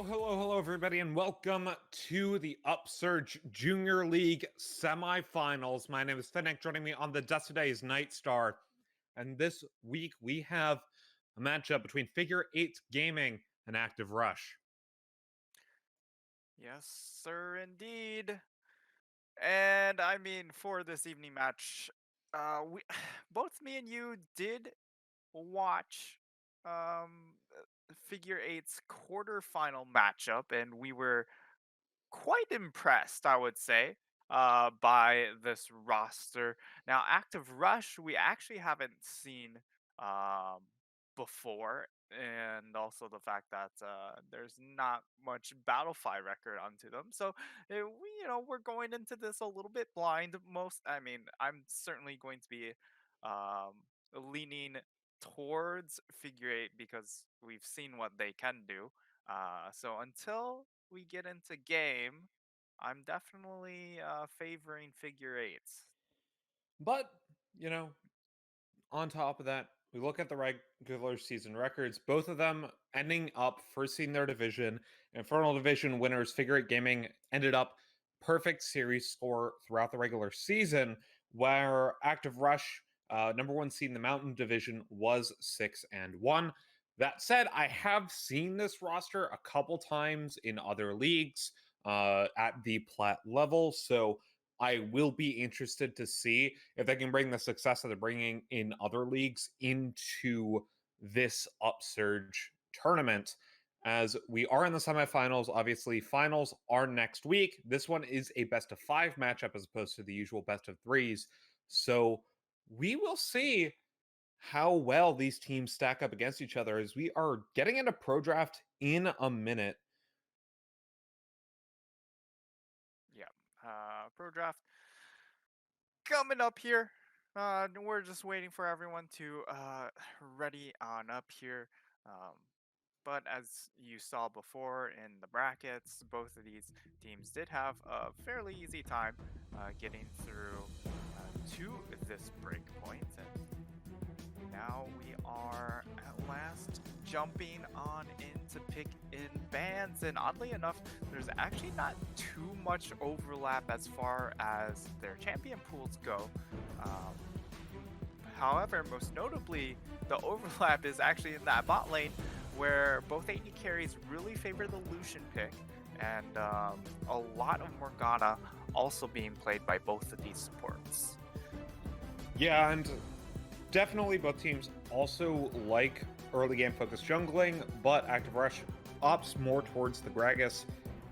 Hello, everybody, and welcome to the Upsurge Junior League semifinals. My name is Finnick. Joining me on the desk today is Nightstar, and this week we have a matchup between Figure8 Gaming and Active Rush. Yes, sir, indeed. And I mean, for this evening match, we both me and you did watch Figure8's quarterfinal matchup, and we were quite impressed, I would say, by this roster. Now, Active Rush, we actually haven't seen um, before, and also the fact that there's not much Battlefy record onto them. So, we're going into this a little bit blind. I'm certainly going to be um, leaning towards Figure8 because we've seen what they can do. So until we get into game, I'm definitely favoring Figure8s. But, you know, on top of that, we look at the regular season records, both of them ending up first in their division. Infernal Division winners Figure8 Gaming ended up perfect series score throughout the regular season, where Active Rush, number one seed in the Mountain Division, was 6-1. That said, I have seen this roster a couple times in other leagues at the plat level, so I will be interested to see if they can bring the success that they're bringing in other leagues into this Upsurge tournament. As we are in the semifinals, obviously, finals are next week. This one is a best of 5 matchup as opposed to the usual best of 3s. So we will see how well these teams stack up against each other as we are getting into pro draft in a minute. Yeah, pro draft coming up here. We're just waiting for everyone to ready on up here. Um, but as you saw before in the brackets, both of these teams did have a fairly easy time getting through to this break point. And now we are at last jumping on in to pick in bands, and oddly enough, there's actually not too much overlap as far as their champion pools go. Um, However, most notably, the overlap is actually in that bot lane where both AD carries really favor the Lucian pick, and a lot of Morgana also being played by both of these supports. Yeah, and definitely both teams also like early game focused jungling, but Active Rush opts more towards the Gragas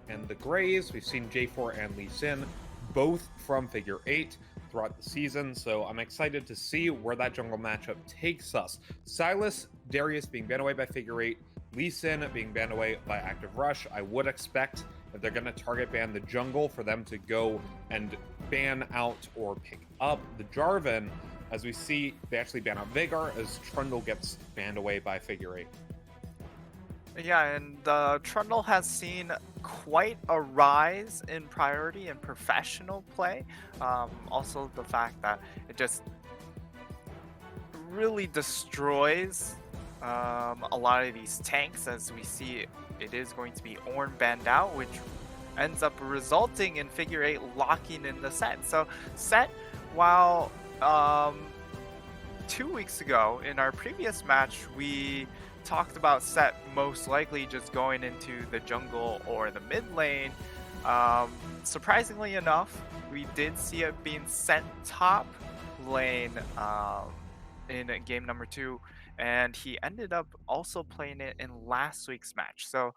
and the Greys. We've seen J4 and Lee Sin, both from Figure8 throughout the season, so I'm excited to see where that jungle matchup takes us. Silas, Darius being banned away by Figure8, Lee Sin being banned away by Active Rush. I would expect if they're going to target ban the jungle for them to go and ban out or pick up the Jarvan. As we see, they actually ban out Veigar as Trundle gets banned away by Figure8. Yeah, and Trundle has seen quite a rise in priority in professional play. Also, the fact that it just really destroys a lot of these tanks, as we see it is going to be Ornn banned out, which ends up resulting in Figure8 locking in the set. So, set, while 2 weeks ago in our previous match, we talked about set most likely just going into the jungle or the mid lane. Surprisingly enough, we did see it being sent top lane in game number 2, and he ended up also playing it in last week's match. So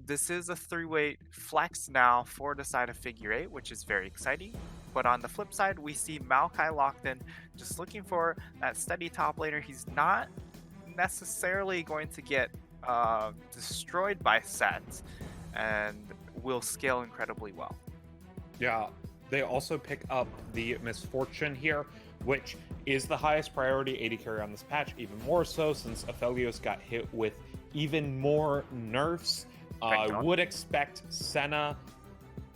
this is a 3-way flex now for the side of Figure8, which is very exciting. But on the flip side, we see Maokai locked in, just looking for that steady top laner. He's not necessarily going to get destroyed by Set, and will scale incredibly well. Yeah, they also pick up the Misfortune here, which is the highest priority AD carry on this patch, even more so since Aphelios got hit with even more nerfs. I would expect Senna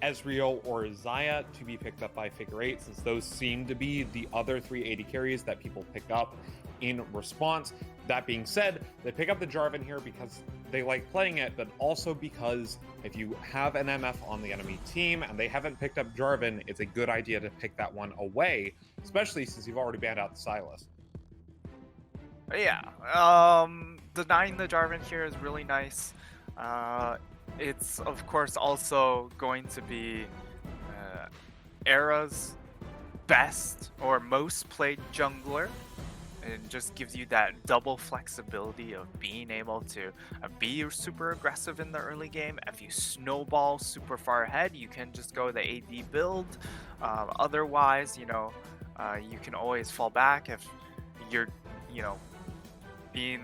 Ezreal or Xayah to be picked up by Figure8, since those seem to be the other 3 AD carries that people pick up in response. That being said, they pick up the Jarvan here because they like playing it, but also because if you have an MF on the enemy team and they haven't picked up Jarvan, it's a good idea to pick that one away, especially since you've already banned out the Sylas. Yeah, denying the Jarvan here is really nice. It's of course also going to be Era's best or most played jungler, and just gives you that double flexibility of being able to be super aggressive in the early game. If you snowball super far ahead, you can just go the AD build. Otherwise, you can always fall back if you're, being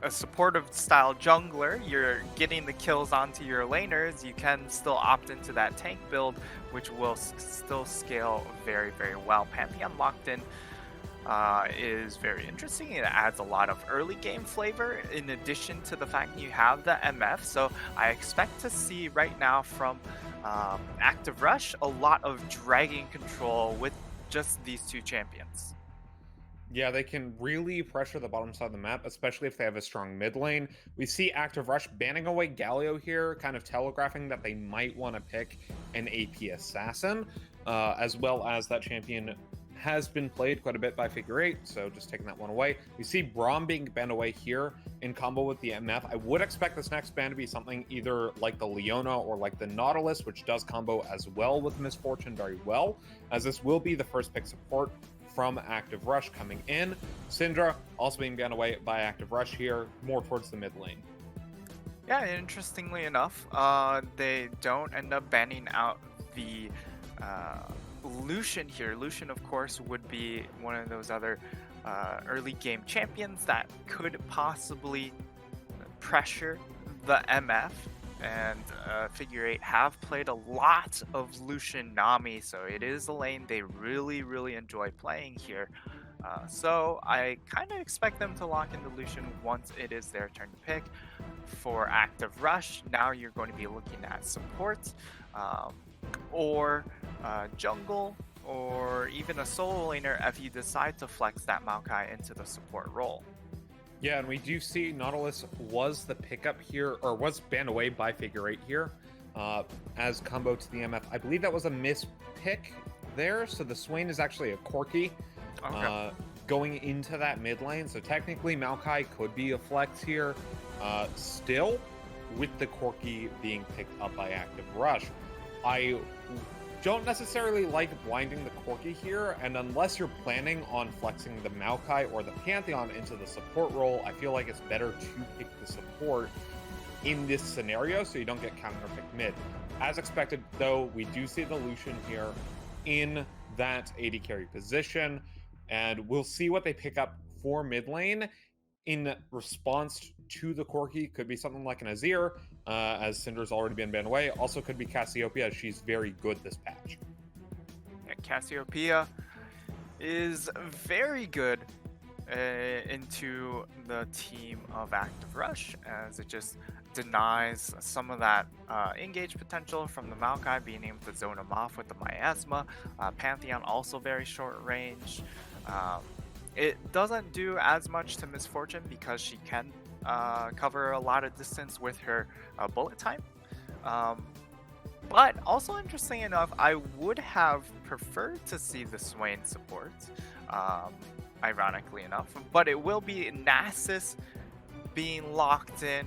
a supportive style jungler, you're getting the kills onto your laners, you can still opt into that tank build, which will still scale very, very well. Pantheon locked in is very interesting. It adds a lot of early game flavor in addition to the fact you have the MF. So I expect to see right now from Active Rush a lot of dragging control with just these two champions. Yeah, they can really pressure the bottom side of the map, especially if they have a strong mid lane. We see Active Rush banning away Galio here, kind of telegraphing that they might want to pick an AP assassin, as well as that champion has been played quite a bit by Figure8, so just taking that one away. We see Braum being banned away here in combo with the MF. I would expect this next ban to be something either like the Leona or like the Nautilus, which does combo as well with Misfortune very well, as this will be the first pick support from Active Rush coming in. Syndra also being banned away by Active Rush here, more towards the mid lane. Yeah, interestingly enough, they don't end up banning out the Lucian here. Lucian, of course, would be one of those other early game champions that could possibly pressure the MF. And Figure8 have played a lot of Lucian Nami, so it is a lane they really, really enjoy playing here. So I kind of expect them to lock into Lucian once it is their turn to pick. For Active Rush, now you're going to be looking at support, or jungle, or even a solo laner if you decide to flex that Maokai into the support role. Yeah, and we do see Nautilus was the pickup here, or was banned away by Figure8 here, as combo to the MF. I believe that was a mispick there, so the Swain is actually a Corki going into that mid lane. So technically Maokai could be a flex here, still, with the Corki being picked up by Active Rush. I don't necessarily like blinding the Corki here, and unless you're planning on flexing the Maokai or the Pantheon into the support role, I feel like it's better to pick the support in this scenario so you don't get counter-picked mid. As expected, though, we do see the Lucian here in that AD carry position, and we'll see what they pick up for mid lane in response to the Corki. Could be something like an Azir, as Syndra's already been banned away. Also could be Cassiopeia, as she's very good this patch. Yeah, Cassiopeia is very good into the team of Active Rush, as it just denies some of that engage potential from the Maokai, being able to zone him off with the Miasma. Pantheon also very short range. It doesn't do as much to Misfortune because she can cover a lot of distance with her bullet time. But also, interesting enough, I would have preferred to see the Swain support, ironically enough, but it will be Nasus being locked in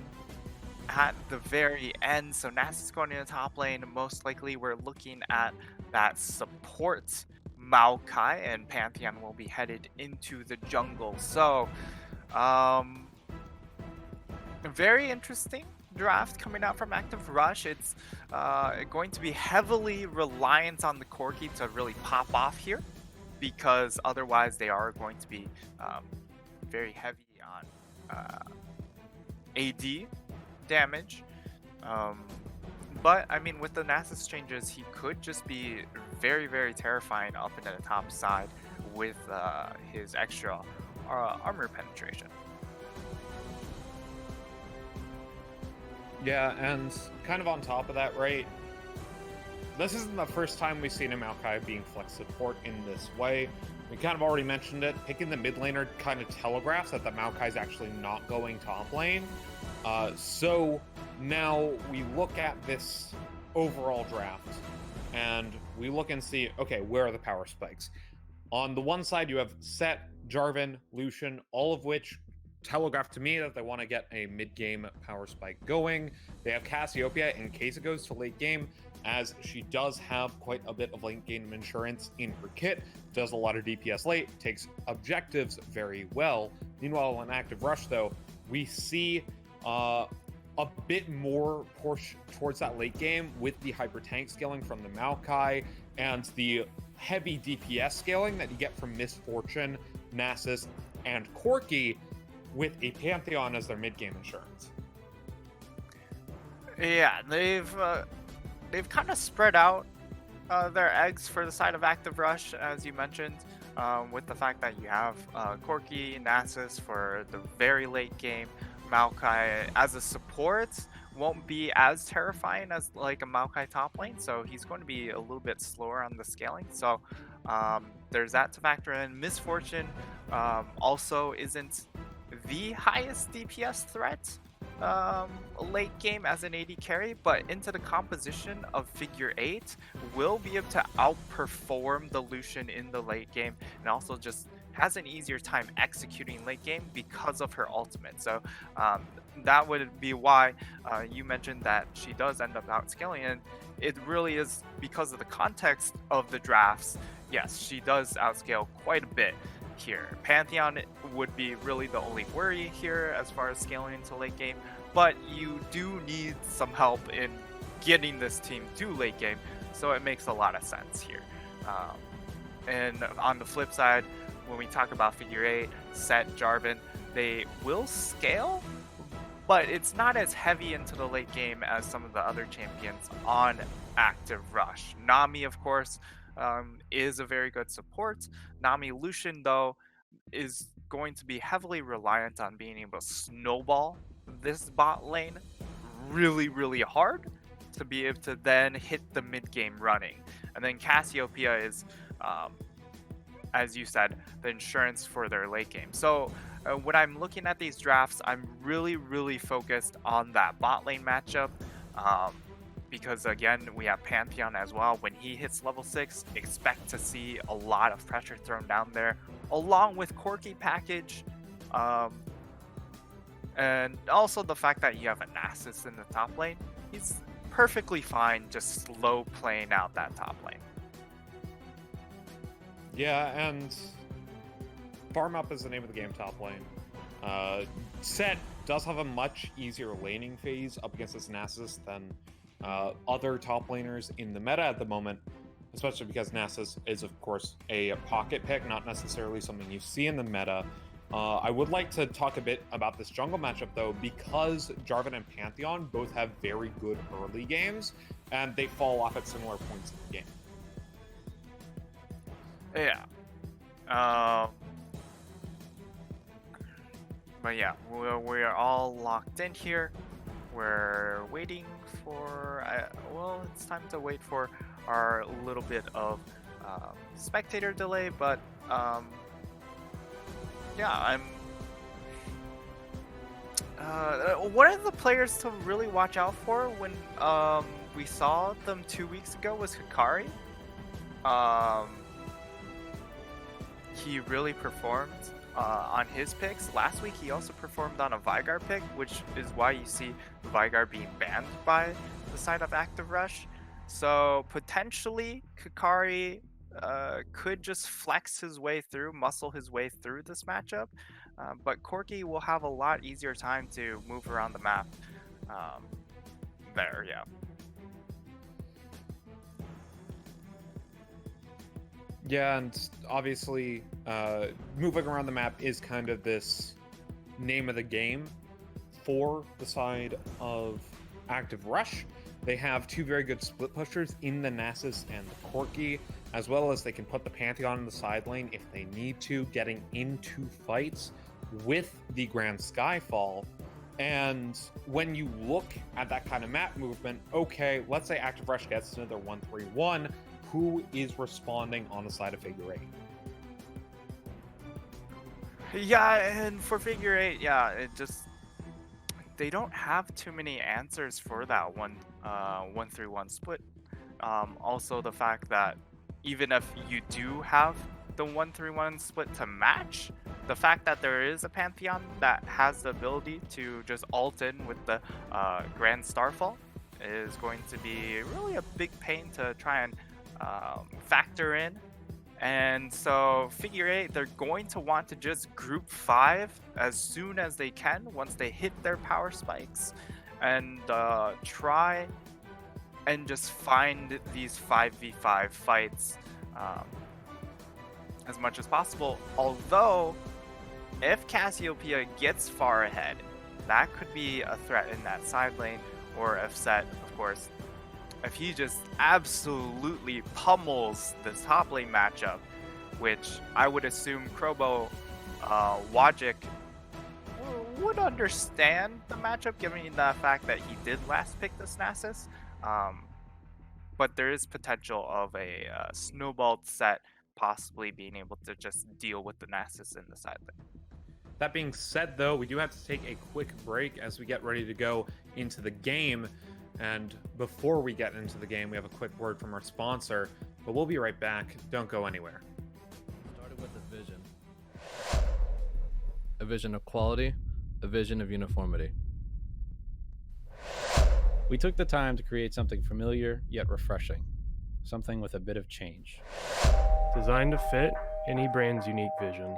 at the very end. So Nasus going in the top lane, most likely we're looking at that support Maokai, and Pantheon will be headed into the jungle. So very interesting draft coming out from Active Rush. It's going to be heavily reliant on the Corki to really pop off here, because otherwise they are going to be very heavy on AD damage. But I mean, with the Nasus changes, he could just be very, very terrifying up into the top side with his extra armor penetration. Yeah, and kind of on top of that, right? this isn't the first time we've seen a Maokai being flex support in this way. We kind of already mentioned it. Picking the mid laner kind of telegraphs that the Maokai is actually not going top lane. So now we look at this overall draft and we look and see, okay, where are the power spikes? On the one side, you have Set, Jarvan, Lucian, all of which telegraph to me that they want to get a mid-game power spike going. They have Cassiopeia in case it goes to late game, as she does have quite a bit of late game insurance in her kit, does a lot of DPS late, takes objectives very well. Meanwhile, on Active Rush, though, we see a bit more push towards that late game with the hyper tank scaling from the Maokai and the heavy DPS scaling that you get from Misfortune, Nasus, and Corki, with a Pantheon as their mid-game insurance. Yeah, they've kind of spread out their eggs for the side of Active Rush, as you mentioned, with the fact that you have Corki, Nasus for the very late game. Maokai as a support won't be as terrifying as like a Maokai top lane, so he's going to be a little bit slower on the scaling. So there's that to factor in. Misfortune also isn't the highest DPS threat late game as an AD carry, but into the composition of Figure8 will be able to outperform the Lucian in the late game, and also just has an easier time executing late game because of her ultimate. So that would be why you mentioned that she does end up outscaling, and it really is because of the context of the drafts. Yes, she does outscale quite a bit here. Pantheon would be really the only worry here as far as scaling into late game, but you do need some help in getting this team to late game, so it makes a lot of sense here. And on the flip side, when we talk about Figure8, Set, Jarvan, they will scale, but it's not as heavy into the late game as some of the other champions on Active Rush. Nami, of course, is a very good support. Nami Lucian, though, is going to be heavily reliant on being able to snowball this bot lane really, really hard to be able to then hit the mid game running. And then Cassiopeia is, as you said, the insurance for their late game. So when I'm looking at these drafts, I'm really, really focused on that bot lane matchup. Because again, we have Pantheon as well. When he hits level 6, expect to see a lot of pressure thrown down there, along with Corki package. And also the fact that you have a Nasus in the top lane. He's perfectly fine just slow playing out that top lane. Yeah, and farm up is the name of the game top lane. Set does have a much easier laning phase up against this Nasus than other top laners in the meta at the moment, especially because Nasus is, of course, a pocket pick, not necessarily something you see in the meta. I would like to talk a bit about this jungle matchup, though, because Jarvan and Pantheon both have very good early games, and they fall off at similar points in the game. Yeah. But yeah, we're all locked in here. We're waiting for, well, it's time to wait for our little bit of spectator delay, but yeah, one of the players to really watch out for when we saw them 2 weeks ago was Hikari. He really performed on his picks. Last week he also performed on a Veigar pick, which is why you see Veigar being banned by the side of Active Rush. So potentially Hikari could just flex his way through, muscle his way through this matchup, but Corki will have a lot easier time to move around the map there. Yeah, and obviously moving around the map is kind of this name of the game for the side of Active Rush. They have two very good split pushers in the Nasus and the Corki, as well as they can put the Pantheon in the side lane if they need to, getting into fights with the Grand Skyfall. And when you look at that kind of map movement, okay, let's say Active Rush gets to their 1-3-1. Who is responding on the side of Figure8? Yeah, and for Figure8, yeah, they don't have too many answers for that 1-3-1 split. Also, the fact that even if you do have the 1-3-1 split to match, the fact that there is a Pantheon that has the ability to just ult in with the Grand Starfall is going to be really a big pain to try and factor in. And so Figure8, they're going to want to just group 5 as soon as they can once they hit their power spikes and try and just find these 5v5 fights as much as possible. Although, if Cassiopeia gets far ahead, that could be a threat in that side lane, or if Set, of course, if he just absolutely pummels this top lane matchup, which I would assume Krobo Wojcik would understand the matchup given the fact that he did last pick this Nasus. But there is potential of a snowballed Set possibly being able to just deal with the Nasus in the side lane. That being said, though, we do have to take a quick break as we get ready to go into the game. And before we get into the game, we have a quick word from our sponsor, but we'll be right back. Don't go anywhere. Started with a vision of quality, a vision of uniformity. We took the time to create something familiar yet refreshing, something with a bit of change. Designed to fit any brand's unique vision.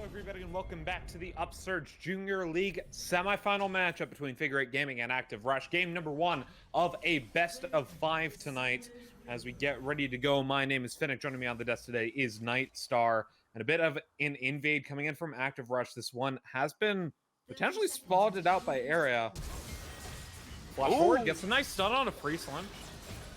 Everybody, and welcome back to the Upsurge Junior League semifinal matchup between Figure8 Gaming and Active Rush. Game number 1 of a best of 5 tonight. As we get ready to go, my name is Finnick. Joining me on the desk today is Nightstar, and a bit of an invade coming in from Active Rush. This one has been potentially spotted out by area. Flash forward, gets a nice stun on a free slam.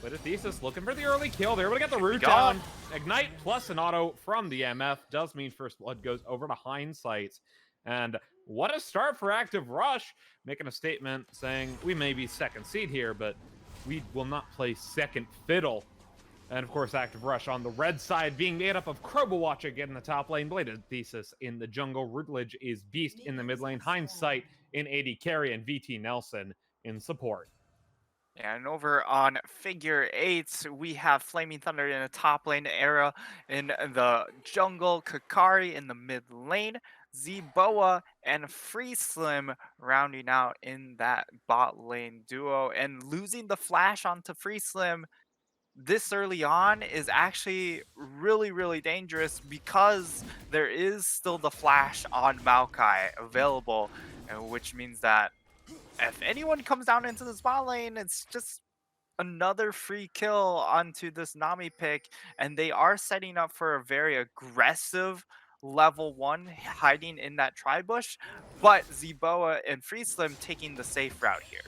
But a Thesis looking for the early kill. They're able to get the root down. Ignite plus an auto from the MF does mean First Blood goes over to Hindsight. And what a start for Active Rush, making a statement saying we may be second seed here, but we will not play second fiddle. And of course, Active Rush on the red side being made up of Krobowatch in the top lane, Bladed Thesis in the jungle, Rootlage is Beast in the mid lane, Hindsight in AD carry, and VT Nelson in support. And over on Figure8, we have Flaming Thunder in the top lane, Era in the jungle, Kakari in the mid lane, Zboa and Free Slim rounding out in that bot lane duo. And losing the flash onto Free Slim this early on is actually really, really dangerous because there is still the flash on Maokai available, which means that if anyone comes down into the spot lane, it's just another free kill onto this Nami pick, and they are setting up for a very aggressive level 1 hiding in that tri-bush, but Zboa and Freeslim taking the safe route here.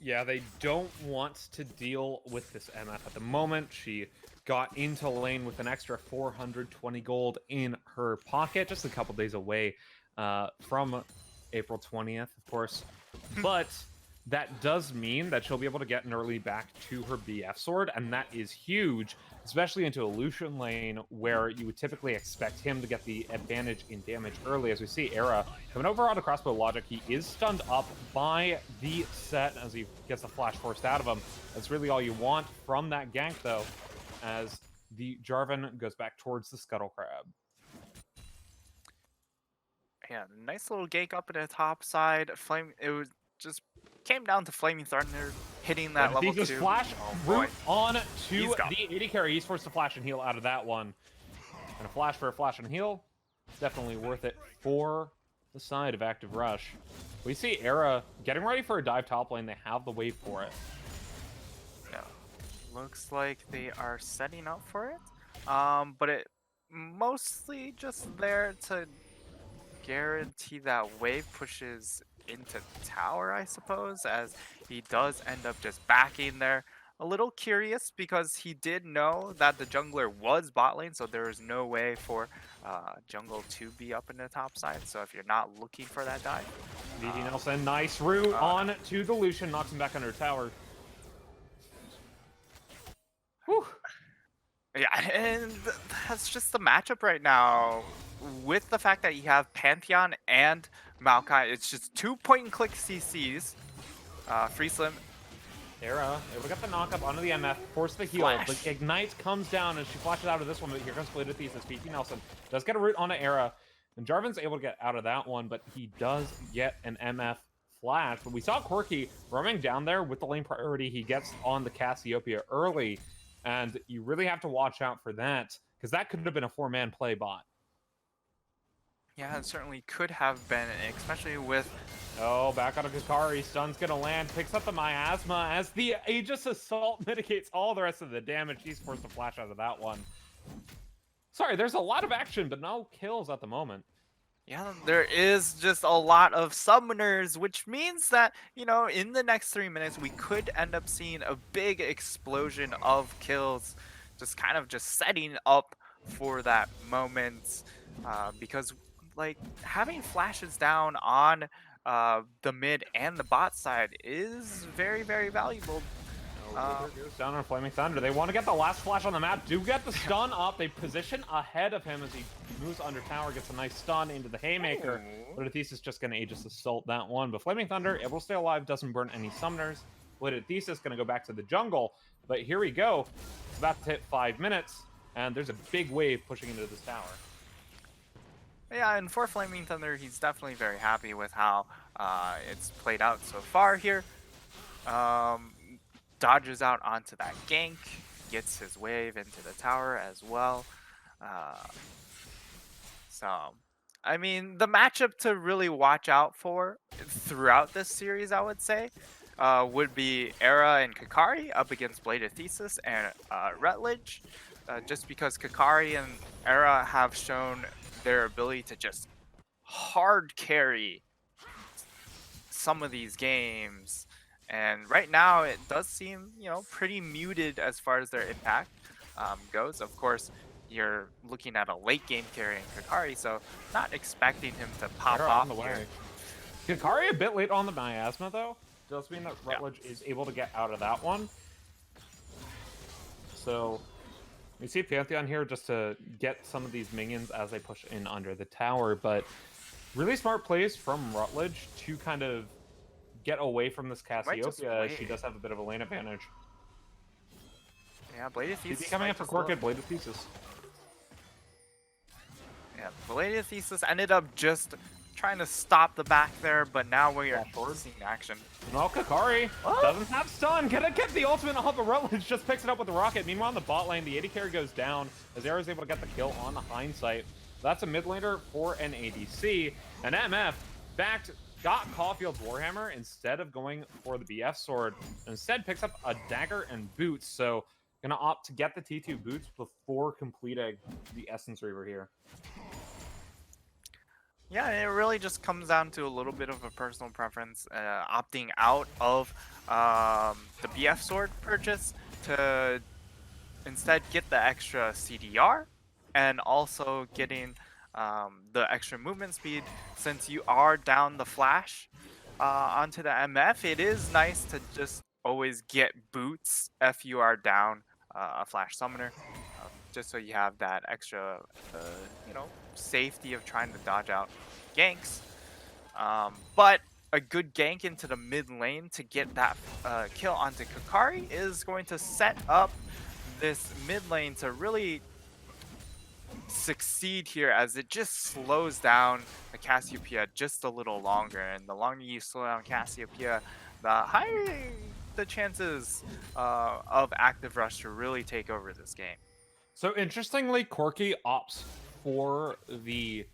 Yeah, they don't want to deal with this MF at the moment. She got into lane with an extra 420 gold in her pocket, just a couple days away from April 20th, of course. But that does mean that she'll be able to get an early back to her BF sword, and that is huge, especially into a Lucian lane where you would typically expect him to get the advantage in damage early. As we see Era coming over on a crossbow logic, he is stunned up by the set as he gets the flash forced out of him. That's really all you want from that gank, though, as the Jarvan goes back towards the Scuttle Crab. Yeah, nice little gank up at the top side. It was just came down to Flaming Thunder hitting that level 2. Flash root on to the AD carry. He's forced to flash and heal out of that one. And a flash for a flash and heal. Definitely worth it for the side of Active Rush. We see Era getting ready for a dive top lane. They have the wave for it. Yeah, looks like they are setting up for it. But it mostly just there to guarantee that wave pushes into tower, I suppose, as he does end up just backing there. A little curious because he did know that the jungler was bot lane, so there is no way for jungle to be up in the top side. So if you're not looking for that dive, VD Nelson, nice root on to the Lucian, knocks him back under tower. Whew. Yeah, and that's just the matchup right now. With the fact that you have Pantheon and Maokai, it's just 2 point-and-click CCs. Free Slim. Era able to get the knock-up onto the MF, force the heal. Flash. The Ignite comes down as she flashes out of this one, but here comes Bladed Thesis. VT Nelson does get a root onto Era, and Jarvan's able to get out of that one, but he does get an MF flash. But we saw Quirky roaming down there with the lane priority. He gets on the Cassiopeia early, and you really have to watch out for that, because that could have been a 4-man play bot. Yeah, it certainly could have been, especially with... Oh, back on a Kakari. Stun's gonna land. Picks up the miasma as the Aegis Assault mitigates all the rest of the damage. He's forced to flash out of that one. Sorry, there's a lot of action, but no kills at the moment. Yeah, there is just a lot of summoners, which means that, you know, in the next 3 minutes, we could end up seeing a big explosion of kills, just kind of just setting up for that moment, because, like, having flashes down on the mid and the bot side is very, very valuable. Goes down on Flaming Thunder. They want to get the last flash on the map. Do get the stun up. They position ahead of him as he moves under tower, gets a nice stun into the Haymaker. But Thesis just going to Aegis Assault that one. But Flaming Thunder, able to stay alive, doesn't burn any summoners. Bladed Thesis going to go back to the jungle. But here we go. It's about to hit 5 minutes, and there's a big wave pushing into this tower. Yeah, and for Flaming Thunder, he's definitely very happy with how it's played out so far here. Dodges out onto that gank, gets his wave into the tower as well. So, I mean, the matchup to really watch out for throughout this series, I would say, would be Era and Kakari up against Bladed Thesis and Rutledge. Just because Kakari and Era have shown their ability to just hard carry some of these games. And right now, it does seem, you know, pretty muted as far as their impact goes. Of course, you're looking at a late game carrying Kakari, so not expecting him to pop off on the here. way. Kakari a bit late on the miasma, though. Does mean that Rutledge is able to get out of that one. So we see Pantheon here just to get some of these minions as they push in under the tower, but really smart plays from Rutledge to kind of get away from this Might just Cassiopeia, she wait. does have a bit of a lane advantage. Yeah, Bladed Thesis. TP coming might up for just Corki, Bladed Thesis. Yeah, Bladed Thesis ended up just trying to stop the back there, but now we're Flash forward. seeing action. No, Kakari Oh! doesn't have stun. Gonna get the ultimate off of Rutledge, just picks it up with the rocket. Meanwhile, on the bot lane, the AD carry goes down as Era is able to get the kill on the hindsight. That's a mid laner for an ADC. And MF got Caulfield's Warhammer instead of going for the BF sword. Instead, picks up a dagger and boots. So, gonna opt to get the T2 boots before completing the Essence Reaver here. Yeah, it really just comes down to a little bit of a personal preference, opting out of the BF sword purchase to instead get the extra CDR and also getting the extra movement speed. Since you are down the flash onto the MF, it is nice to just always get boots if you are down a flash summoner, just so you have that extra, you know, safety of trying to dodge out ganks. But a good gank into the mid lane to get that kill onto Kakari is going to set up this mid lane to really succeed here, as it just slows down the Cassiopeia just a little longer. And the longer you slow down Cassiopeia, the higher the chances of active rush to really take over this game. So interestingly, Corki opts for the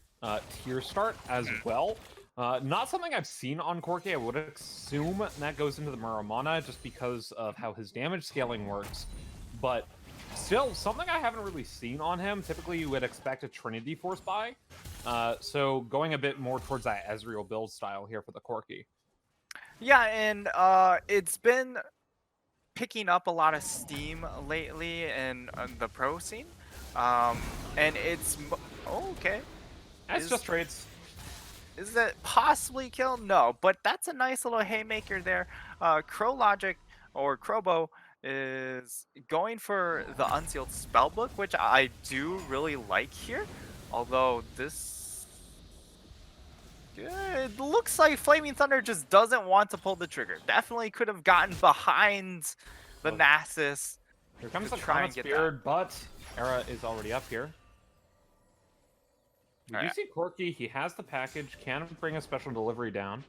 tier start as well. Not something I've seen on Corki. I would assume that goes into the Muramana just because of how his damage scaling works. But still, something I haven't really seen on him. Typically, you would expect a Trinity Force buy. So going a bit more towards that Ezreal build style here for the Corki. Yeah, and it's been picking up a lot of steam lately in the pro scene. And it's... Oh, okay. That's just trades. Is that possibly kill? No, but that's a nice little haymaker there. Crow Logic, or Crowbo, is going for the Unsealed Spellbook, which I do really like here. Although this... It looks like Flaming Thunder just doesn't want to pull the trigger. Definitely could have gotten behind the Nasus. Here comes to the try Comet and get Spear, but Era is already up here. We do see Corki. He has the package, can bring a special delivery down.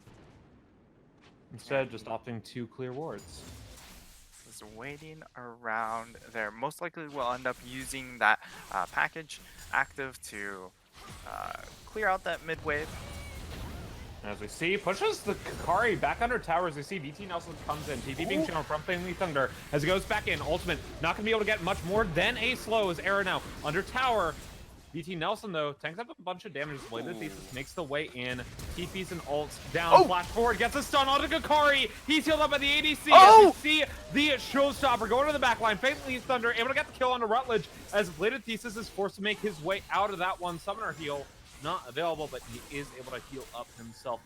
Instead, just opting to clear wards. Just waiting around there. Most likely will end up using that package active to clear out that mid wave. As we see, pushes the Kakari back under towers. We see DT Nelson comes in. TP being channeled from Flaming Thunder as he goes back in. Ultimate, not going to be able to get much more than a slow as Era now under tower. DT Nelson, though, tanks up a bunch of damage. Bladed Thesis makes the way in. TPs and ults down. Flash forward, gets a stun onto Kakari. He's healed up by the ADC. As we see the showstopper going to the backline. Flaming Thunder able to get the kill onto Rutledge as Bladed Thesis is forced to make his way out of that one. Summoner heal not available, but he is able to heal up himself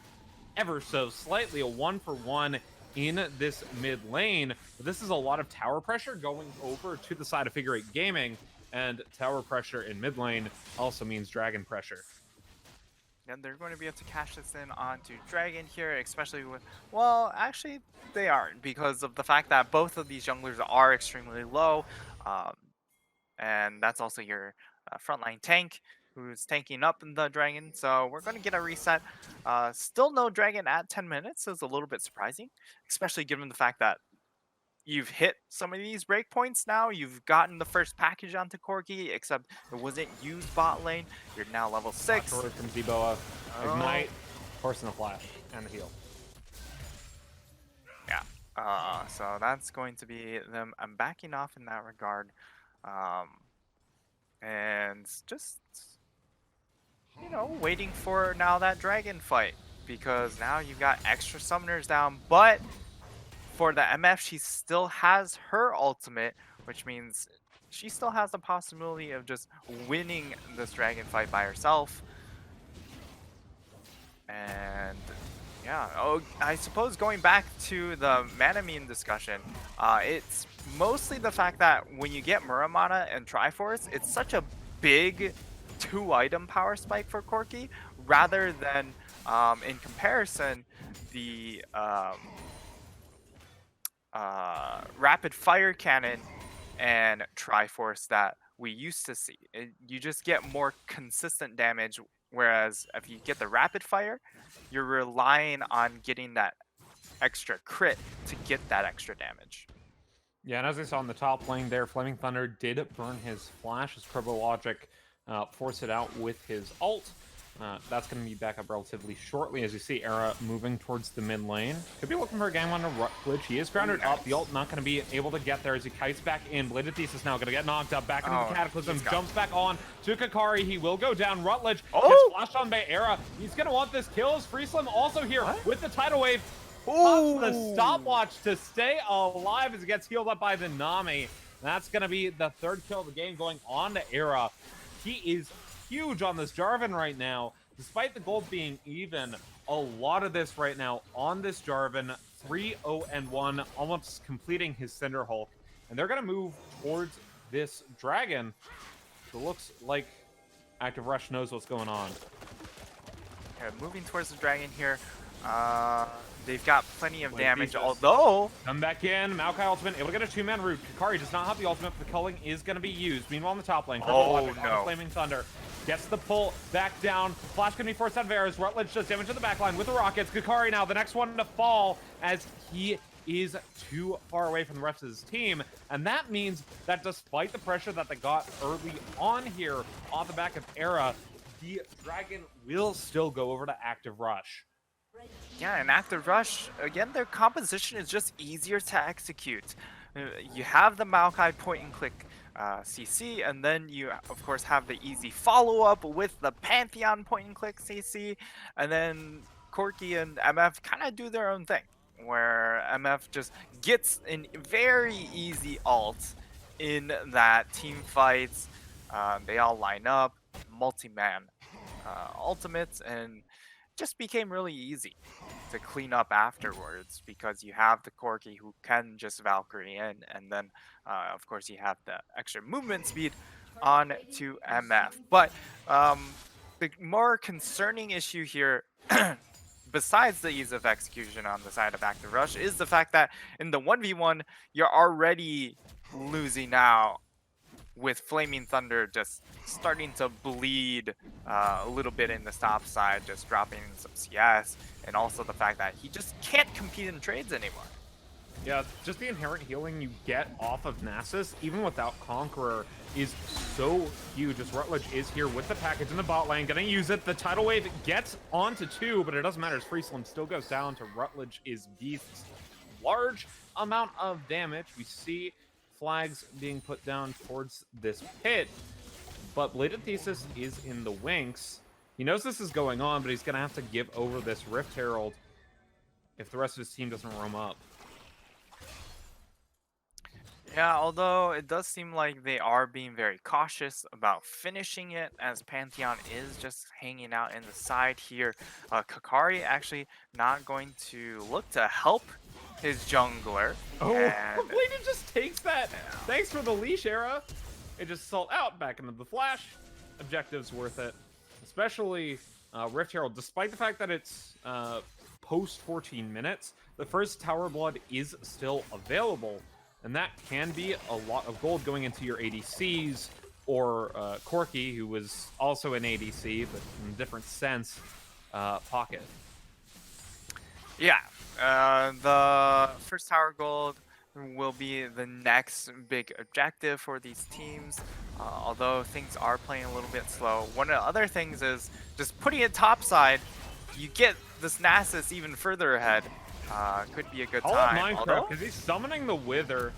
ever so slightly. A 1-for-1 in this mid lane. But this is a lot of tower pressure going over to the side of Figure8 Gaming. And tower pressure in mid lane also means dragon pressure. And they're going to be able to cash this in onto Dragon here, especially with... Well, actually, they aren't, because of the fact that both of these junglers are extremely low. And that's also your frontline tank, who's tanking up in the Dragon. So we're going to get a reset. Still no Dragon at 10 minutes, so it's a little bit surprising, especially given the fact that you've hit some of these breakpoints now. You've gotten the first package onto Corki, except it wasn't used bot lane. You're now level 6. From Zboa, Ignite, Force and a Flash, and the heal. Yeah. So that's going to be them. I'm backing off in that regard. And just, you know, waiting for now that dragon fight. Because now you've got extra summoners down, but for the MF, she still has her ultimate, which means she still has the possibility of just winning this dragon fight by herself. And yeah, I suppose going back to the Manamine discussion, it's mostly the fact that when you get Muramana and Triforce, it's such a big 2-item power spike for Corki, rather than In comparison, the rapid fire cannon and Triforce that we used to see, you just get more consistent damage, whereas if you get the rapid fire, you're relying on getting that extra crit to get that extra damage. Yeah, and as I saw in the top lane there, Flaming Thunder did burn his flash as Logic forced it out with his ult. That's going to be back up relatively shortly as you see Era moving towards the mid lane. Could be looking for a gang on a Rutledge. He is grounded up. The ult not going to be able to get there as he kites back in. Bladed Thesis now going to get knocked up. Back into the Cataclysm. Jumps back on to Kakari. He will go down. Rutledge gets flashed on by Era. He's going to want this kill. Is FreeSlim also here with the tidal wave. Pops the stopwatch to stay alive as he gets healed up by the Nami. That's going to be the third kill of the game going on to Era. He is huge on this Jarvan right now. Despite the gold being even, a lot of this right now on this Jarvan. 3-0-1, almost completing his Cinder Hulk. And they're going to move towards this dragon. So it looks like Active Rush knows what's going on. Okay, moving towards the dragon here. They've got plenty of damage, although... Come back in, Maokai ultimate, able to get a two-man root. Kakari does not have the ultimate, but the culling is going to be used. Meanwhile, on the top lane, Flaming Thunder gets the pull back down. Flash going to be forced out of Varus. Rutledge does damage to the back line with the rockets. Kakari now the next one to fall as he is too far away from the rest of his team. And that means that despite the pressure that they got early on here off the back of Era, the dragon will still go over to Active Rush. Yeah, and Active Rush, again, their composition is just easier to execute. You have the Maokai point-and-click CC, and then you, of course, have the easy follow-up with the Pantheon point-and-click CC, and then Corki and MF kind of do their own thing, where MF just gets a very easy ult in that team fights. They all line up, multi-man ultimates, and just became really easy to clean up afterwards because you have the Corki who can just Valkyrie in, and then of course you have the extra movement speed on to MF. But the more concerning issue here besides the ease of execution on the side of Active Rush is the fact that in the 1v1 you're already losing now with Flaming Thunder just starting to bleed a little bit in the stop side, just dropping some CS, and also the fact that he just can't compete in trades anymore. Yeah, just the inherent healing you get off of Nasus, even without Conqueror, is so huge. As Rutledge is here with the package in the bot lane, gonna use it. The tidal wave gets onto 2, but it doesn't matter as FreeSlim still goes down to Rutledge is beasts. Large amount of damage. We see flags being put down towards this pit, but Bladed Thesis is in the Winks. He knows this is going on, but he's going to have to give over this Rift Herald if the rest of his team doesn't roam up. Yeah, although it does seem like they are being very cautious about finishing it, as Pantheon is just hanging out in the side here. Kakari actually not going to look to help his jungler. Oh, Bladed just takes that. Yeah. Thanks for the leash, Era. It just sold out back into the flash. Objective's worth it. Especially Rift Herald, despite the fact that it's post 14 minutes, the first Tower Blood is still available. And that can be a lot of gold going into your ADCs, or Corki, who was also an ADC, but in a different sense, pocket. Yeah, the first Tower Gold will be the next big objective for these teams, although things are playing a little bit slow. One of the other things is just putting it topside, you get this Nasus even further ahead. Could be a good time. Because he's summoning the Wither.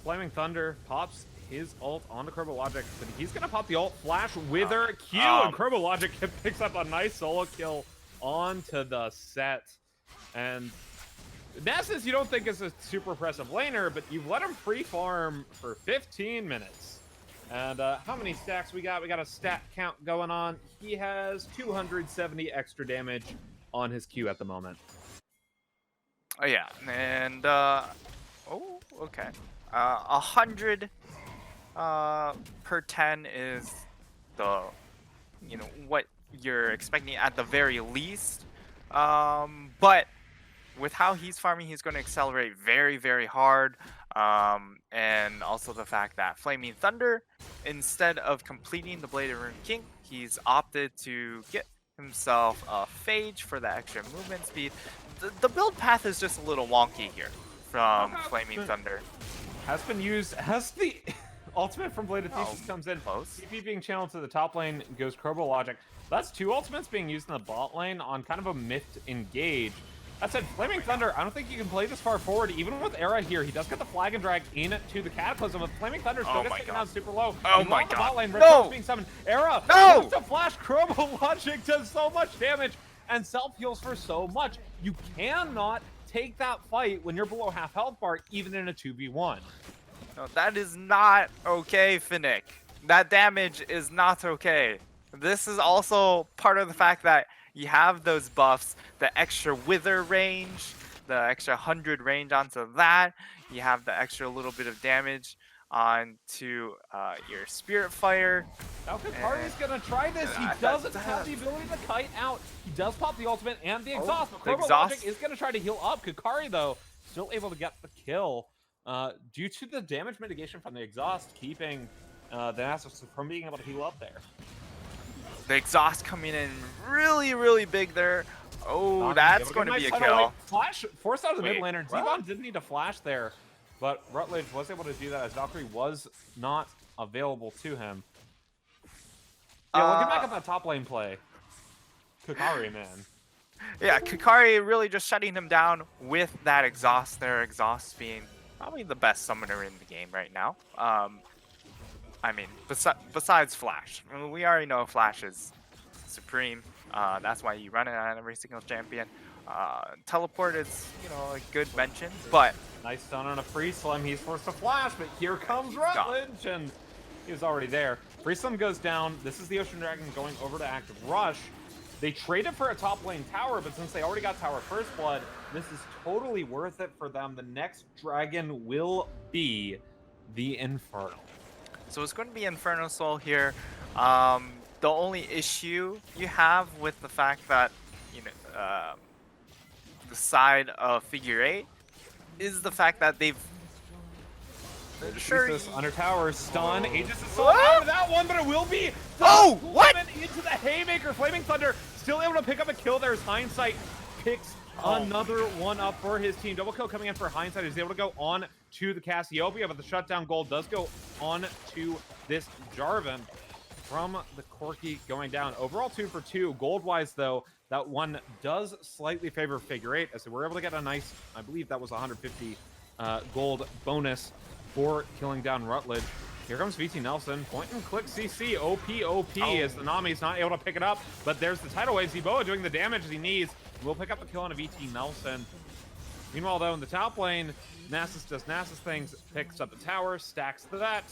Flaming Thunder pops his ult onto Logic, but he's going to pop the ult, flash, Wither, Q, and Logic picks up a nice solo kill onto the set. And Nasus, you don't think is a super impressive laner, but you've let him free farm for 15 minutes. And how many stacks we got? We got a stat count going on. He has 270 extra damage on his Q at the moment. Oh yeah, and okay. 100 per 10 is the what you're expecting at the very least. But with how he's farming, he's going to accelerate very, very hard. And also the fact that Flaming Thunder, instead of completing the Blade of Rune King, he's opted to get himself a Phage for the extra movement speed. The build path is just a little wonky here from Flaming Thunder. Has been used, has the ultimate from Blade of Thesis comes in. Close. TP being channeled to the top lane goes Crobo Logic. That's 2 ultimates being used in the bot lane on kind of a miffed engage. That said, Flaming Thunder, I don't think you can play this far forward, even with Era here. He does get the flag and drag into the Cataclysm, with Flaming Thunder still gets taken down super low. Oh my god. Bot lane, No! being summoned. Era No! goes to flash. Crobo Logic does so much damage and self-heals for so much. You cannot take that fight when you're below half health bar, even in a 2v1. No, that is not okay, Finnick. That damage is not okay. This is also part of the fact that you have those buffs, the extra wither range, the extra 100 range onto that. You have the extra little bit of damage onto your Spirit Fire. Now Kakari's gonna try this. He doesn't have the ability to kite out. He does pop the ultimate and the exhaust, but Crobo Logic is gonna try to heal up. Kakari, though, still able to get the kill due to the damage mitigation from the exhaust, keeping the Nasus from being able to heal up there. The exhaust coming in really, really big there. Oh, that's going to be a kill. Flash forced out of the mid laner. Zebon didn't need to flash there, but Rutledge was able to do that as Valkyrie was not available to him. Yeah, we'll get back at that top lane play. Kakari, man. Yeah, Kakari really just shutting him down with that exhaust there. Exhaust being probably the best summoner in the game right now. I mean, besides Flash. I mean, we already know Flash is supreme. That's why you run it on every single champion. Teleport is, you know, a good mention, but... Nice stun on a Free Slim. He's forced to flash, but here comes Rutledge, and he was already there. Free Slim goes down. This is the Ocean Dragon going over to Active Rush. They traded for a top lane tower, but since they already got tower first blood, this is totally worth it for them. The next dragon will be the Infernal. So it's going to be Inferno Soul here. The only issue you have with the fact that, you know, the side of Figure8 is the fact that they've... Sure. Under tower, stun, Aegis is sold out of that one, but it will be... Oh, what? Into the Haymaker, Flaming Thunder, still able to pick up a kill there as Hindsight picks another one up for his team. Double kill coming in for Hindsight. He's able to go on to the Cassiopeia, but the shutdown gold does go on to this Jarvan from the Corki going down. Overall 2 for 2. Gold-wise, though, that one does slightly favor Figure8, as they were able to get a nice, I believe that was 150 gold bonus for killing down Rutledge. Here comes VT Nelson. Point and click CC. OP as the Nami's not able to pick it up, but there's the tidal wave. Zeboa doing the damage he needs. Will pick up the kill on a VT Nelson. Meanwhile, though, in the top lane, Nasus does Nasus things, picks up the tower, stacks that,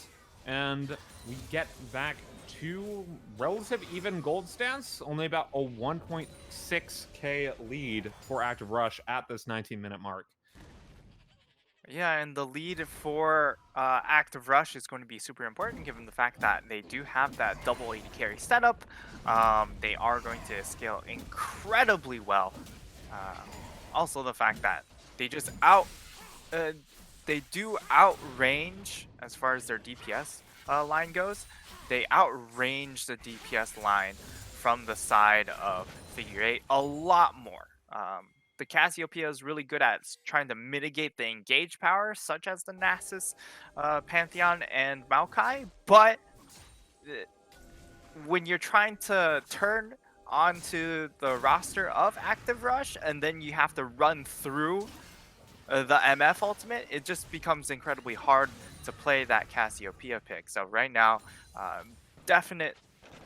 and we get back to relative even gold stance. Only about a 1.6k lead for Active Rush at this 19-minute mark. Yeah, and the lead for Active Rush is going to be super important given the fact that they do have that double AD carry setup. They are going to scale incredibly well. Also the fact that they just they do outrange as far as their DPS line goes. They outrange the DPS line from the side of Figure8 a lot more. The Cassiopeia is really good at trying to mitigate the engage power, such as the Nasus, Pantheon, and Maokai, but when you're trying to turn onto the roster of Active Rush, and then you have to run through the MF ultimate, it just becomes incredibly hard to play that Cassiopeia pick. So right now, definite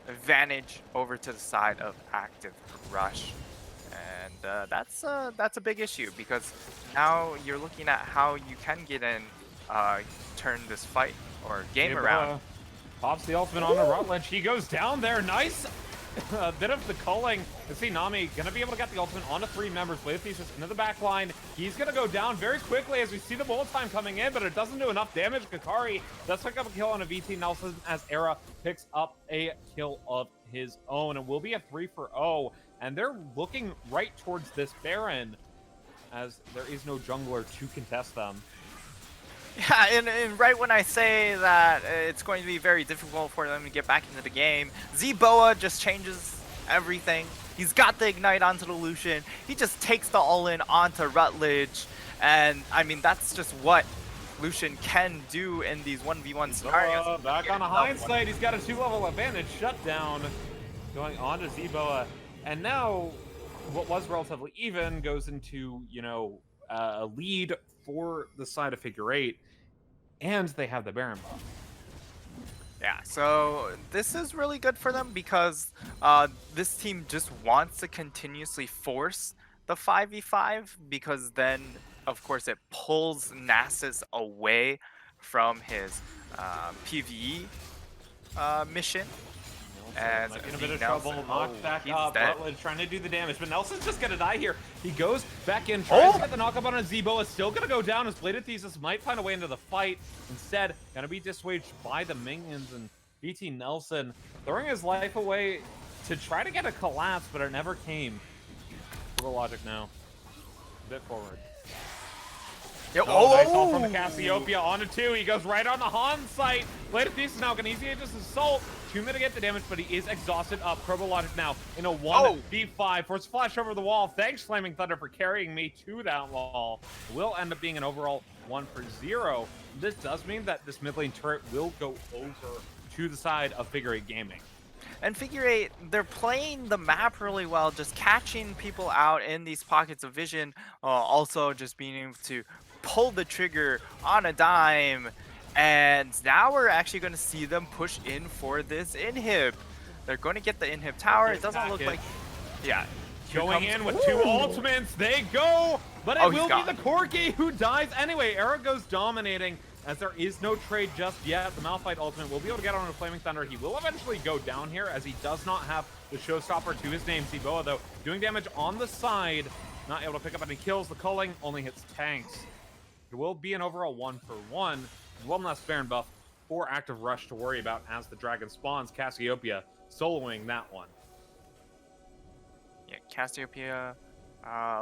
advantage over to the side of Active Rush. And that's a big issue, because now you're looking at how you can get in, turn this fight or game around. Pops the ultimate on the Rutledge. He goes down there. Nice bit of the culling. You see Nami gonna be able to get the ultimate onto 3 members. Blade Thesis into the back line. He's gonna go down very quickly as we see the bullet time coming in, but it doesn't do enough damage. Kakari does pick up a kill on a VT Nelson as Era picks up a kill of his own, and will be a 3 for 0. and they're looking right towards this Baron, as there is no jungler to contest them. Yeah, and right when I say that it's going to be very difficult for them to get back into the game, Z-Boa just changes everything. He's got the Ignite onto the Lucian. He just takes the all-in onto Rutledge. And, I mean, that's just what Lucian can do in these 1v1 scenarios. Back on a hindsight, he's got a 2-level advantage. Shutdown going on to Z-Boa. And now, what was relatively even goes into, you know, a lead for the side of Figure8, and they have the Baron buff. Yeah, so this is really good for them because this team just wants to continuously force the 5v5 because then, of course, it pulls Nasus away from his PvE mission. And in a bit of trouble, knocked back up. Rutledge trying to do the damage, but Nelson's just gonna die here. He goes back in, tries to get the knockup on a Z-Boa. Still gonna go down as Bladed Thesis might find a way into the fight. Instead, gonna be dissuaded by the minions, and BT Nelson throwing his life away to try to get a collapse, but it never came. For the logic now. A bit forward. Yep. Nice ult from the Cassiopeia onto 2. He goes right on the Han site. Bladed Thesis now can easily just assault to mitigate the damage, but he is exhausted up. Probo Logic now in a 1v5. Force flash over the wall. Thanks, Flaming Thunder, for carrying me to that wall. It will end up being an overall 1-0. This does mean that this mid lane turret will go over to the side of Figure8 Gaming. And Figure8, they're playing the map really well, just catching people out in these pockets of vision, also just being able to pull the trigger on a dime. And now we're actually going to see them push in for this inhib. They're going to get the inhib tower. It doesn't look like... Yeah. Going in with 2 ultimates. They go! But it will be the Corki who dies anyway. Era goes dominating as there is no trade just yet. The Malphite ultimate will be able to get on a Flaming Thunder. He will eventually go down here as he does not have the showstopper to his name. Z-Boa, though, doing damage on the side. Not able to pick up any kills. The culling only hits tanks. It will be an overall 1-for-1. One less Baron buff for Active Rush to worry about as the dragon spawns. Cassiopeia soloing that one. Yeah, Cassiopeia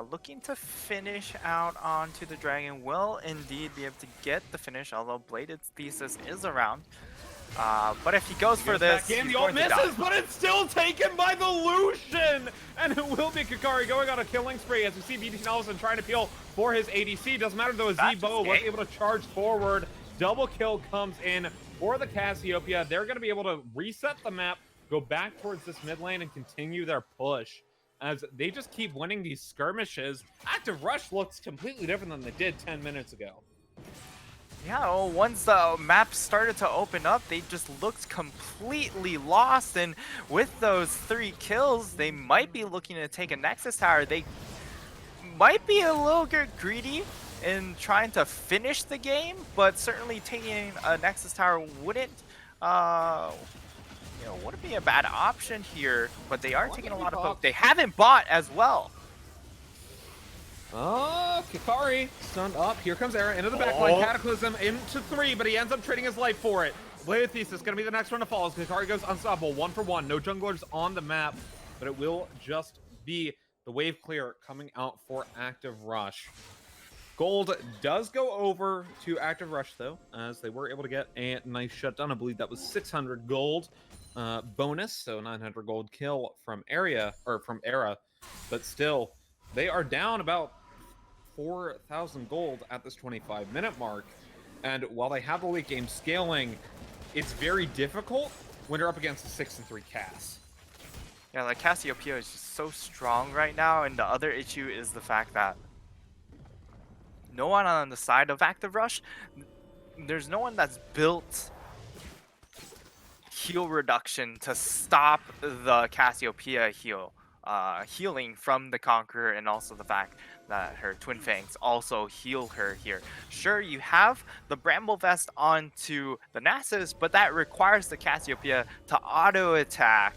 looking to finish out onto the dragon. Will indeed be able to get the finish, although Bladed Thesis is around. But if he goes for this, the ult misses, but it's still taken by the Lucian! And it will be Kakari going on a killing spree as we see BT Nelson trying to peel for his ADC. Doesn't matter though, Z-Boa was able to charge forward. Double kill comes in for the Cassiopeia. They're going to be able to reset the map, go back towards this mid lane, and continue their push as they just keep winning these skirmishes. Active Rush looks completely different than they did 10 minutes ago. Yeah, well, once the map started to open up, they just looked completely lost. And with those 3 kills, they might be looking to take a Nexus Tower. They might be a little bit greedy in trying to finish the game, but certainly taking a Nexus Tower wouldn't wouldn't be a bad option here. But they are taking a lot of poke. They haven't bought as well. Kakari stunned up. Here comes Era into the backline. Cataclysm into 3, but he ends up trading his life for it. Bladed Thesis gonna be the next one to fall as Kakari goes unstoppable. 1-for-1. No junglers on the map, but it will just be the wave clear coming out for Active Rush. Gold does go over to Active Rush, though, as they were able to get a nice shutdown. I believe that was 600 gold bonus, so 900 gold kill from Era, but still, they are down about 4,000 gold at this 25-minute mark. And while they have the late game scaling, it's very difficult when you're up against a 6-3 Cass. Yeah, like Cassiopeia is just so strong right now, and the other issue is the fact that no one on the side of Active Rush, there's no one that's built heal reduction to stop the Cassiopeia healing from the Conqueror, and also the fact that her Twin Fangs also heal her here. Sure, you have the Bramble Vest onto the Nasus, but that requires the Cassiopeia to auto attack,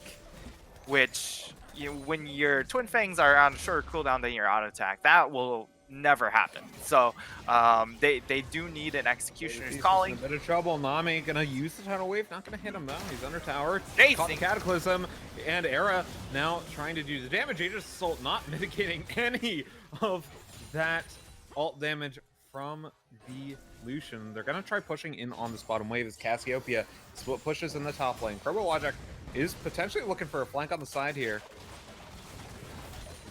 which when your Twin Fangs are on a shorter cooldown than your auto attack, that will never happen. So they do need an Executioner's Calling. In a bit of trouble. Nami gonna use the Tidal Wave, not gonna hit him though. He's under tower. Chasing. Caught the Cataclysm, and Era now trying to do the damage. Aegis Assault not mitigating any of that alt damage from the Lucian. They're gonna try pushing in on this bottom wave as Cassiopeia split pushes in the top lane. Kerbo Logic is potentially looking for a flank on the side here.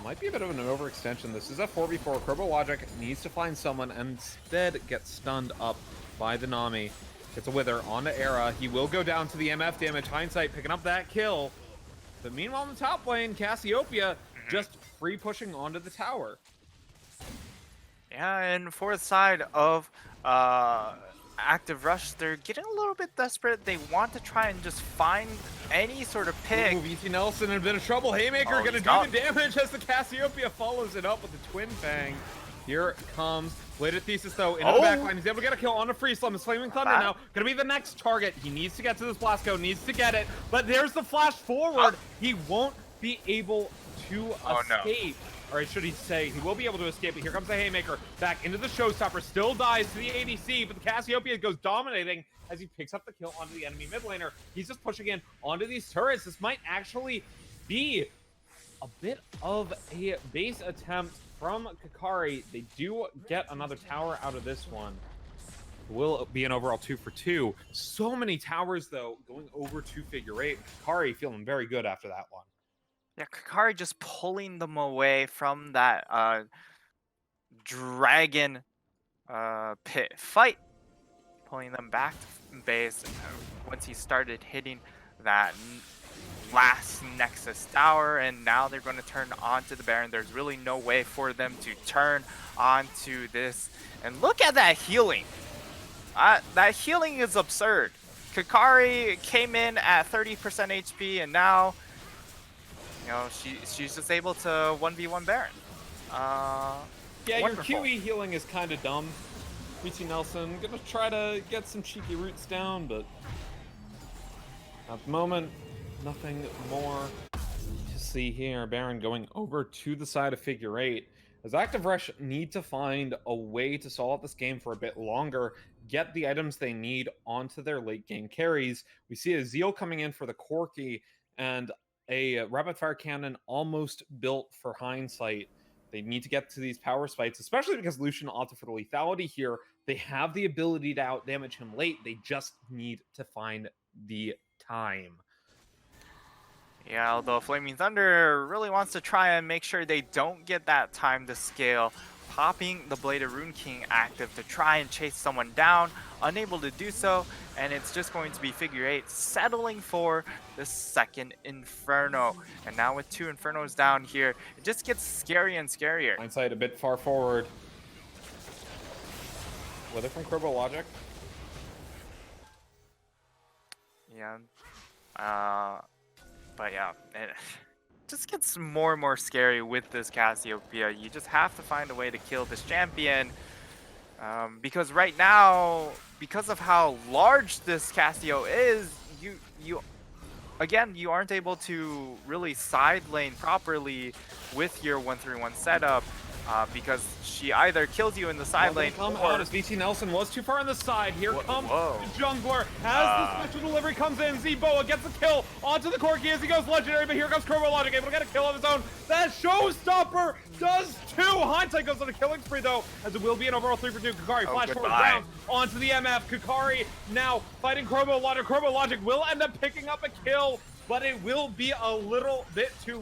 Might be a bit of an overextension. This is a 4v4. Kerbo Logic needs to find someone and instead gets stunned up by the Nami. Gets a Wither onto Era. He will go down to the MF damage. Hindsight picking up that kill. But meanwhile in the top lane, Cassiopeia just free pushing onto the tower. Yeah, and for the side of Active Rush, they're getting a little bit desperate. They want to try and just find any sort of pick. Ooh, VT Nelson in a bit of trouble. Haymaker gonna do the damage as the Cassiopeia follows it up with the Twin Fang. Here comes Bladed Thesis though into the backline. He's able to get a kill on a Free Slum. His Flaming Thunder now gonna be the next target. He needs to get to this Blasco, needs to get it. But there's the flash forward. He won't be able to escape. Or should he say, he will be able to escape, but here comes the Haymaker back into the Showstopper, still dies to the ADC, but the Cassiopeia goes dominating as he picks up the kill onto the enemy mid laner. He's just pushing in onto these turrets. This might actually be a bit of a base attempt from Kakari. They do get another tower out of this one. It will be an overall 2 for 2. So many towers, though, going over to Figure8. Kakari feeling very good after that one. Yeah, Kakari just pulling them away from that dragon pit fight, pulling them back to base once he started hitting that last Nexus tower, and now they're going to turn onto the Baron. There's really no way for them to turn onto this. And look at that healing. That healing is absurd. Kakari came in at 30% HP, and now she's just able to 1v1 Baron. Yeah, wonderful. your QE healing is kind of dumb. BT Nelson gonna try to get some cheeky roots down, but at the moment, nothing more to see here. Baron going over to the side of Figure8. As Active Rush need to find a way to solve out this game for a bit longer, get the items they need onto their late game carries. We see a Zeal coming in for the Corki and a rapid fire cannon almost built for Hindsight. They need to get to these power spikes, especially because Lucian opted for the lethality here. They have the ability to out damage him late. They just need to find the time. Yeah, although Flaming Thunder really wants to try and make sure they don't get that time to scale, popping the Blade of Rune King active to try and chase someone down, unable to do so, and it's just going to be Figure8 settling for the second Inferno. And now with 2 Infernos down here, it just gets scarier and scarier. Hindsight a bit far forward. Whether from Kerbo Logic. Yeah. But yeah, it just gets more and more scary with this Cassiopeia. You just have to find a way to kill this champion. Because right now, because of how large this Cassio is, you aren't able to really side lane properly with your 1-3-1 setup. Because she either kills you in the side lane or... as VT Nelson was too far on the side. Here comes whoa. the jungler. As the special delivery comes in, Zboa gets the kill onto the Corki as he goes legendary, but here comes Kerbo Logic, able to get a kill of his own. That Showstopper does too. Hindsight goes on a killing spree though, as it will be an overall 3 for 2. Kakari flash forward down onto the MF. Kakari now fighting Kerbo Logic. Kerbo Logic will end up picking up a kill, but it will be a little bit too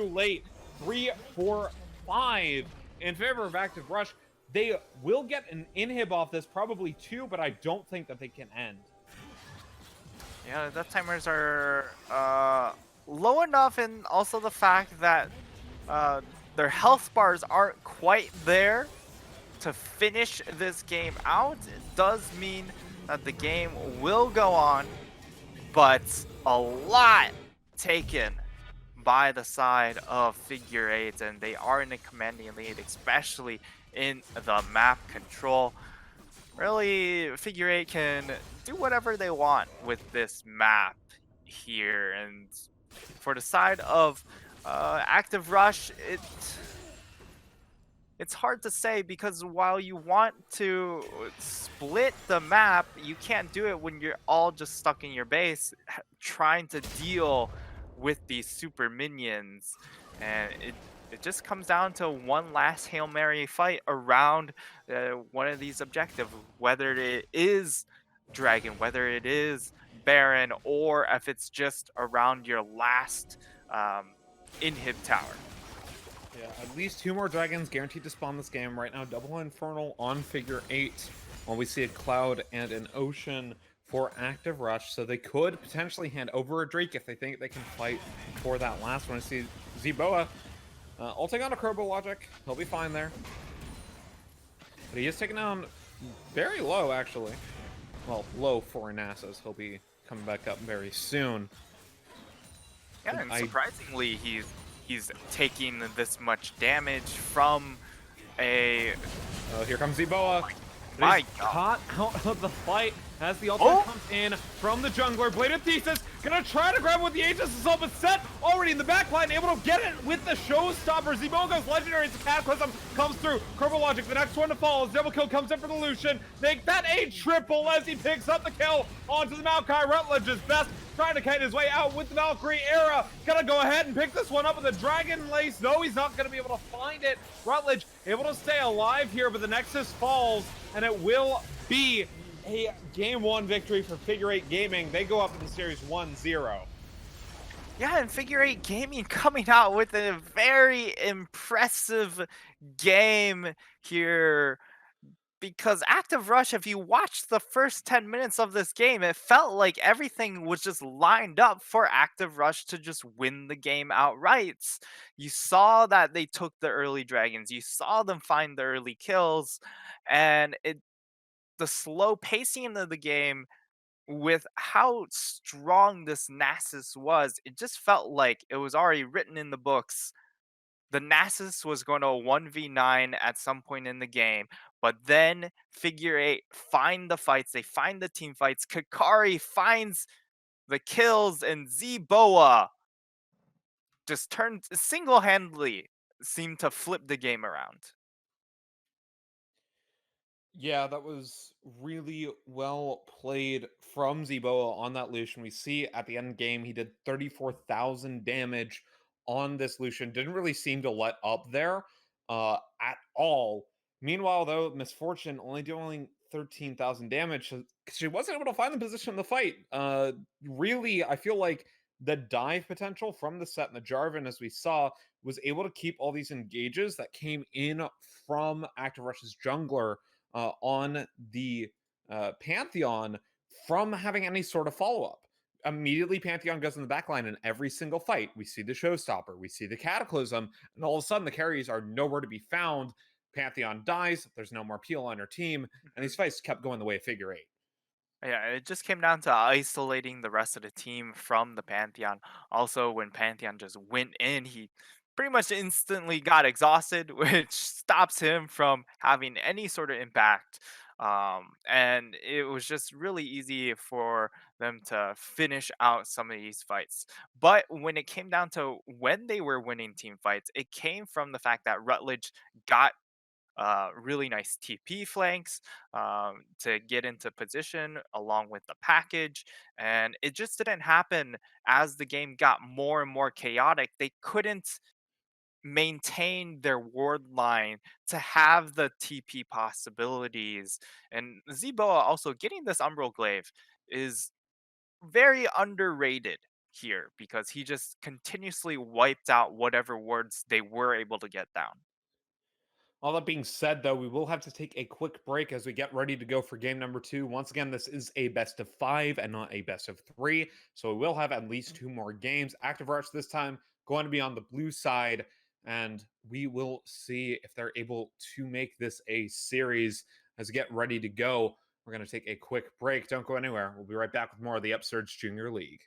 late. 3, 4, 5 in favor of Active Rush. They will get an inhib off this, probably 2, but I don't think that they can end. Yeah, the timers are low enough, and also the fact that their health bars aren't quite there to finish this game out. It does mean that the game will go on, but a lot taken by the side of Figure8, and they are in a commanding lead, especially in the map control. Really, Figure8 can do whatever they want with this map here. And for the side of Active Rush, it's hard to say because while you want to split the map, you can't do it when you're all just stuck in your base trying to deal with these super minions. And it just comes down to one last Hail Mary fight around one of these objectives, whether it is Dragon, whether it is Baron, or if it's just around your last inhib tower. Yeah, at least 2 more dragons guaranteed to spawn this game. Right now, double Infernal on Figure 8. While we see a Cloud and an Ocean for Active Rush. So they could potentially hand over a Drake if they think they can fight for that last one. I see Zboa ulting on a Crobo Logic. He'll be fine there. But he is taken down very low, actually. Well, low for Nasus. He'll be coming back up very soon. Yeah, and surprisingly, he's taking this much damage from a... Oh, here comes Zboa. My He's God. caught out of the fight as the ultimate comes in from the jungler. Bladed Thesis gonna try to grab with the Aegis Assault, but Set already in the backline, able to get it with the Showstopper. Zboa goes legendary as the Cataclysm comes through. Crobo Logic, the next one to follow. Double kill comes in for the Lucian. Make that a triple as he picks up the kill onto the Maokai. Rutledge is best, trying to kite his way out with the Valkyrie era. Gonna go ahead and pick this one up with the Dragon Lace. No, he's not gonna be able to find it. Rutledge able to stay alive here, but the Nexus falls, and it will be a game 1 victory for Figure8 Gaming. They go up in the series 1-0. Yeah, and Figure8 Gaming coming out with a very impressive game here. Because Active Rush, if you watched the first 10 minutes of this game, it felt like everything was just lined up for Active Rush to just win the game outright. You saw that they took the early dragons, you saw them find the early kills, and the slow pacing of the game with how strong this Nasus was, it just felt like it was already written in the books. The Nasus was going to 1v9 at some point in the game, but then Figure8 find the fights, they find the team fights, Kakari finds the kills, and Zboa just turned single-handedly seemed to flip the game around. Yeah, that was really well played from Zboa on that Lucian. We see at the end game, he did 34,000 damage on this Lucian. Didn't really seem to let up there at all. Meanwhile, though, Misfortune only doing 13,000 damage. She wasn't able to find the position in the fight. Really, I feel like the dive potential from the Set and the Jarvan, as we saw, was able to keep all these engages that came in from Active Rush's jungler on the Pantheon from having any sort of follow-up. Immediately, Pantheon goes in the backline in every single fight. We see the Showstopper, we see the Cataclysm, and all of a sudden the carries are nowhere to be found. Pantheon dies, there's no more peel on her team, and these fights kept going the way of Figure8. Yeah, it just came down to isolating the rest of the team from the Pantheon. Also, when Pantheon just went in, he pretty much instantly got exhausted, which stops him from having any sort of impact. And it was just really easy for them to finish out some of these fights. But when it came down to when they were winning team fights, it came from the fact that Rutledge got really nice TP flanks to get into position along with the package. And it just didn't happen as the game got more and more chaotic. They couldn't maintain their ward line to have the TP possibilities. And Zboa also getting this Umbral Glaive is very underrated here because he just continuously wiped out whatever wards they were able to get down. All that being said, though, we will have to take a quick break as we get ready to go for game number 2. Once again, this is a best of 5 and not a best of 3, so we will have at least 2 more games. Active Rush this time going to be on the blue side, and we will see if they're able to make this a series as we get ready to go. We're going to take a quick break. Don't go anywhere. We'll be right back with more of the Upsurge Junior League.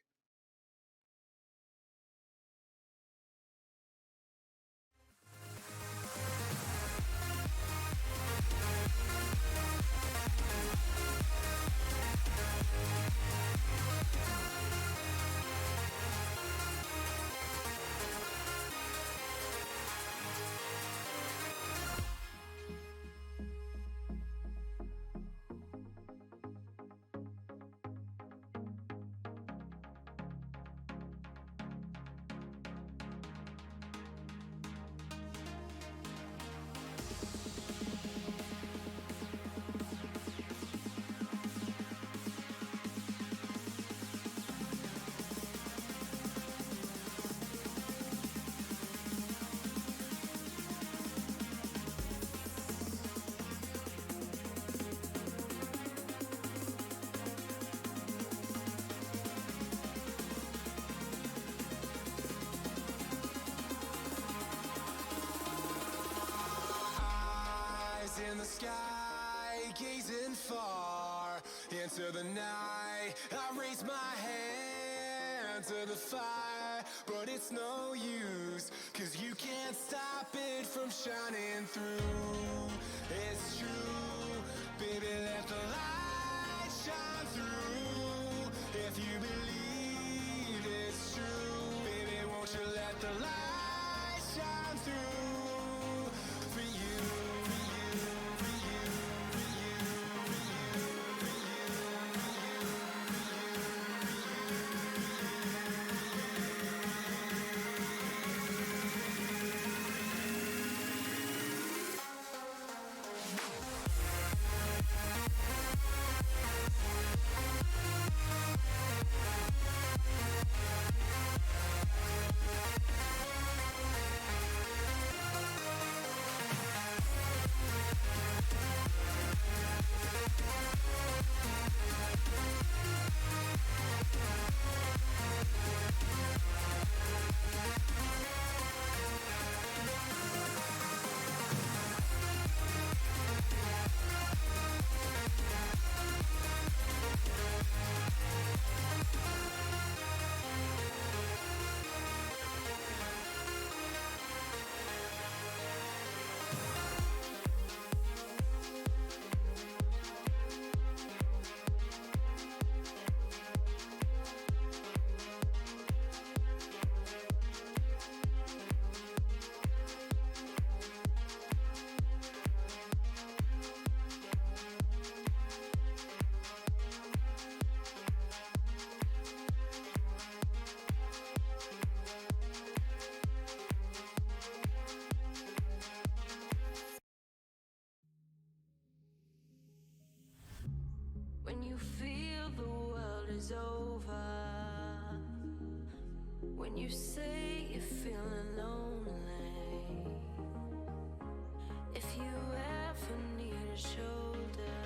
in the sky, gazing far into the night. I raise my hand to the fire, but it's no use, 'cause you can't stop it from shining through. It's true, baby, let the light shine through. If you believe it's true, baby, won't you let the light shine through for you, for you, for you, for you, for you, for you, for When you feel the world is over, when you say you're feeling lonely, if you ever need a shoulder,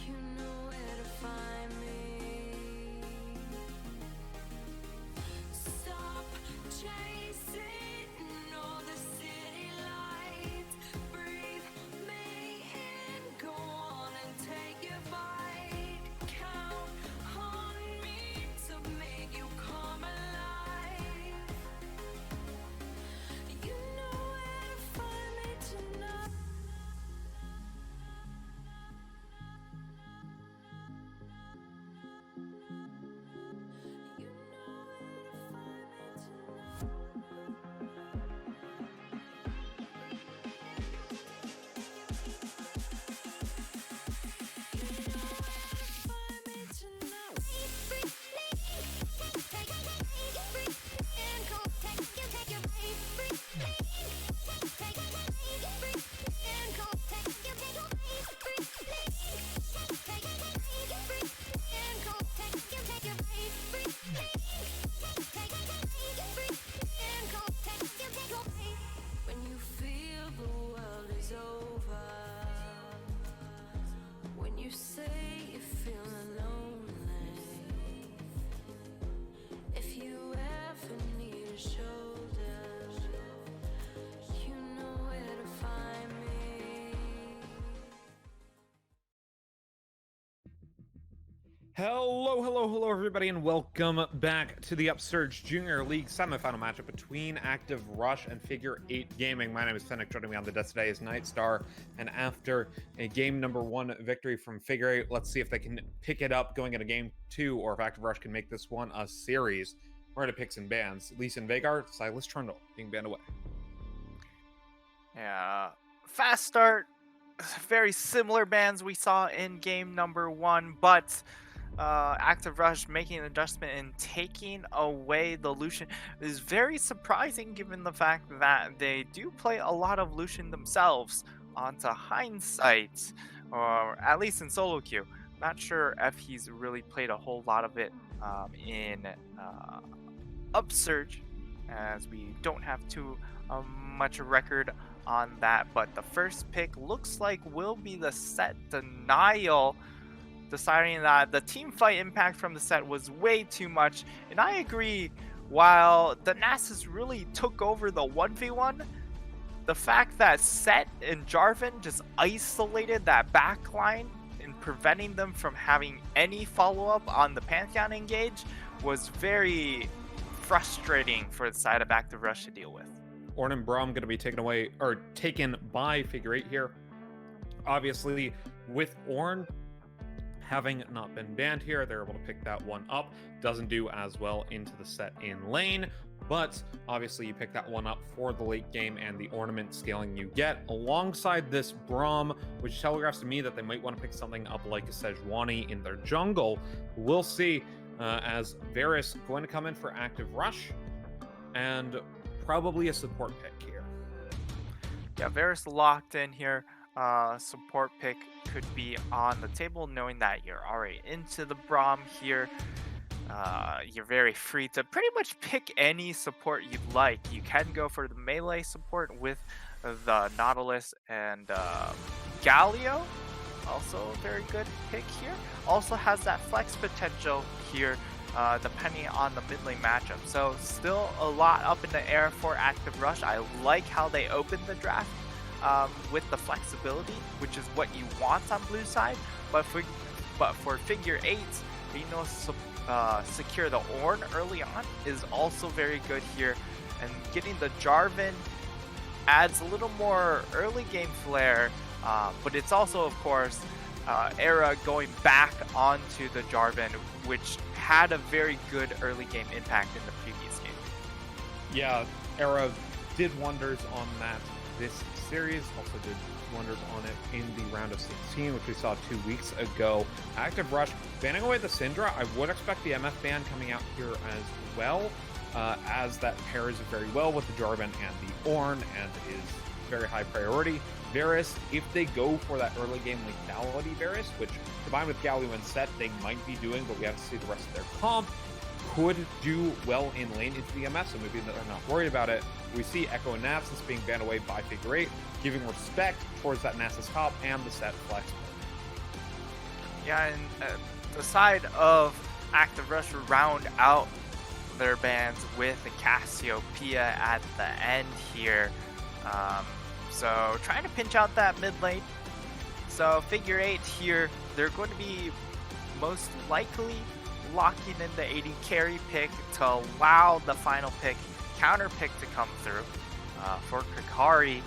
you know where to find me. Stop chasing all the city lights, breathe me in, go on and take your bite. Count on me to make you come alive. You know where to find me tonight. You know where to find me tonight. When you feel the world is over, when you say you're feeling lonely, if you ever need a shoulder, you know where to find me. Hello, everybody, and welcome back to the Upsurge Junior League semifinal matchup between Active Rush and Figure8 Gaming. My name is Fennec. Joining me on the desk today is Nightstar. And after a game number 1 victory from Figure8, let's see if they can pick it up going into game 2, or if Active Rush can make this one a series. We're going to pick some bans. Lee Sin Vagar, Silas Trundle being banned away. Yeah, fast start. Very similar bans we saw in game number 1, but Active Rush making an adjustment and taking away the Lucian is very surprising, given the fact that they do play a lot of Lucian themselves onto Hindsight, or at least in solo queue. Not sure if he's really played a whole lot of it in Upsurge, as we don't have too much record on that. But the first pick looks like will be the set Denial, deciding that the team fight impact from the set was way too much. And I agree, while the Nasus really took over the 1v1, the fact that Set and Jarvan just isolated that back line and preventing them from having any follow-up on the Pantheon engage was very frustrating for the side of Active Rush to deal with. Ornn and Braum going to be taken by Figure8 here. Obviously, with Ornn having not been banned here, they're able to pick that one up. Doesn't do as well into the set in lane, but obviously you pick that one up for the late game and the ornament scaling you get alongside this Braum, which telegraphs to me that they might want to pick something up like a Sejuani in their jungle. We'll see, as Varus going to come in for Active Rush and probably a support pick here. Yeah, Varus locked in here. Support pick could be on the table, knowing that you're already into the Braum here. You're very free to pretty much pick any support you'd like. You can go for the melee support with the Nautilus and Galio. Also a very good pick here. Also has that flex potential here, depending on the mid lane matchup. So still a lot up in the air for Active Rush. I like how they opened the draft with the flexibility, which is what you want on blue side. But for Figure8, being able to secure the Ornn early on is also very good here. And getting the Jarvan adds a little more early game flair, but it's also, of course, Era going back onto the Jarvan, which had a very good early game impact in the previous game. Yeah, Era did wonders on that this series, also did wonders on it in the round of 16, which we saw 2 weeks ago. Active Rush banning away the Syndra. I would expect the MF ban coming out here as well, as that pairs very well with the Jarvan and the Ornn and is very high priority. Varus, if they go for that early game lethality Varus, which combined with Galio and Set they might be doing, but we have to see the rest of their comp, could do well in lane into the MS, so maybe they're not worried about it. We see Echo and Nasus being banned away by Figure8, giving respect towards that Nasus top and the Set flex. Yeah, and the side of Active Rush round out their bans with the Cassiopeia at the end here. So trying to pinch out that mid lane. So Figure8 here, they're going to be most likely locking in the AD carry pick to allow the final pick, counter pick to come through for Kakari.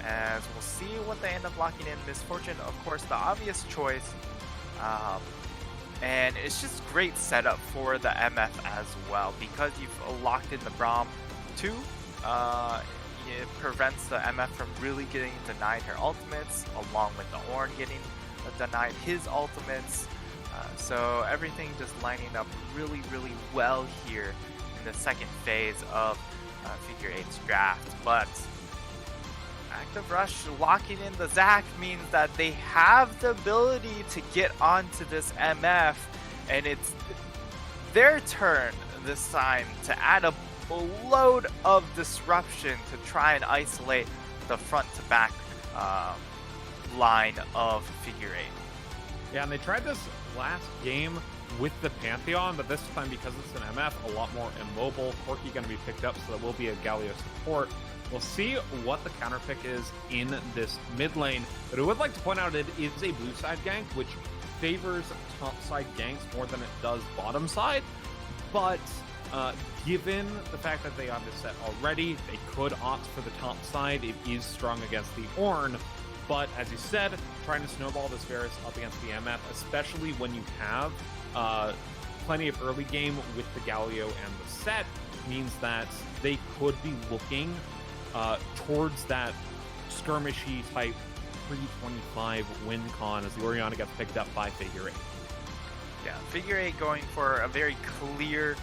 As we'll see what they end up locking in. Misfortune, of course, the obvious choice. And it's just great setup for the MF as well, because you've locked in the Braum too. It prevents the MF from really getting denied her ultimates, along with the Ornn getting denied his ultimates. So everything just lining up really, really well here in the second phase of Figure8's draft. But Active Rush locking in the Zac means that they have the ability to get onto this MF, and it's their turn this time to add a load of disruption to try and isolate the front to back line of Figure8. Yeah, and they tried this last game with the Pantheon, but this time, because it's an MF, a lot more immobile. Corki going to be picked up, so that will be a Galio support. We'll see what the counter pick is in this mid lane, but I would like to point out it is a blue side gank, which favors top side ganks more than it does bottom side, but given the fact that they have this set already, they could opt for the top side. It is strong against the Ornn, but as you said, trying to snowball this Varus up against the MF, especially when you have plenty of early game with the Galio and the Set, means that they could be looking towards that skirmishy type 325 win con as the Orianna gets picked up by Figure8. Yeah, Figure8 going for a very clear,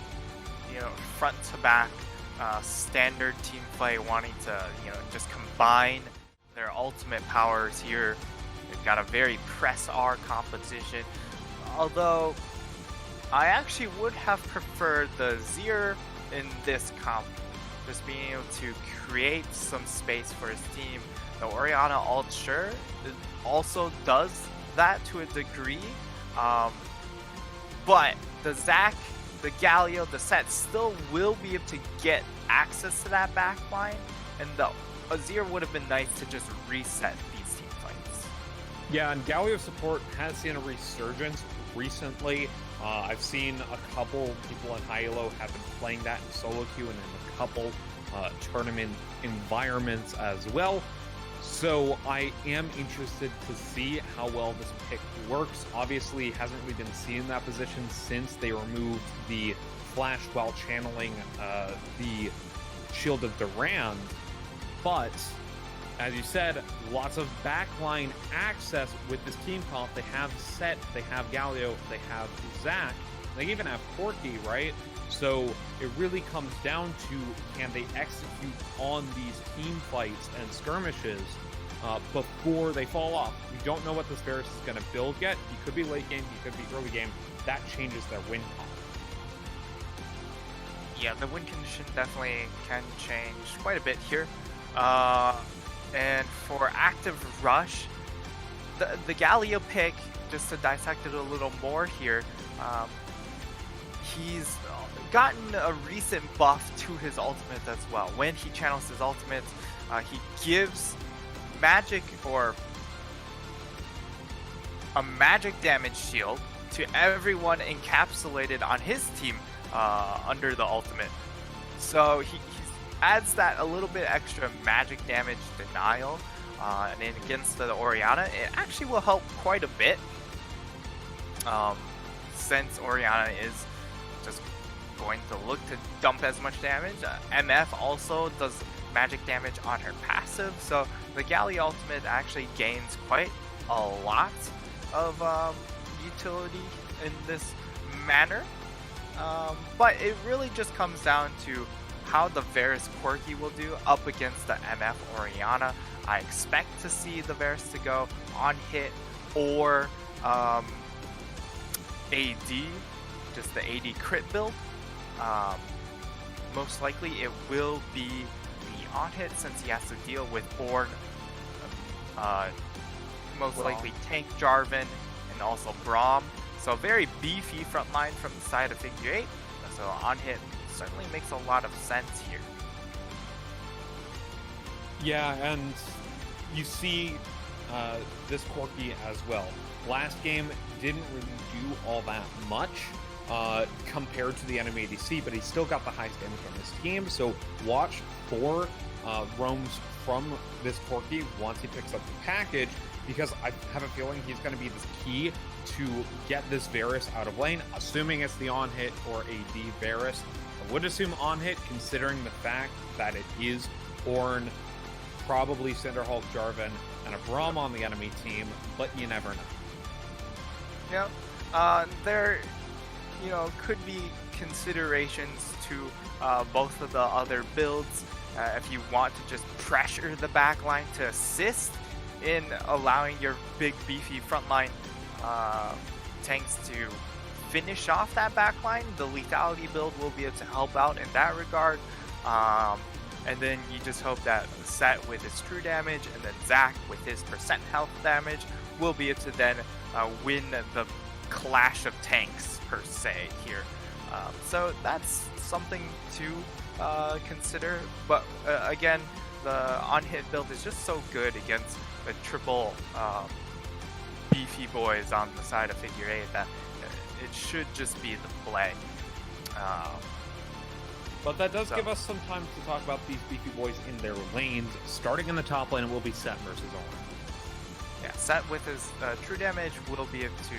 front to back standard team play, wanting to, just combine their ultimate powers here. They've got a very press R composition, although I actually would have preferred the Zir in this comp, just being able to create some space for his team. The Orianna ult, sure, it also does that to a degree, but the Zac, the Galio, the Set still will be able to get access to that back line, and the Azir would have been nice to just reset these team fights. Yeah, and Galio support has seen a resurgence recently. I've seen a couple people in high elo have been playing that in solo queue and in a couple tournament environments as well. So I am interested to see how well this pick works. Obviously, hasn't really been seen in that position since they removed the flash while channeling the Shield of Durand. But as you said, lots of backline access with this team comp. They have Set, they have Galio, they have Zach, they even have Corki, right? So it really comes down to, can they execute on these team fights and skirmishes before they fall off? We don't know what this Varus is going to build yet. He could be late game, he could be early game. That changes their win comp. Yeah, the win condition definitely can change quite a bit here. And for active rush, the Galio pick, just to dissect it a little more here, he's gotten a recent buff to his ultimate as well. When he channels his ultimate, he gives magic or a magic damage shield to everyone encapsulated on his team under the ultimate. So he adds that a little bit extra magic damage denial, and then against the Orianna, it actually will help quite a bit, since Orianna is just going to look to dump as much damage. MF also does magic damage on her passive, so the Galio ultimate actually gains quite a lot of utility in this manner. But it really just comes down to how the Varus Corki will do up against the MF Orianna. I expect to see the Varus to go on hit or AD, just the AD crit build. Most likely it will be the on hit since he has to deal with Ornn, most likely tank Jarvan, and also Braum. So very beefy front line from the side of Figure8. So on hit certainly makes a lot of sense here. Yeah, and you see this Corki as well. Last game didn't really do all that much compared to the enemy ADC, but he still got the highest damage on his team. So watch for roams from this Corki once he picks up the package, because I have a feeling he's going to be the key to get this Varus out of lane, assuming it's the on-hit or AD Varus. I would assume on-hit, considering the fact that it is Ornn, probably Cinderhulk Jarvan, and a Braum on the enemy team, but you never know. Yeah, there, could be considerations to both of the other builds. If you want to just pressure the backline to assist in allowing your big beefy frontline tanks to finish off that backline, the lethality build will be able to help out in that regard. And then you just hope that Set with his true damage and then Zach with his percent health damage will be able to then win the clash of tanks per se here. So that's something to consider. But again, the on-hit build is just so good against the triple beefy boys on the side of Figure8 that it should just be the play. But that does give us some time to talk about these beefy boys in their lanes. Starting in the top lane, it will be Set versus Ornn. Yeah, Set with his true damage will be able to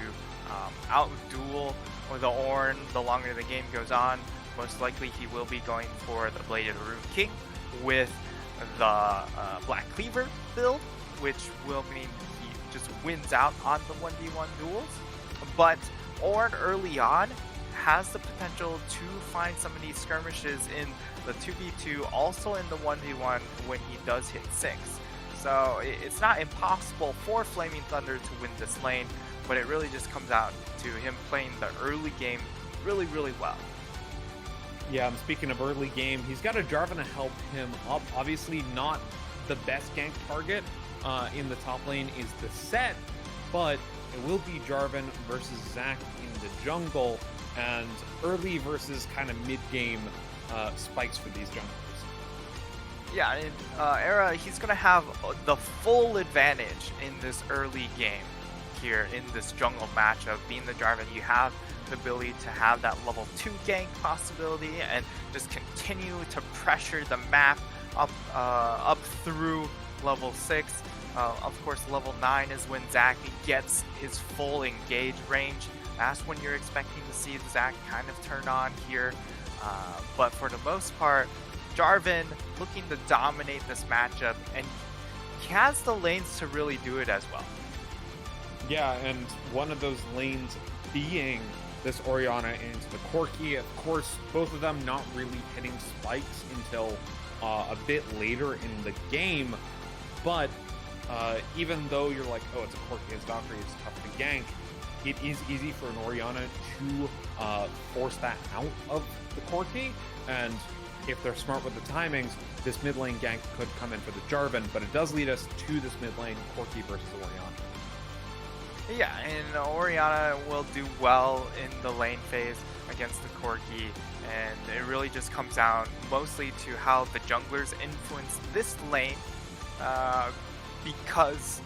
out-duel the Ornn the longer the game goes on. Most likely he will be going for the Bladed Rune King with the Black Cleaver build, which will mean he just wins out on the 1v1 duels. But Ornn early on has the potential to find some of these skirmishes in the 2v2, also in the 1v1 when he does hit 6. So it's not impossible for Flaming Thunder to win this lane, but it really just comes out to him playing the early game really, really well. Yeah, and speaking of early game, he's got a Jarvan to help him up. Obviously not the best gank target in the top lane is the Set, but it will be Jarvan versus Zach in the jungle, and early versus kind of mid-game spikes for these junglers. Yeah, in Era, he's going to have the full advantage in this early game here in this jungle matchup. Being the Jarvan, you have the ability to have that level 2 gank possibility and just continue to pressure the map up through level 6. Of course, level 9 is when Zac gets his full engage range. That's when you're expecting to see Zac kind of turn on here. But for the most part, Jarvan looking to dominate this matchup, and he has the lanes to really do it as well. Yeah, and one of those lanes being this Orianna into the Corki. Of course, both of them not really hitting spikes until a bit later in the game. But even though you're like, oh, it's a Corki, it's Valkyrie, it's tough to gank, it is easy for an Orianna to force that out of the Corki. And if they're smart with the timings, this mid lane gank could come in for the Jarvan, but it does lead us to this mid lane Corki versus Orianna. Yeah, and Orianna will do well in the lane phase against the Corki, and it really just comes down mostly to how the junglers influence this lane, because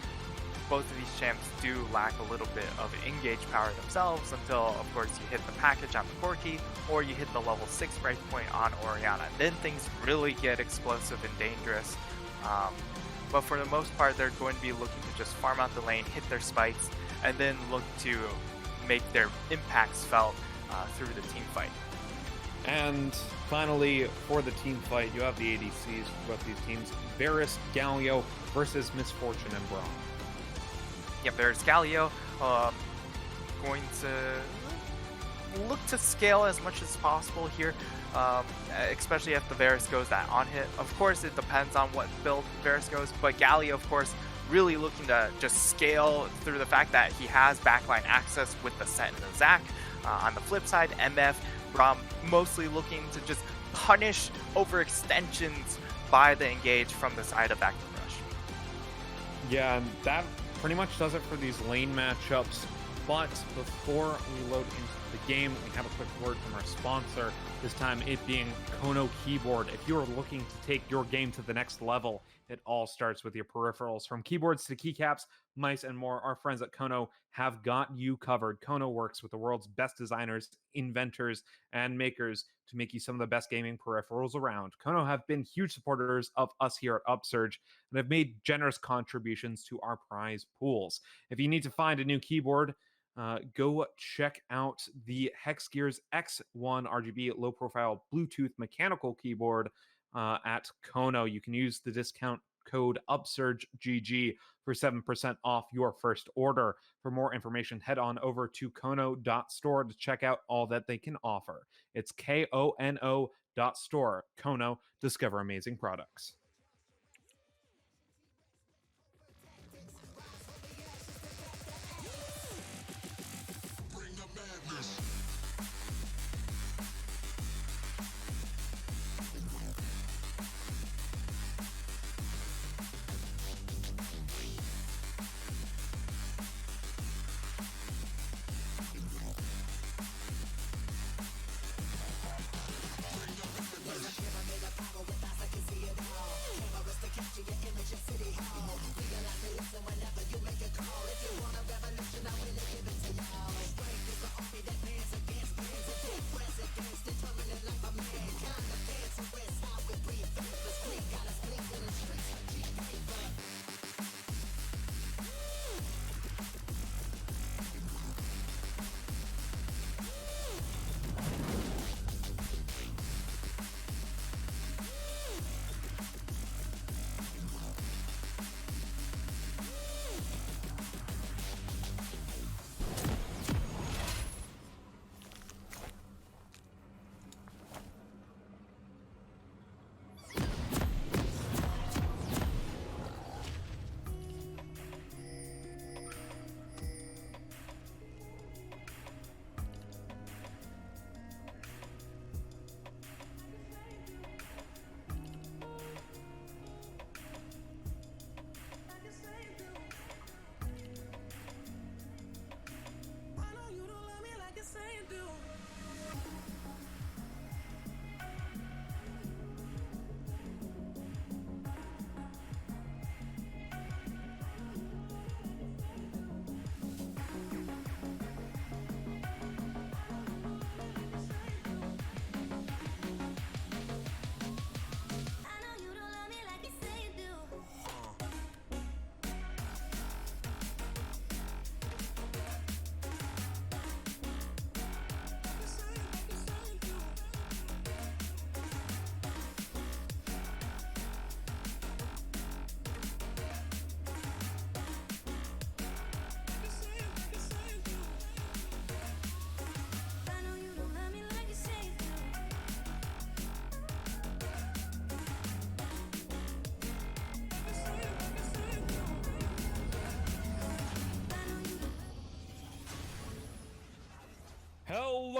both of these champs do lack a little bit of engage power themselves until, of course, you hit the package on the Corki or you hit the level 6 breakpoint on Orianna. Then things really get explosive and dangerous. But for the most part, they're going to be looking to just farm out the lane, hit their spikes, and then look to make their impacts felt through the team fight. And finally, for the team fight, you have the ADCs for both these teams. Varus, Galio versus Misfortune and Braum. Yeah, there's Galio going to look to scale as much as possible here, especially if the Varus goes that on hit. Of course, it depends on what build Varus goes, but Galio, of course, really looking to just scale through the fact that he has backline access with the Set and the Zac. On the flip side, MF, Braum mostly looking to just punish overextensions by the engage from the side of Active Rush. Yeah, and that pretty much does it for these lane matchups. But before we load into the game, we have a quick word from our sponsor, this time it being Kono Keyboard. If you are looking to take your game to the next level, it all starts with your peripherals. From keyboards to keycaps, mice, and more, our friends at Kono have got you covered. Kono works with the world's best designers, inventors, and makers to make you some of the best gaming peripherals around. Kono have been huge supporters of us here at Upsurge and have made generous contributions to our prize pools. If you need to find a new keyboard, go check out the Hexgears X1 RGB low profile Bluetooth mechanical keyboard at Kono. You can use the discount code UpsurgeGG for 7% off your first order. For more information, head on over to kono.store to check out all that they can offer. It's KONO.store. Kono, discover amazing products.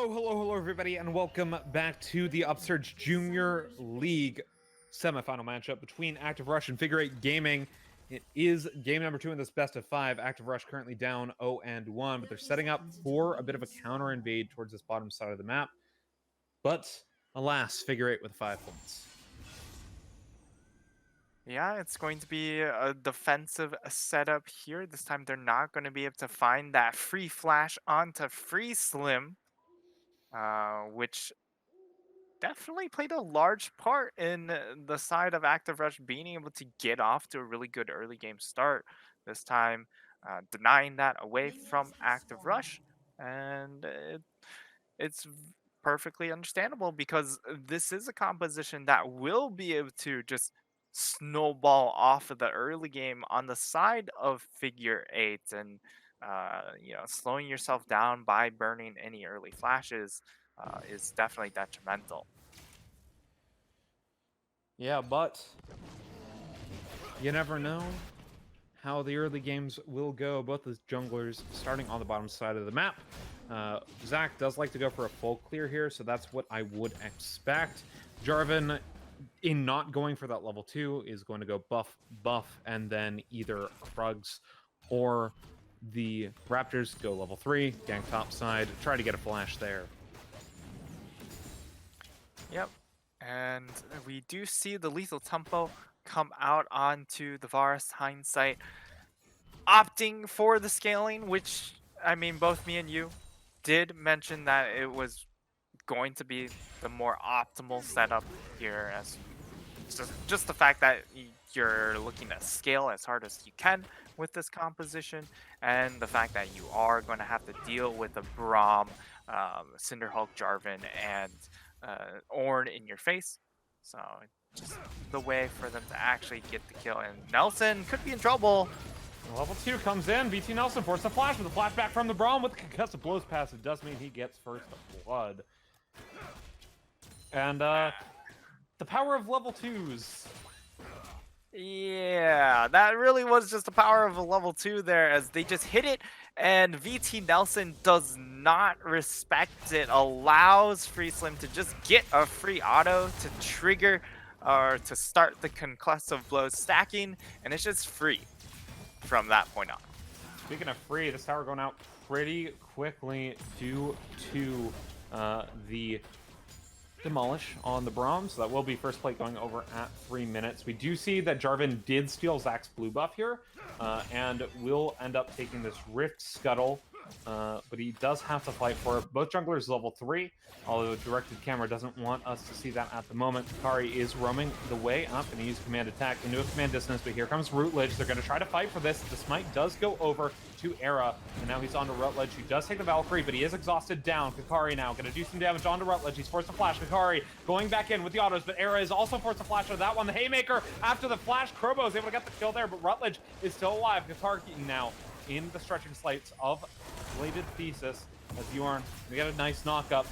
Hello, everybody, and welcome back to the Upsurge Junior League semifinal matchup between Active Rush and Figure8 Gaming. It is game number 2 in this best of 5. Active Rush currently down 0-1, but they're setting up for a bit of a counter invade towards this bottom side of the map. But alas, Figure8 with 5 points. Yeah, it's going to be a defensive setup here. This time they're not going to be able to find that free flash onto Free Slim, which definitely played a large part in the side of Active Rush being able to get off to a really good early game start. This time, denying that away from Active Rush, and it's perfectly understandable because this is a composition that will be able to just snowball off of the early game on the side of Figure8, and slowing yourself down by burning any early flashes is definitely detrimental. Yeah, but you never know how the early games will go. Both the junglers starting on the bottom side of the map. Zach does like to go for a full clear here, so that's what I would expect. Jarvan, in not going for that level 2, is going to go buff, and then either Krugs or the Raptors go level 3, gank top side, try to get a flash there. Yep, and we do see the lethal tempo come out onto the Varus Hindsight, opting for the scaling, which, I mean, both me and you did mention that it was going to be the more optimal setup here, as just the fact that you're looking to scale as hard as you can with this composition, and the fact that you are going to have to deal with a Braum, Cinderhulk, Jarvan, and Ornn in your face. So just the way for them to actually get the kill, and Nelson could be in trouble. Level 2 comes in. VT Nelson forced a flash with a flashback from the Braum with the concussive blows pass. It does mean he gets first blood. And the power of level 2s. Yeah, that really was just the power of a level 2 there, as they just hit it, and VT Nelson does not respect it. Allows Free Slim to just get a free auto to trigger or to start the concussive blows stacking, and it's just free from that point on. Speaking of free, this tower going out pretty quickly due to the demolish on the Braum, so that will be first plate going over at 3 minutes. We do see that Jarvan did steal Zach's blue buff here, and will end up taking this Rift Scuttle, but he does have to fight for it. Both junglers level 3, although directed camera doesn't want us to see that at the moment. Kukari is roaming the way up, and he used command attack into a command distance, but here comes Rootledge. They're going to try to fight for this. The smite does go over to Era, and now he's on to Rutledge. He does take the Valkyrie, but he is exhausted down. Kukari now going to do some damage onto Rutledge. He's forced to flash. Kukari going back in with the autos, but Era is also forced to flash on that one. The Haymaker after the flash. Krobo is able to get the kill there, but Rutledge is still alive. Kukari now in the stretching slates of Bladed Thesis as Bjorn. We get a nice knock-up.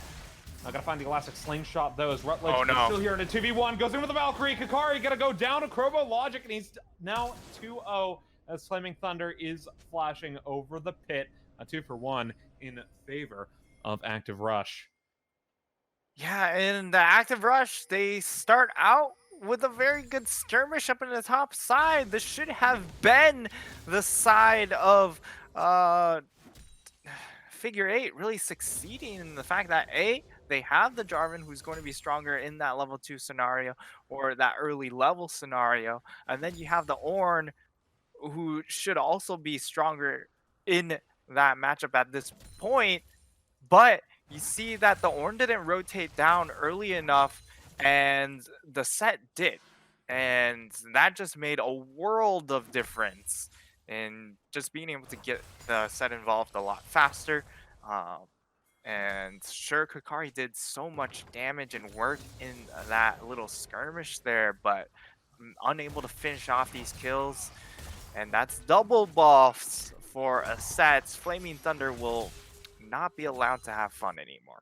I gotta find the elastic slingshot though, as Rutledge is still here in a 2v1. Goes in with the Valkyrie. Kukari gonna go down to Krobo Logic, and he's now 2-0 as Flaming Thunder is flashing over the pit. A 2-for-1 in favor of Active Rush. Yeah, in the Active Rush, they start out with a very good skirmish up in the top side. This should have been the side of Figure8 really succeeding in the fact that they have the Jarvan, who's going to be stronger in that level 2 scenario or that early level scenario, and then you have the Ornn, who should also be stronger in that matchup at this point. But you see that the Ornn didn't rotate down early enough, and the set did, and that just made a world of difference in just being able to get the set involved a lot faster. And sure, Kukari did so much damage and work in that little skirmish there, but unable to finish off these kills. And that's double buffs for a set. Flaming Thunder will not be allowed to have fun anymore.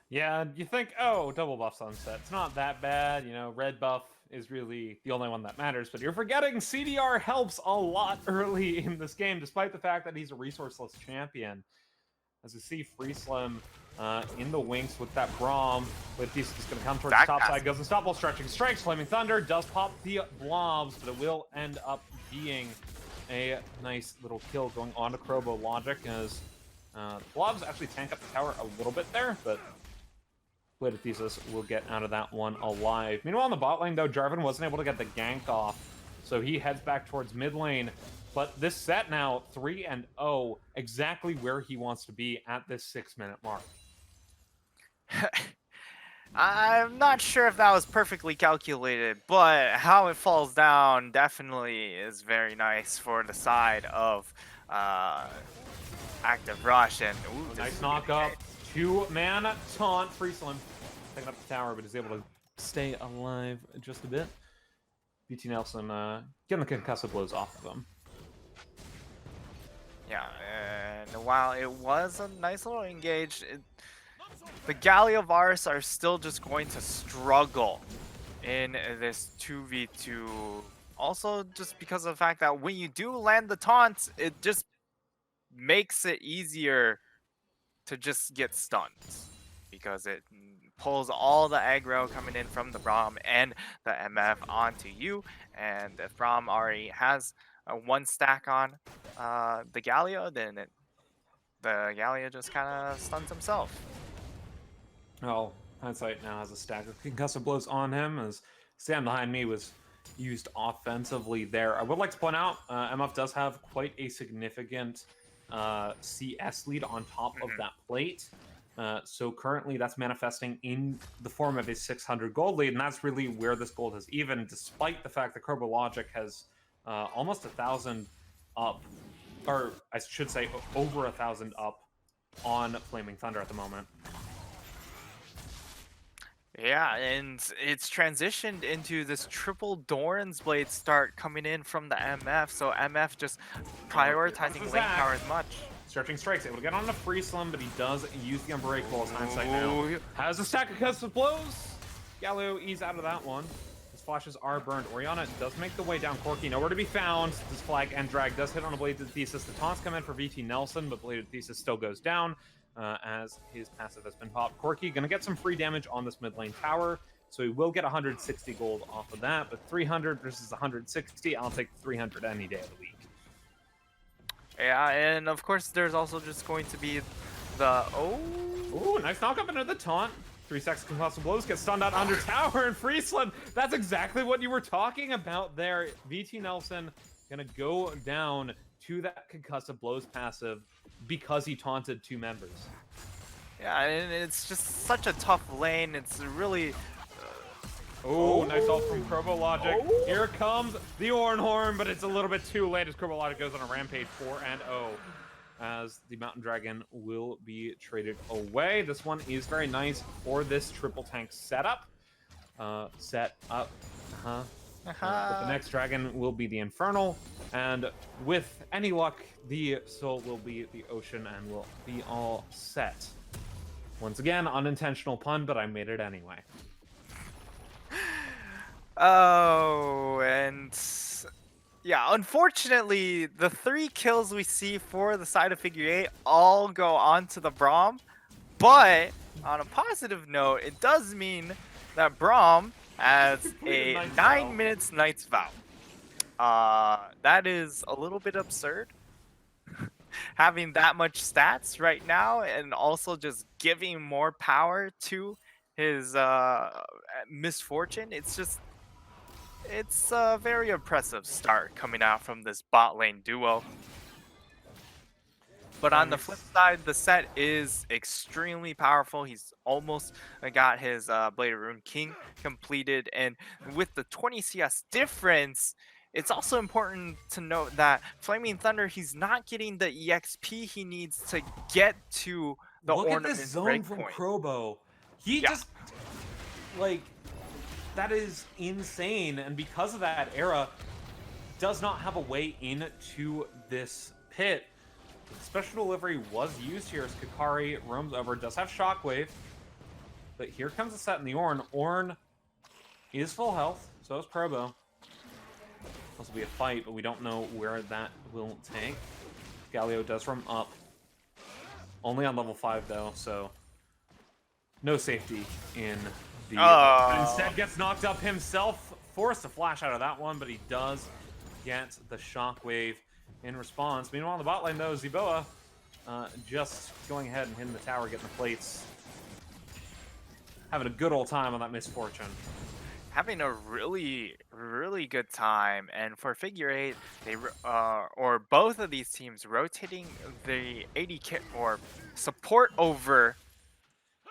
Yeah, you think, oh, double buff sunset. It's not that bad. You know, red buff is really the only one that matters. But you're forgetting CDR helps a lot early in this game, despite the fact that he's a resourceless champion. As you see, Free Slim in the wings with that Braum. But he's just going to come towards Back the top pass. side. Goes unstoppable, stretching strikes. Flaming Thunder does pop the blobs, but it will end up being a nice little kill going on to Crobo Logic as blobs actually tank up the tower a little bit there, but Blade of Thesis will get out of that one alive. Meanwhile, in the bot lane, though, Jarvan wasn't able to get the gank off, so he heads back towards mid lane. But this set now, 3-0, exactly where he wants to be at this 6-minute mark. I'm not sure if that was perfectly calculated, but how it falls down definitely is very nice for the side of Active Rush. And ooh, this Nice is knock gonna up. hit. 2-man taunt. Free Slim taking up the tower, but is able to stay alive just a bit. BT Nelson getting the concussive blows off of him. Yeah, and while it was a nice little engage, the Galiovaris are still just going to struggle in this 2v2. Also, just because of the fact that when you do land the taunts, it just makes it easier to just get stunned. Because it pulls all the aggro coming in from the Braum and the MF onto you. And if Braum already has one stack on the Galio, then the Galio just kind of stuns himself. Oh, Hindsight now has a stack of concussive blows on him as Stand Behind Me was used offensively there. I would like to point out MF does have quite a significant CS lead on top of that plate. So currently that's manifesting in the form of a 600 gold lead, and that's really where this gold has even, despite the fact that Crobo Logic has almost 1,000 up, or I should say over 1,000 up on Flaming Thunder at the moment. Yeah, and it's transitioned into this triple Doran's Blade start coming in from the MF, so MF just prioritizing lane power as much. Stretching strikes, able to get on a free slim, but he does use the Unbreakable as Hindsight now. Ooh. Has a stack of concussive blows. Galio ease out of that one. His flashes are burned. Orianna does make the way down. Corki nowhere to be found. This flag and drag does hit on a Bladed Thesis. The taunts come in for VT Nelson, but Bladed Thesis still goes down as his passive has been popped. Corki gonna get some free damage on this mid lane tower, so he will get 160 gold off of that, but 300 versus 160, I'll take 300 any day of the week. Yeah, and of course there's also just going to be the Ooh, nice knock up into the taunt. 3 seconds concussive blows, get stunned out under tower and free slim. That's exactly what you were talking about there. VT Nelson gonna go down to that concussive blows passive because he taunted 2 members. Yeah, and it's just such a tough lane. It's really Nice ult from Crobo Logic. Here comes the Ornhorn, but it's a little bit too late as Crobo Logic goes on a rampage 4-0. As the Mountain Dragon will be traded away. This one is very nice for this triple tank setup. But the next dragon will be the Infernal, and with any luck, the Soul will be the Ocean, and we'll be all set. Once again, unintentional pun, but I made it anyway. Oh, and yeah, unfortunately, the 3 kills we see for the side of Figure8 all go onto the Braum. But on a positive note, it does mean that Braum has a 9 minutes Knight's Vow. That is a little bit absurd. Having that much stats right now, and also just giving more power to his misfortune. It's a very impressive start coming out from this bot lane duo. But on the flip side, the set is extremely powerful. He's almost got his Blade of Rune King completed. And with the 20 CS difference, it's also important to note that Flaming Thunder, he's not getting the EXP he needs to get to the Look at ornament this zone from breakpoint. Crobo. He just, like, that is insane. And because of that, Era does not have a way into this pit. Special delivery was used here as Kakari roams over, does have Shockwave. But here comes the set in the Ornn. Ornn is full health, so is Crobo. This will be a fight, but we don't know where that will take. Galio does roam up. Only on level 5 though, so no safety in the. Oh. Instead, gets knocked up himself, forced to flash out of that one, but he does get the shockwave in response. Meanwhile, on the bot lane, though, Zeboa just going ahead and hitting the tower, getting the plates. Having a good old time on that misfortune. Having a really, really good time, and for Figure8, they or both of these teams rotating the AD kit or support over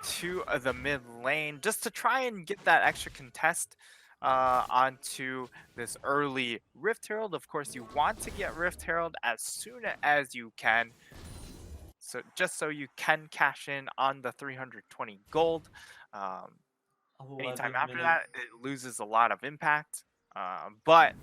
to the mid lane just to try and get that extra contest onto this early Rift Herald. Of course, you want to get Rift Herald as soon as you can, so just so you can cash in on the 320 gold. Anytime after that, it loses a lot of impact. But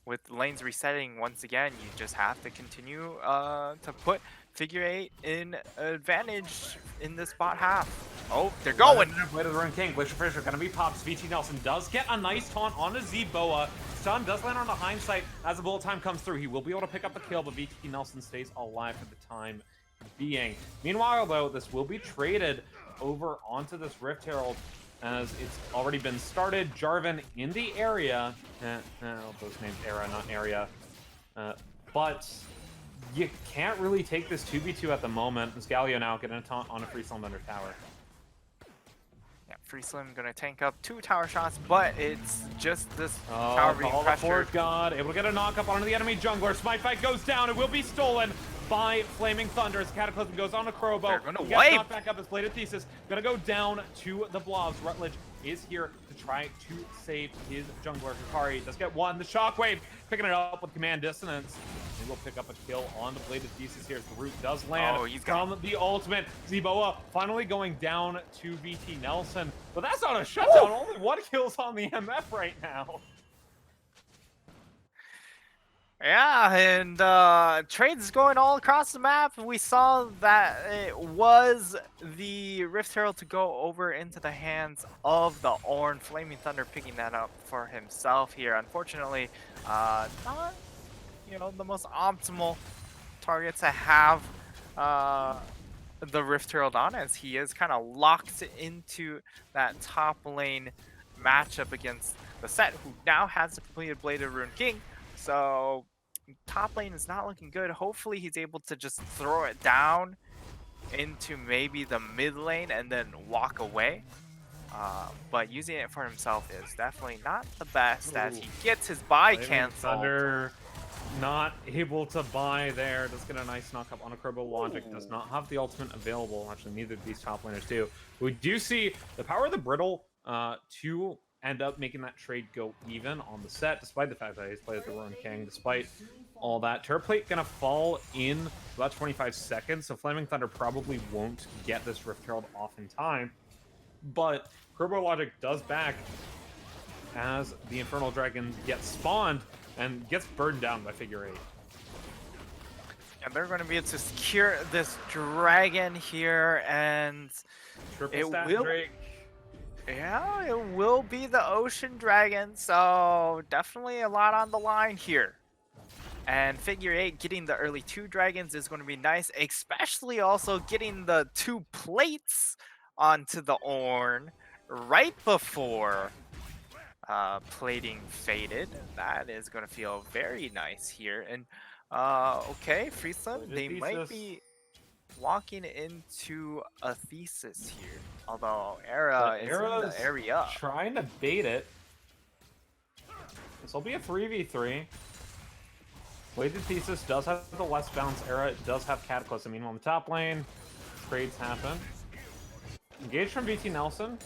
with lanes resetting once again, you just have to continue to put Figure8 in advantage in this bot half. Oh, they're going! Way to the Run King. Glacier Fisher gonna be popped. VT Nelson does get a nice taunt onto Zeboa. Stun does land on the hindsight as the bullet time comes through. He will be able to pick up the kill, but VT Nelson stays alive for the time being. Meanwhile, though, this will be traded over onto this Rift Herald as it's already been started. Jarvan in the area. Those names era, not area. But you can't really take this 2v2 at the moment. Galio now getting a taunt on a free slam under tower. Yeah, Free Slim gonna tank up 2 tower shots, but it's just this Oh, tower being the pressured. Fort God able to get a knock up onto the enemy jungler. Smite Fight goes down. It will be stolen by Flaming Thunder as Cataclysm goes on to Crobo. They're gonna He gets wipe. knocked back up as Bladed Thesis gonna go down to the blobs. Rutledge is here to try to save his jungler. Hikari does get one. The Shockwave picking it up with Command Dissonance. He will pick up a kill on the Bladed Thesis here as the root does land. Oh, he's from got the ultimate. Zeboa finally going down to VT Nelson. But that's not a shutdown. Only 1 kill's on the MF right now. Yeah, and trades going all across the map. We saw that it was the Rift Herald to go over into the hands of the Ornn. Flaming Thunder picking that up for himself here. Unfortunately, not the most optimal target to have the Rift Herald on, as he is kind of locked into that top lane matchup against the set, who now has the completed Bladed Rune King. So top lane is not looking good. Hopefully he's able to just throw it down into maybe the mid lane and then walk away. But using it for himself is definitely not the best, as he gets his buy canceled. Thunder not able to buy there. Does get a nice knock up on a Crobo. Logic does not have the ultimate available. Actually, neither of these top laners do. We do see the power of the Brittle to end up making that trade go even on the set, despite the fact that he's played the Ruin King, despite all that. Turret Plate gonna fall in about 25 seconds, so Flaming Thunder probably won't get this Rift Herald off in time. But Crobo Logic does back as the Infernal Dragon gets spawned and gets burned down by Figure8. And they're going to be able to secure this dragon here, and Triple it stat will... Drake. Yeah, it will be the Ocean Dragon, so definitely a lot on the line here. And Figure8 getting the early 2 dragons is going to be nice, especially also getting the 2 plates onto the Ornn right before plating faded. That is going to feel very nice here. And okay, Freeslim, they might be walking into a Thesis here, although Era is in the area. Trying to bait it. This will be a 3v3. Bladed Thesis does have the less bounce. Era does have Cataclysm. Meanwhile, on the top lane, trades happen. Engage from VT Nelson.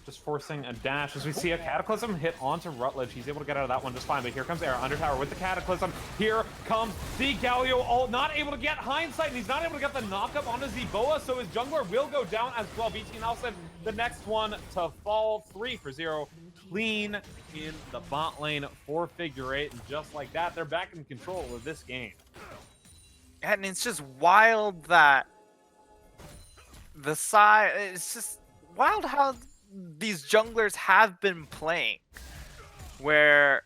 Just forcing a dash as we see a Cataclysm hit onto Rutledge. He's able to get out of that one just fine, but here comes Era under tower with the Cataclysm. Here comes the Galio ult, not able to get hindsight, and he's not able to get the knockup onto Zeboa, so his jungler will go down as well. VT Nelson, the next one to fall, 3-0. Clean in the bot lane for Figure8, and just like that, they're back in control of this game. And it's just wild that the side, it's just wild how these junglers have been playing, where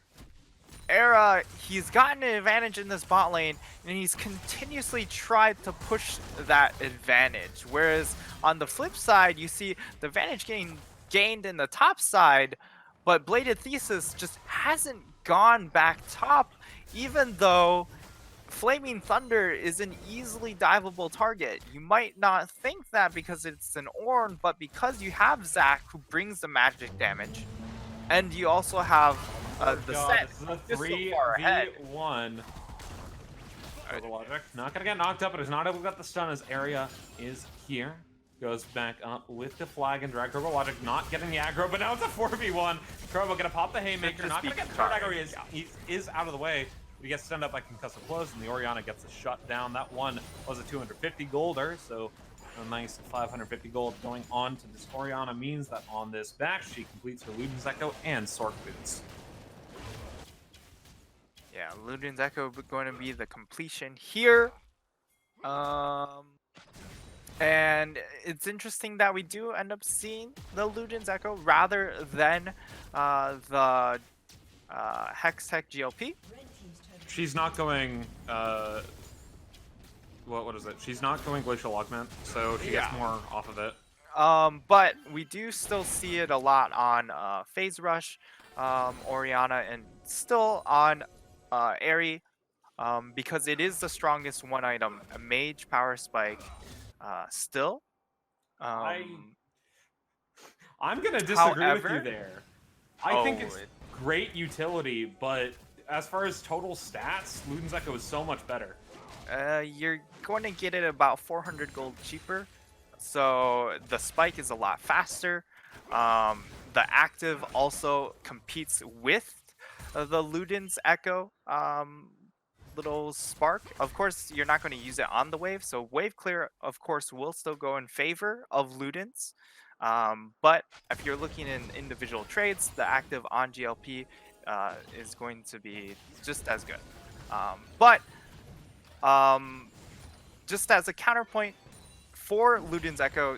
Era, he's gotten an advantage in this bot lane, and he's continuously tried to push that advantage. Whereas on the flip side, you see the advantage getting gained in the top side, but Bladed Thesis just hasn't gone back top, even though Flaming Thunder is an easily diveable target. You might not think that because it's an Ornn, but because you have Zac who brings the magic damage, and you also have the set This is a just so far ahead. 3v1. Logic not gonna get knocked up, but is not able to get the stun as Area is here. Goes back up with the flag and drag. Turbo Logic not getting the aggro, but now it's a 4v1. Turbo gonna pop the haymaker, not gonna get the third aggro. He is out of the way. He gets stunned up by concussive blows, and the Orianna gets a shut down. That one was a 250 golder, so a nice 550 gold going on to this Orianna means that on this back, she completes her Luden's Echo and Sork Boots. Yeah, Luden's Echo going to be the completion here. And it's interesting that we do end up seeing the Luden's Echo rather than the Hex Tech GLP. She's not going, what is it? She's not going Glacial Augment, so she gets more off of it. But we do still see it a lot on Phase Rush, Orianna, and still on Aerie, because it is the strongest one item. A Mage Power Spike still. I'm gonna disagree with you however- there. I think it's great utility, but as far as total stats, Luden's Echo is so much better. You're going to get it about 400 gold cheaper, so the spike is a lot faster. The active also competes with the Luden's Echo little spark. Of course, you're not going to use it on the wave, so wave clear, of course, will still go in favor of Luden's. But if you're looking in individual trades, the active on GLP is going to be just as good. Just as a counterpoint for Luden's Echo,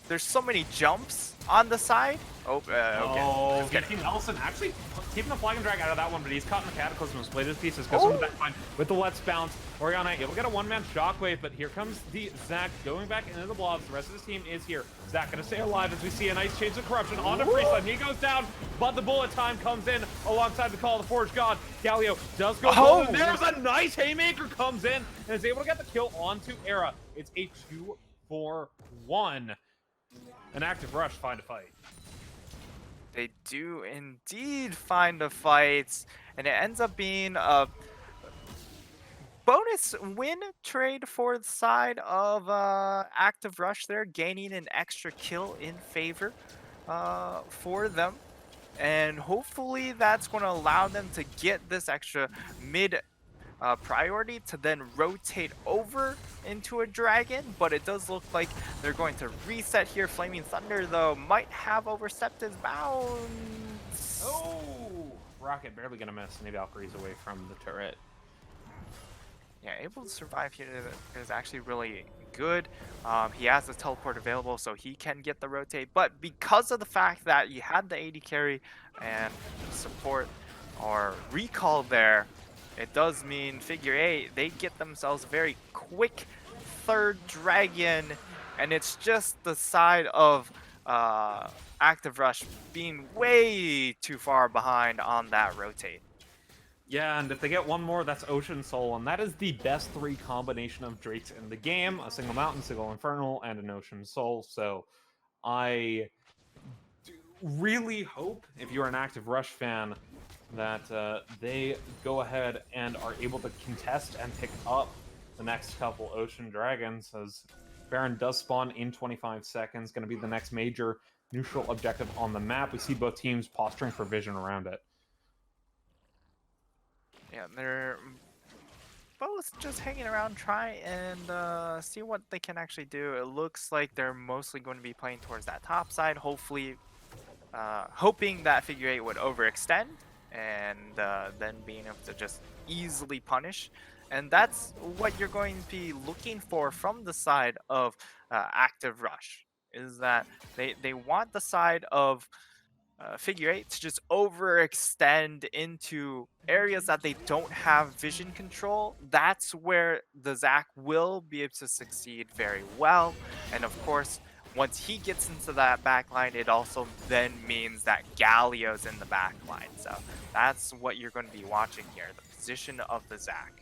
there's so many jumps on the side. Okay. Team Nelson actually keeping the flag and drag out of that one, but he's caught in the Cataclysm. Bladed Thesis goes on the back line with the Let's Bounce. Orianna able to get a one-man shockwave, but here comes the Zac going back into the blobs. The rest of his team is here. Zac gonna stay alive as we see a nice change of corruption onto Freeslide. He goes down, but the bullet time comes in alongside the Call of the Forge God. Galio does go golden. There's a nice haymaker comes in and is able to get the kill onto Era. It's a 2-4-1. An active rush find a fight. They do indeed find a fight, and it ends up being a bonus win trade for the side of active rush there, gaining an extra kill in favor for them. And hopefully that's going to allow them to get this extra mid priority to then rotate over into a dragon, but it does look like they're going to reset here. Flaming Thunder, though, might have overstepped his bounds. Oh! Rocket barely gonna miss, and the Valkyrie's away from the turret. Yeah, able to survive here is actually really good. He has the teleport available, so he can get the rotate, but because of the fact that you had the AD carry and support or recall there, it does mean Figure8, they get themselves a very quick third dragon, and it's just the side of active rush being way too far behind on that rotate. Yeah, and if they get one more, that's Ocean Soul, and that is the best 3 combination of Drakes in the game. A single Mountain, single Infernal, and an Ocean Soul. So I really hope, if you're an active rush fan, that they go ahead and are able to contest and pick up the next couple Ocean Dragons, as Baron does spawn in 25 seconds, going to be the next major neutral objective on the map. We see both teams posturing for vision around it. Yeah, they're both just hanging around, try and see what they can actually do. It looks like they're mostly going to be playing towards that top side, hopefully hoping that Figure8 would overextend and then being able to just easily punish. And that's what you're going to be looking for from the side of active rush, is that they want the side of Figure8 to just overextend into areas that they don't have vision control. That's where the Zac will be able to succeed very well. And of course, once he gets into that backline, it also then means that Galio's in the backline. So that's what you're going to be watching here, the position of the Zac.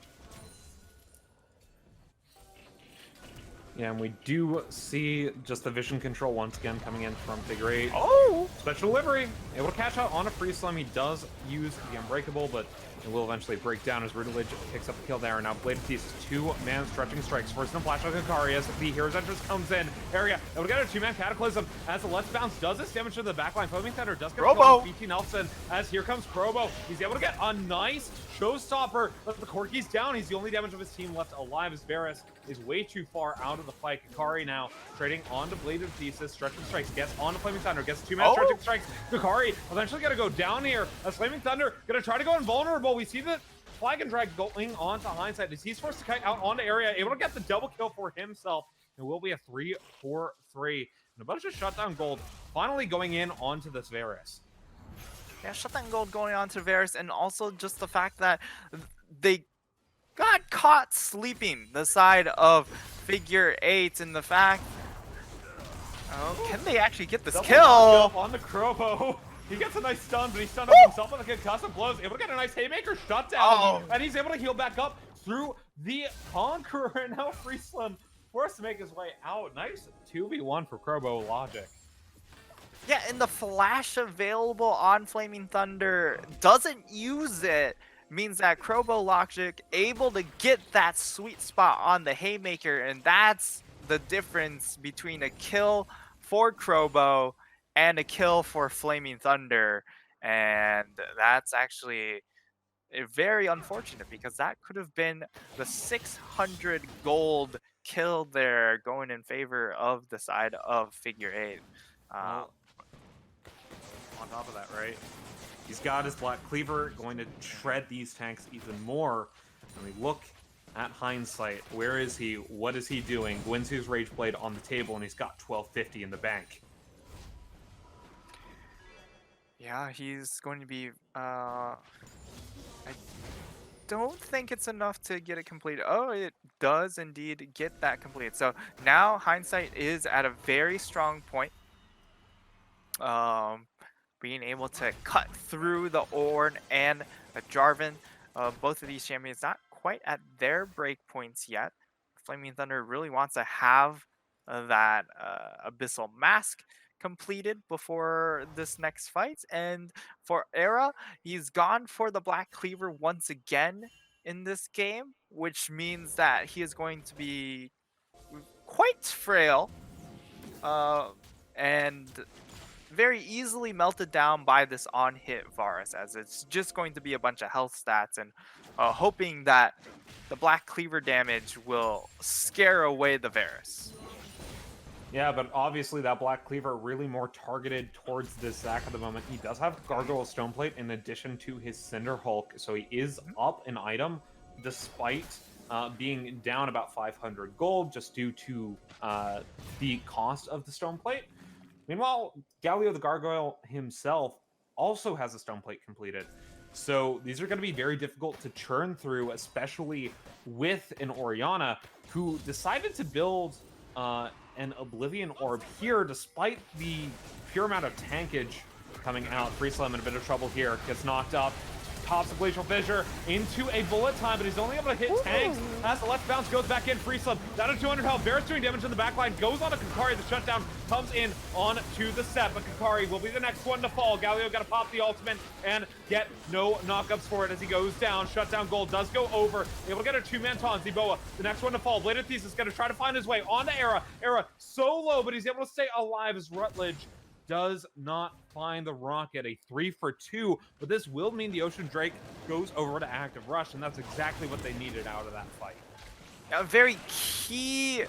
Yeah, and we do see just the vision control once again coming in from Figure8. Oh! Special delivery, able to catch out on a free slam. He does use the Unbreakable, but it will eventually break down as Rutledge picks up the kill there. Now Blade of Thesis, 2-man stretching strikes. First, no flash on Kakari as the Hero's Entrance comes in. Area, able to get a 2-man Cataclysm as the Let's Bounce does this damage to the backline. Flaming Thunder does get a kill on BT Nelson as here comes Probo. He's able to get a nice showstopper, but the Corky's down. He's the only damage of his team left alive as Varus is way too far out of the fight. Kakari now trading onto Blade of Thesis, stretching strikes, gets onto Flaming Thunder, gets 2-man stretching strikes. Kakari eventually gonna go down here as Flaming Thunder gonna try to go invulnerable. We see the flag and drag going onto Hindsight as he's forced to kite out onto area, able to get the double kill for himself. It will be a 3-4-3 and a bunch of shutdown gold finally going in onto this Varus. Yeah, shutdown gold going on to Varus, and also just the fact that they got caught sleeping the side of Figure8, and the fact, can they actually get this kill? On the Crobo. He gets a nice stun, but he stunned up himself with a concussive blows. Able to get a nice haymaker shutdown, and he's able to heal back up through the Conqueror, and now Free Slim forced to make his way out. Nice 2v1 for Crobo Logic. Yeah, and the flash available on Flaming Thunder doesn't use it. Means that Crobo Logic able to get that sweet spot on the haymaker, and that's the difference between a kill for Crobo and a kill for Flaming Thunder. And that's actually very unfortunate because that could have been the 600 gold kill there going in favor of the side of Figure8. On top of that, right? He's got his Black Cleaver going to shred these tanks even more. And we look at Hindsight. Where is he? What is he doing? Gwynsu's Rage Blade on the table, and he's got 1250 in the bank. Yeah, he's going to be... I don't think it's enough to get it completed. Oh, it does indeed get that completed. So now Hindsight is at a very strong point. Being able to cut through the Ornn and Jarvan. Both of these champions not quite at their break points yet. Flaming Thunder really wants to have that Abyssal Mask completed before this next fight. And for Era, he's gone for the Black Cleaver once again in this game, which means that he is going to be quite frail and very easily melted down by this on-hit Varus, as it's just going to be a bunch of health stats, and hoping that the Black Cleaver damage will scare away the Varus. Yeah, but obviously that Black Cleaver really more targeted towards this Zac at the moment. He does have Gargoyle Stoneplate in addition to his Cinder Hulk, so he is up an item despite being down about 500 gold just due to the cost of the Stoneplate. Meanwhile, Galio the Gargoyle himself also has a Stoneplate completed. So these are going to be very difficult to churn through, especially with an Orianna who decided to build an Oblivion Orb here despite the pure amount of tankage coming out. Free Slim in a bit of trouble here. Gets knocked up. Pops a Glacial Fissure into a bullet time, but he's only able to hit tanks as the left bounce goes back in. Free Slim down to 200 health. Varus doing damage in the back line. Goes on to Kakari. The shutdown comes in on to the set, but Kakari will be the next one to fall. Galio got to pop the ultimate and get no knockups for it as he goes down. Shutdown gold does go over. Able to get a 2-man taunt. Zeboa, the next one to fall. Blade of Thesis is going to try to find his way onto Era. Era so low, but he's able to stay alive as Rutledge does not find the rocket. A 3-for-2, but this will mean the Ocean Drake goes over to Active Rush, and that's exactly what they needed out of that fight. A very key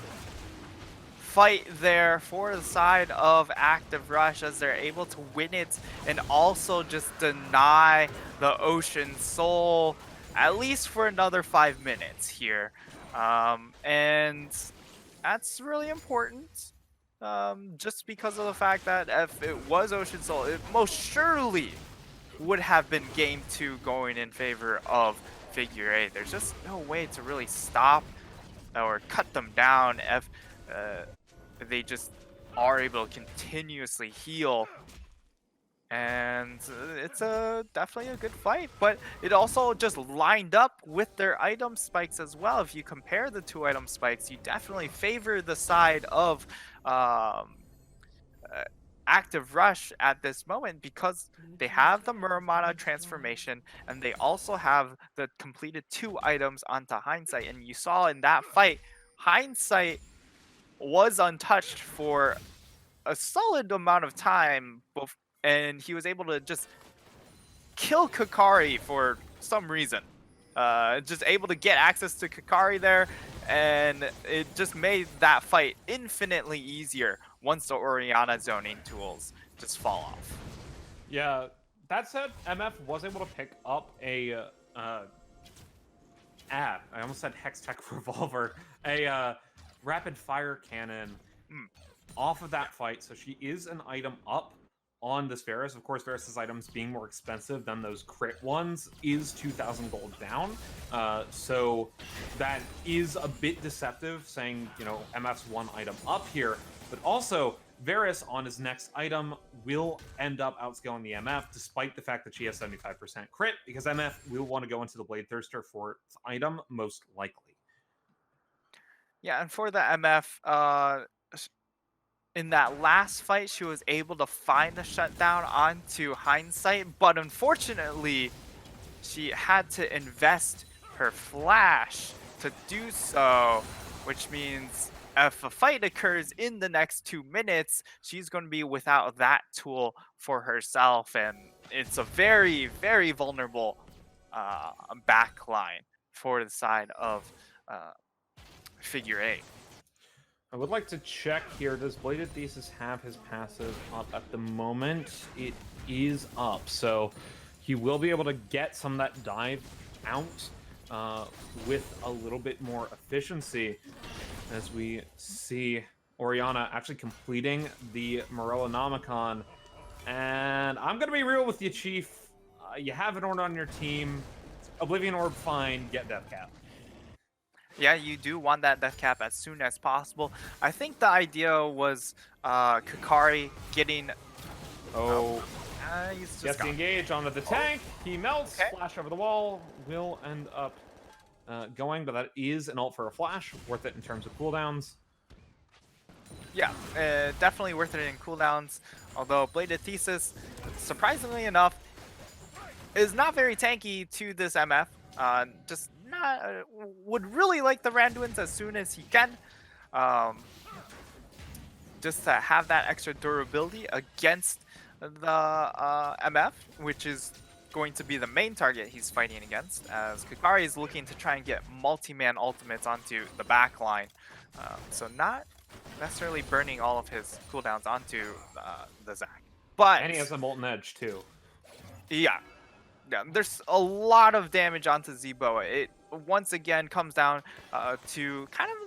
fight there for the side of Active Rush as they're able to win it and also just deny the Ocean Soul at least for another 5 minutes here. And that's really important. just because of the fact that if it was Ocean Soul, it most surely would have been game 2 going in favor of Figure8. There's just no way to really stop or cut them down if they just are able to continuously heal. And it's definitely a good fight, but it also just lined up with their item spikes as well. If you compare the 2 item spikes, you definitely favor the side of Active Rush at this moment because they have the Muramana transformation and they also have the completed 2 items onto Hindsight. And you saw in that fight, Hindsight was untouched for a solid amount of time, and he was able to just kill Kakari for some reason. Just able to get access to Kakari there, and it just made that fight infinitely easier once the Orianna zoning tools just fall off. Yeah, that said, MF was able to pick up a I almost said Hex Tech Revolver, a rapid fire cannon off of that fight, so she is an item up on this Varus. Of course, Varus's items being more expensive than those crit ones is 2,000 gold down, so that is a bit deceptive, saying, you know, MF's 1 item up here, but also Varus on his next item will end up outscaling the MF, despite the fact that she has 75% crit, because MF will want to go into the Blade Thirster for its item, most likely. Yeah, and for the MF, in that last fight, she was able to find the shutdown onto Hindsight, but unfortunately, she had to invest her flash to do so, which means if a fight occurs in the next 2 minutes, she's going to be without that tool for herself, and it's a very, very vulnerable backline for the side of Figure8. I would like to check here. Does Bladed Thesis have his passive up at the moment? It is up, so he will be able to get some of that dive out with a little bit more efficiency, as we see Orianna actually completing the Morellonomicon. And I'm going to be real with you, Chief. You have an orb on your team. Oblivion Orb, fine. Get Death Cap. Yeah, you do want that death cap as soon as possible. I think the idea was Kakari getting... he's just gets the engage onto the tank. He melts. Okay. Flash over the wall. Will end up going, but that is an ult for a flash. Worth it in terms of cooldowns. Yeah, definitely worth it in cooldowns. Although Bladed Thesis, surprisingly enough, is not very tanky to this MF. Just not would really like the Randuins as soon as he can. Just to have that extra durability against the MF, which is going to be the main target he's fighting against, as Kakari is looking to try and get multi-man ultimates onto the back line. So not necessarily burning all of his cooldowns onto the Zac. But And he has a Molten Edge, too. yeah, there's a lot of damage onto Zboa. It once again comes down to kind of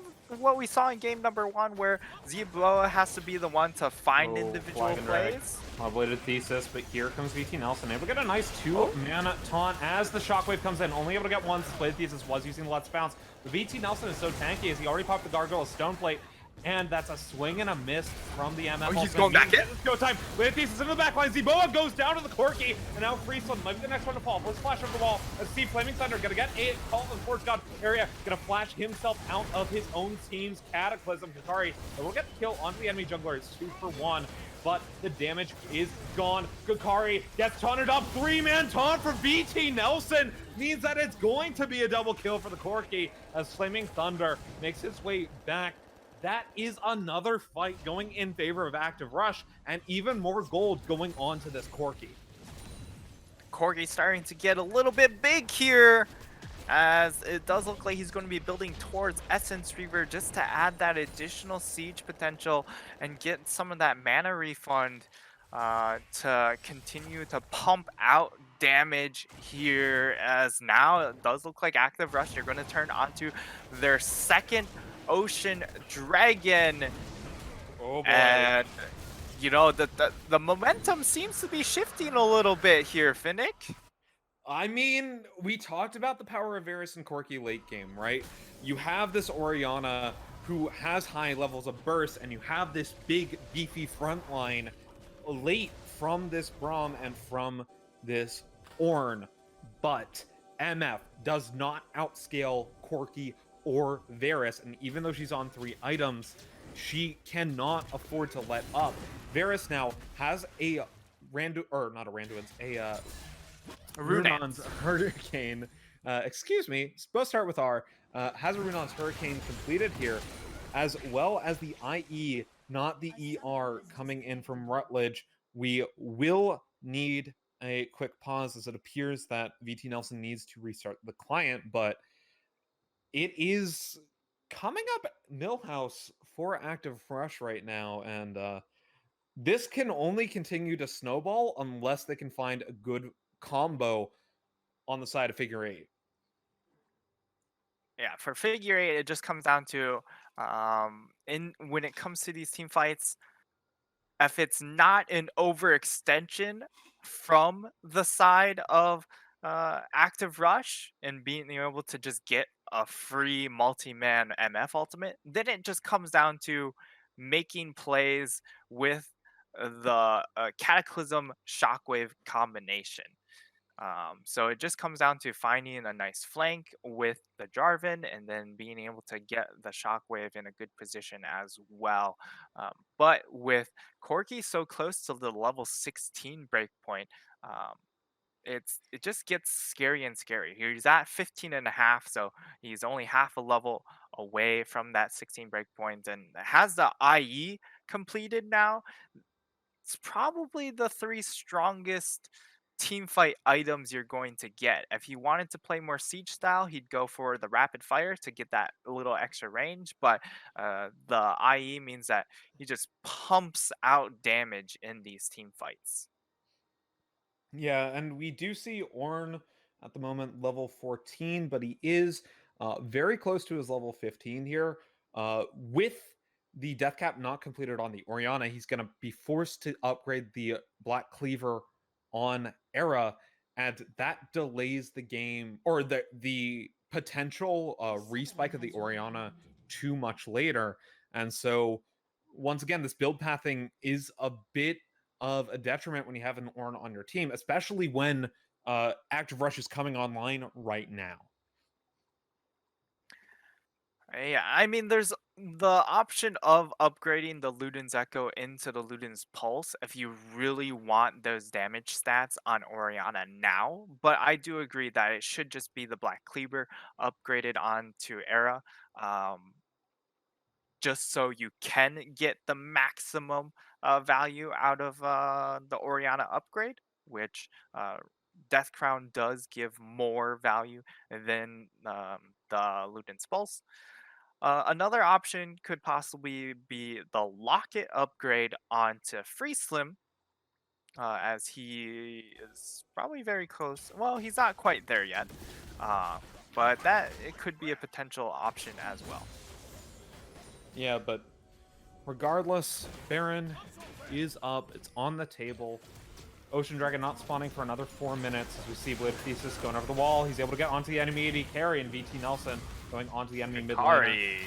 what we saw in game number 1, where Zboa has to be the one to find individual plays. Bladed Thesis, but here comes VT Nelson. Able to get a nice 2-mana taunt as the Shockwave comes in. Only able to get one since Bladed Thesis was using the Let's Bounce. But VT Nelson is so tanky as he already popped the Gargoyle Stone Plate. And that's a swing and a miss from the MF. Oh, he's going back in. Let's go time. Bladed Thesis into the back line. Zboa goes down to the Corki. And now Freeslund might be the next one to fall. First flash over the wall. Let's see Flaming Thunder gonna get a call in the Force God area. Gonna flash himself out of his own team's Cataclysm. Kakari will get the kill onto the enemy jungler. It's 2 for 1. But the damage is gone. Kakari gets taunted up. 3-man taunt from VT Nelson means that it's going to be a double kill for the Corki as Flaming Thunder makes his way back. That is another fight going in favor of Active Rush, and even more gold going on to this Corki. Corgi starting to get a little bit big here, as it does look like he's going to be building towards Essence Reaver just to add that additional siege potential and get some of that mana refund to continue to pump out damage here, as now it does look like Active Rush are going to turn onto their second Ocean Dragon. Oh boy. And you know, the momentum seems to be shifting a little bit here, Finnick. I mean, we talked about the power of Varus and Corki late game, right? You have this Orianna who has high levels of burst, and you have this big, beefy front line late from this Braum and from this Ornn. But MF does not outscale Corki or Varus, and even though she's on 3 items, she cannot afford to let up. Varus now has a Runon's Hurricane. Excuse me, supposed to start with R. Has a Runon's Hurricane completed here, as well as the IE, not the ER, coming in from Rutledge. We will need a quick pause as it appears that VT Nelson needs to restart the client, but it is coming up Millhouse for Active Rush right now, and this can only continue to snowball unless they can find a good combo on the side of Figure8. Yeah, for Figure8, it just comes down to when it comes to these team fights, if it's not an overextension from the side of Active Rush and being able to just get a free multi-man MF ultimate, then it just comes down to making plays with the Cataclysm Shockwave combination. So it just comes down to finding a nice flank with the Jarvan and then being able to get the Shockwave in a good position as well. But with Corki so close to the level 16 breakpoint, it just gets scary and scary. He's at 15 and a half, so he's only half a level away from that 16 breakpoint and has the IE completed now. It's probably the 3 strongest team fight items you're going to get. If he wanted to play more siege style, he'd go for the rapid fire to get that little extra range, but the IE means that he just pumps out damage in these team fights. Yeah, and we do see Ornn at the moment level 14, but he is very close to his level 15 here. With the death cap not completed on the Orianna, he's going to be forced to upgrade the Black Cleaver on Era, and that delays the game, or the potential respike of the Orianna too much later. And so, once again, this build pathing is a bit of a detriment when you have an Ornn on your team, especially when Active Rush is coming online right now. Yeah, I mean, there's the option of upgrading the Luden's Echo into the Luden's Pulse if you really want those damage stats on Orianna now, but I do agree that it should just be the Black Cleaver upgraded onto Era, just so you can get the maximum value out of the Orianna upgrade, which Death Crown does give more value than the Luden's Pulse. Another option could possibly be the Locket upgrade onto Free Slim, as he is probably very close. Well, he's not quite there yet, but it could be a potential option as well. Yeah, but regardless, Baron is up. It's on the table. Ocean Dragon not spawning for another 4 minutes as we see Blade Thesis going over the wall. He's able to get onto the enemy AD carry, and VT Nelson going onto the enemy mid lane.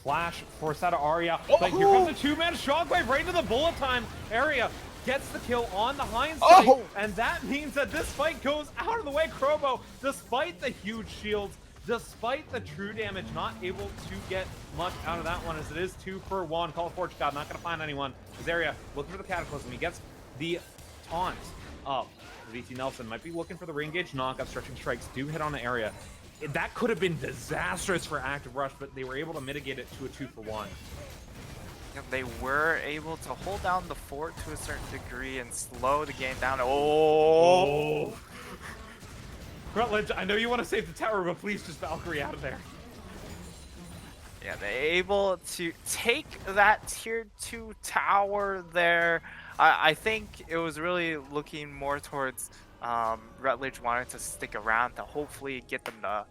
Flash forced out of Arya, but here comes a 2-man Shockwave right into the bullet time area. Gets the kill on the hindsight, and that means that this fight goes out of the way. Krobo, despite the huge shields, despite the true damage, not able to get much out of that one, as it is 2 for 1. Call of Fortune God, not going to find anyone. Azaria looking for the Cataclysm. He gets the taunt up. VT Nelson might be looking for the ring gauge knockup. Stretching strikes do hit on the area. That could have been disastrous for Active Rush, but they were able to mitigate it to a 2 for 1. They were able to hold down the fort to a certain degree and slow the game down. Oh! Rutledge, I know you want to save the tower, but please just Valkyrie out of there. Yeah, they're able to take that tier 2 tower there. I think it was really looking more towards Rutledge wanting to stick around to hopefully get them to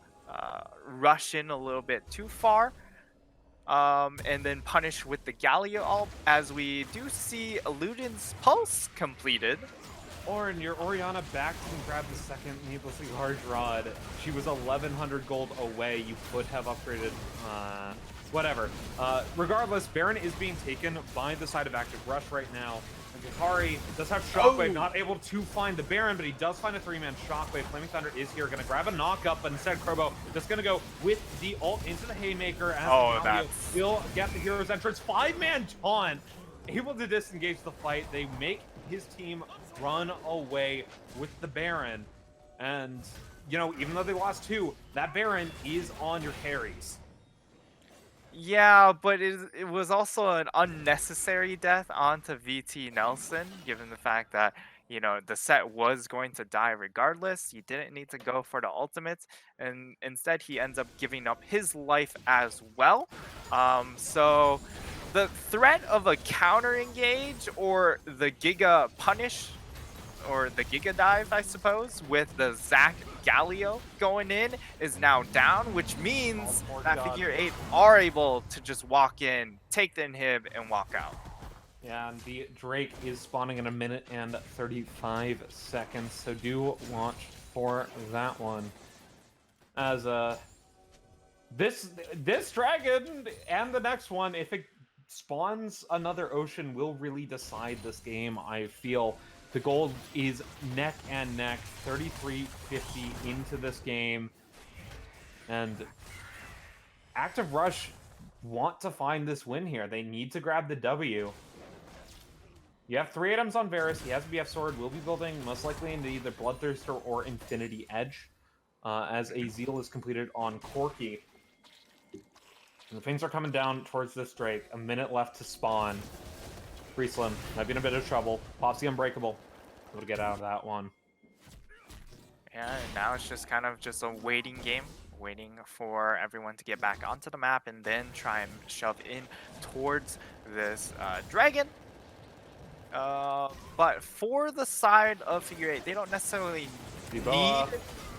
rush in a little bit too far. and then punish with the Galio ult, as we do see Luden's Pulse completed. Orin, your Orianna backed and grabbed the second needlessly large rod. She was 1,100 gold away. You could have upgraded, whatever. Regardless, Baron is being taken by the side of Active Rush right now. And Kakari does have Shockwave, not able to find the Baron, but he does find a 3-man Shockwave. Flaming Thunder is here, gonna grab a knock-up, but instead Krobo just gonna go with the ult into the Haymaker as Galio will get the hero's entrance. 5-man taunt, able to disengage the fight. They make his team run away with the Baron. And, you know, even though they lost 2, that Baron is on your carries. Yeah, but it was also an unnecessary death onto VT Nelson, given the fact that, you know, the set was going to die regardless. You didn't need to go for the ultimates, and instead he ends up giving up his life as well. So the threat of a counter engage or the Giga punish or the Giga dive, I suppose, with the Zac Galio going in is now down, which means that Figure8 are able to just walk in, take the inhib, and walk out. Yeah, and the Drake is spawning in 1 minute and 35 seconds, so do watch for that one. As this dragon and the next one, if it spawns another ocean, will really decide this game, I feel. The gold is neck and neck, 33-50 into this game. And Active Rush want to find this win here. They need to grab the W. You have 3 items on Varus. He has a BF Sword. Will be building most likely into either Bloodthirster or Infinity Edge, as a Zeal is completed on Corki. And the things are coming down towards this Drake. 1 minute left to spawn. Frieslim might be in a bit of trouble. Pops the Unbreakable. Able to get out of that one. Yeah, and now it's just kind of just a waiting game. Waiting for everyone to get back onto the map and then try and shove in towards this dragon. But for the side of Figure8, they don't necessarily need...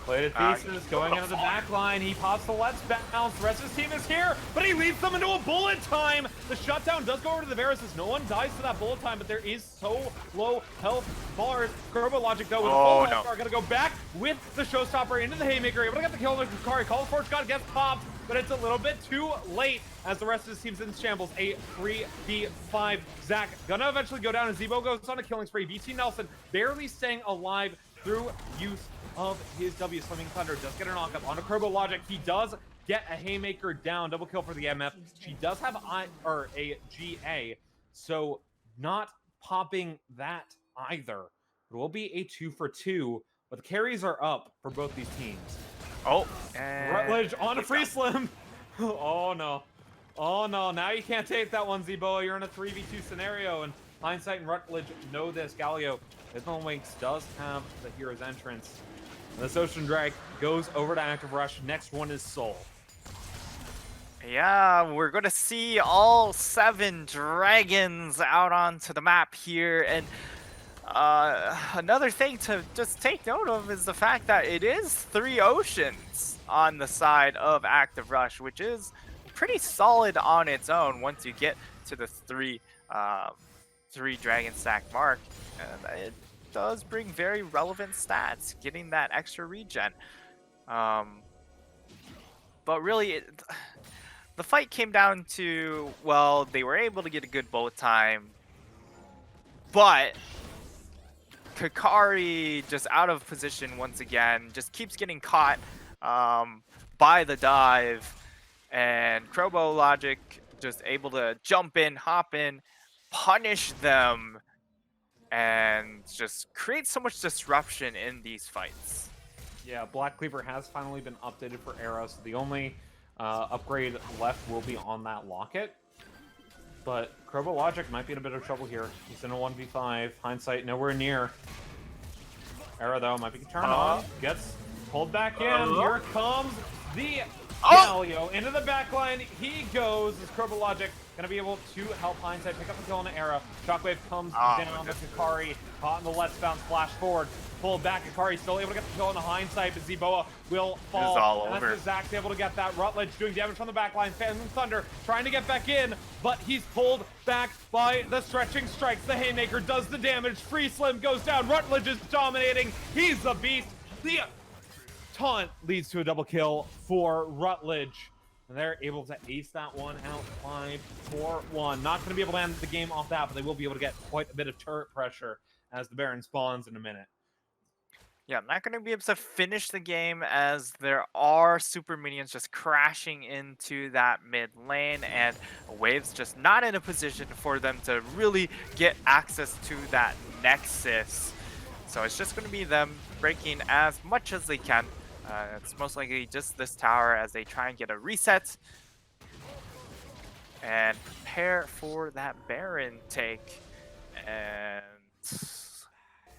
Plated pieces going into the back line. He pops the let's bounce. The rest of his team is here, but he leads them into a bullet time. The shutdown does go over to the Varus as no one dies to that bullet time, but there is so low health bars. Kerbo Logic, though, with a full health bar, gonna go back with the showstopper into the Haymaker. Able to get the kill on Kakari. Call of Forge God gets popped, but it's a little bit too late as the rest of his team's in shambles. A 3v5. Zac gonna eventually go down, and Zebo goes on a killing spree. VT Nelson barely staying alive through use of his W. Swimming Thunder does get a knockup onto Kerbo Logic. He does get a Haymaker down. Double kill for the MF. She does have a GA, so not popping that either. It will be a 2 for 2, but the carries are up for both these teams. Oh, and Rutledge on a Frieslim. Oh no. Oh no, now you can't take that one, Zeboa. You're in a 3v2 scenario, and Hindsight and Rutledge know this. Galio, Island Winks does have the hero's entrance. And this Ocean Drag goes over to Active Rush. Next one is Soul. Yeah, we're going to see all 7 dragons out onto the map here. And another thing to just take note of is the fact that it is 3 oceans on the side of Active Rush, which is pretty solid on its own once you get to the 3 dragon stack mark. And it does bring very relevant stats, getting that extra regen. But really, the fight came down to, well, they were able to get a good bullet time, but Kakari just out of position once again, just keeps getting caught by the dive, and Krobo Logic just able to jump in, hop in, punish them, and just create so much disruption in these fights. Yeah, Black Cleaver has finally been updated for arrows. So the only upgrade left will be on that locket. But Krobo Logic might be in a bit of trouble here. He's in a 1v5. Hindsight nowhere near. Arrow, though, might be turned on. Gets pulled back in. Here comes the Galio into the back line. He goes as Logic gonna be able to help Hindsight pick up the kill in the era. Shockwave comes down to Kakari, caught in the let's bounce, flash forward, pulled back. Kakari still able to get the kill on the Hindsight, but Zboa will fall. It's all and over. that's Zach's able to get that. Rutledge doing damage from the back line. Phantom Thunder trying to get back in, but he's pulled back by the stretching strikes. The Haymaker does the damage. Free Slim goes down. Rutledge is dominating. He's a beast. The taunt leads to a double kill for Rutledge. And they're able to ace that one out 5-4-1. Not going to be able to end the game off that, but they will be able to get quite a bit of turret pressure as the Baron spawns in a minute. Yeah, I'm not going to be able to finish the game as there are super minions just crashing into that mid lane, and Wave's just not in a position for them to really get access to that Nexus. So it's just going to be them breaking as much as they can. It's most likely just this tower as they try and get a reset and prepare for that Baron take. And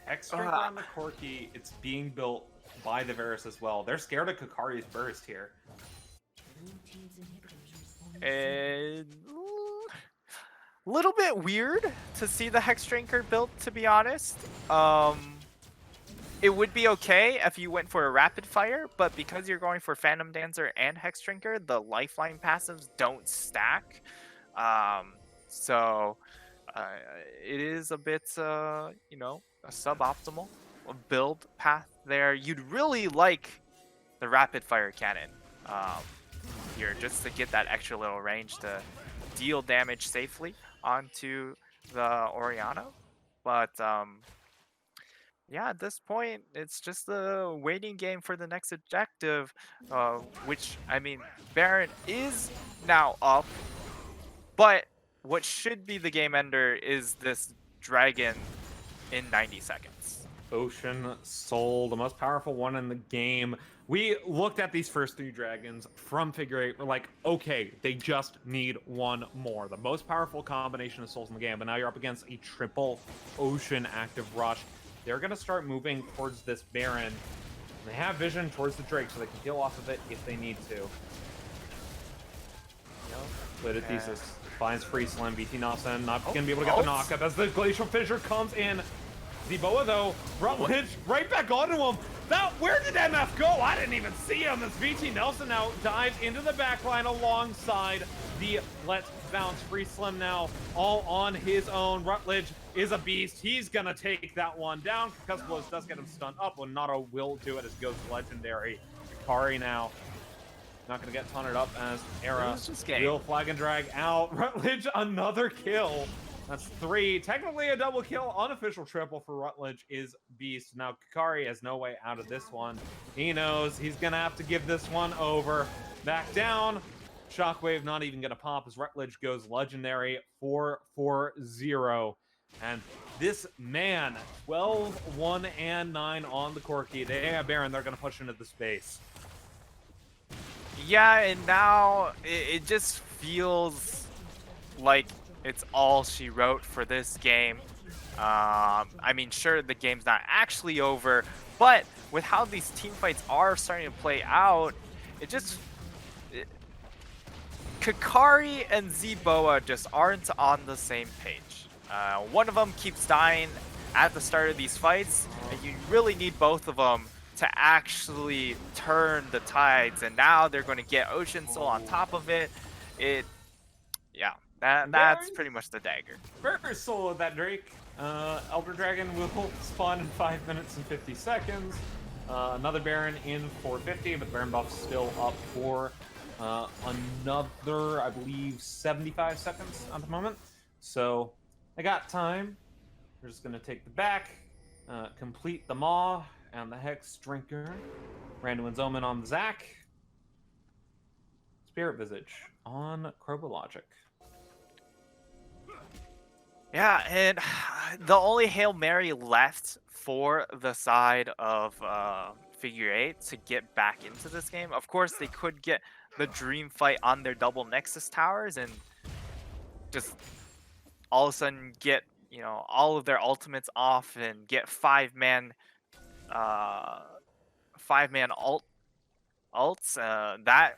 Extra on the Corki, it's being built by the Varus as well. They're scared of Kakari's burst here. A little bit weird to see the Hexdrinker built, to be honest. It would be okay if you went for a rapid fire, but because you're going for Phantom Dancer and Hexdrinker, the lifeline passives don't stack. So it is a bit, you know, a suboptimal build path there. You'd really like the rapid fire cannon here just to get that extra little range to deal damage safely onto the Orianna. But yeah, at this point, it's just a waiting game for the next objective, which, I mean, Baron is now up, but what should be the game ender is this dragon in 90 seconds. Ocean Soul, the most powerful one in the game. We looked at these first 3 dragons from Figure8. We're like, okay, they just need one more. The most powerful combination of souls in the game, but now you're up against a triple Ocean active rush. They're going to start moving towards this Baron. They have vision towards the Drake, so they can peel off of it if they need to. Plated Thesis finds Free Slim. BT Nelson not going to be able to get the knockup as the Glacial Fissure comes in. Zboa, though, Rutledge right back onto him. Now, where did MF go? I didn't even see him. As VT Nelson now dives into the backline alongside the Let's Bounce. Free Slim now all on his own. Rutledge is a beast. He's going to take that one down. Concussive Blows does get him stunned up. Leonardo will do it as goes legendary. Kakari now not going to get taunted up as Era will flag and drag out. Rutledge, another kill. That's 3. Technically a double kill. Unofficial triple for Rutledge is beast. Now Kakari has no way out of this one. He knows he's going to have to give this one over. Back down. Shockwave not even going to pop as Rutledge goes legendary 4-4-0. And this man, 12, 1, and 9 on the Corki. They have Baron. They're going to push into the space. Yeah, and now it just feels like it's all she wrote for this game. I mean, sure, the game's not actually over, but with how these team fights are starting to play out, Kakari and Zboa just aren't on the same page. One of them keeps dying at the start of these fights, and you really need both of them to actually turn the tides, and now they're going to get Ocean Soul on top of it. Yeah. That's pretty much the dagger. Very solo that Drake. Elder Dragon will spawn in 5 minutes and 50 seconds. Another Baron in 450, but Baron buff's still up for another, I believe, 75 seconds at the moment. So I got time. We're just going to take the back, complete the Maw and the Hexdrinker. Randuin's Omen on the Zac. Spirit Visage on Logic. Yeah, and the only Hail Mary left for the side of Figure8 to get back into this game. Of course, they could get the Dream Fight on their double Nexus towers and just all of a sudden get, you know, all of their ultimates off and get 5-man ults. That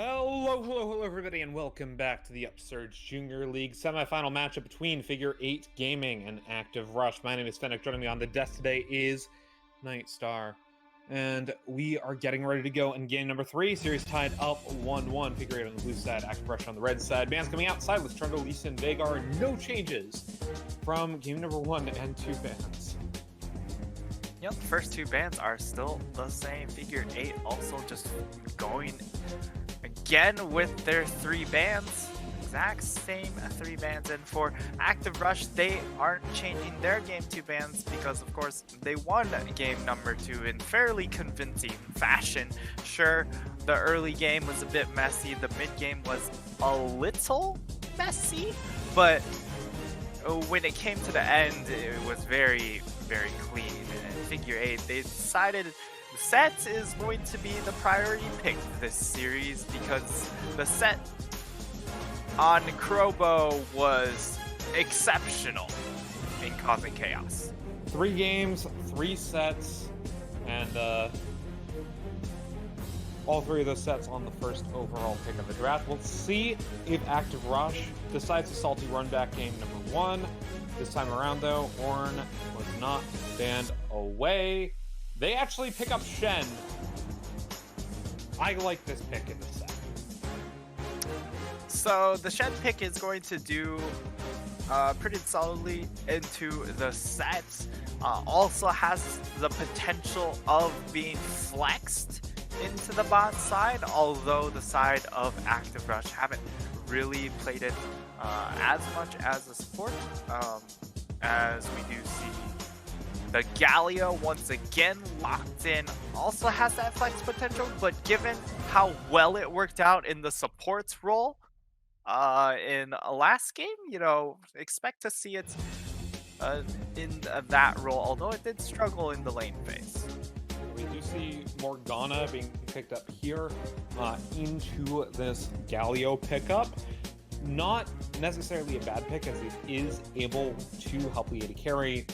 Hello, everybody, and welcome back to the Upsurge Junior League semifinal matchup between Figure8 Gaming and Active Rush. My name is Fennec. Joining me on the desk today is Nightstar. And we are getting ready to go in game number 3. Series tied up 1-1. Figure8 on the blue side, Active Rush on the red side. Bands coming outside with Trundle, Lisa, and Vagar. No changes from game number 1 and 2 bands. Yep, the first 2 bands are still the same. Figure8 also just going again with their 3 bands. Exact same 3 bands. And for Active Rush, they aren't changing their game 2 bands because, of course, they won game number 2 in fairly convincing fashion. Sure, the early game was a bit messy. The mid game was a little messy, but when it came to the end, it was very, very clean. And Figure8, they decided the set is going to be the priority pick this series because the set on Krobo was exceptional in causing chaos. 3 games, 3 sets, and all 3 of those sets on the first overall pick of the draft. We'll see if Active Rush decides to salty run back game number 1. This time around, though, Ornn was not banned away. They actually pick up Shen. I like this pick in the set. So the Shen pick is going to do pretty solidly into the set. Also has the potential of being flexed into the bot side, although the side of Active Rush haven't really played it as much as a support, as we do see the Galio once again locked in, also has that flex potential, but given how well it worked out in the support's role in last game, you know, expect to see it in that role, although it did struggle in the lane phase. We do see Morgana being picked up here into this Galio pickup. Not necessarily a bad pick, as it is able to help lead a carry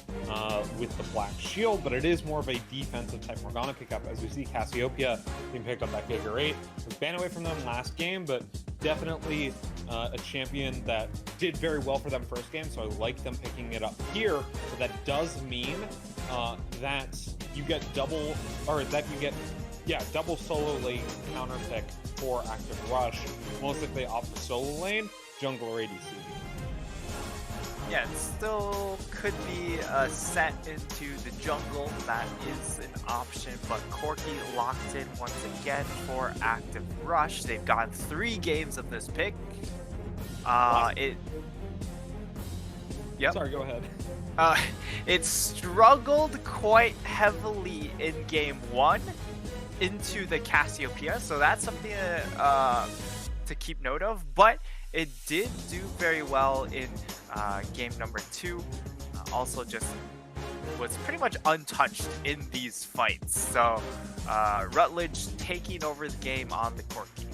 with the Black Shield, but it is more of a defensive type Morgana pickup, as we see Cassiopeia being picked up by Figure8. Was banned away from them last game, but definitely a champion that did very well for them first game, so I like them picking it up here. But that does mean that you get double solo lane counter pick for Active Rush. Most likely off the solo lane, jungle or ADC. Yeah, it still could be set into the jungle. That is an option, but Corki locked in once again for Active Rush. They've gotten 3 games of this pick. Yep. Sorry, go ahead. It struggled quite heavily in game 1 into the Cassiopeia, so that's something to keep note of, but it did do very well in game number 2. Also just was pretty much untouched in these fights, so Rutledge taking over the game on the Corki.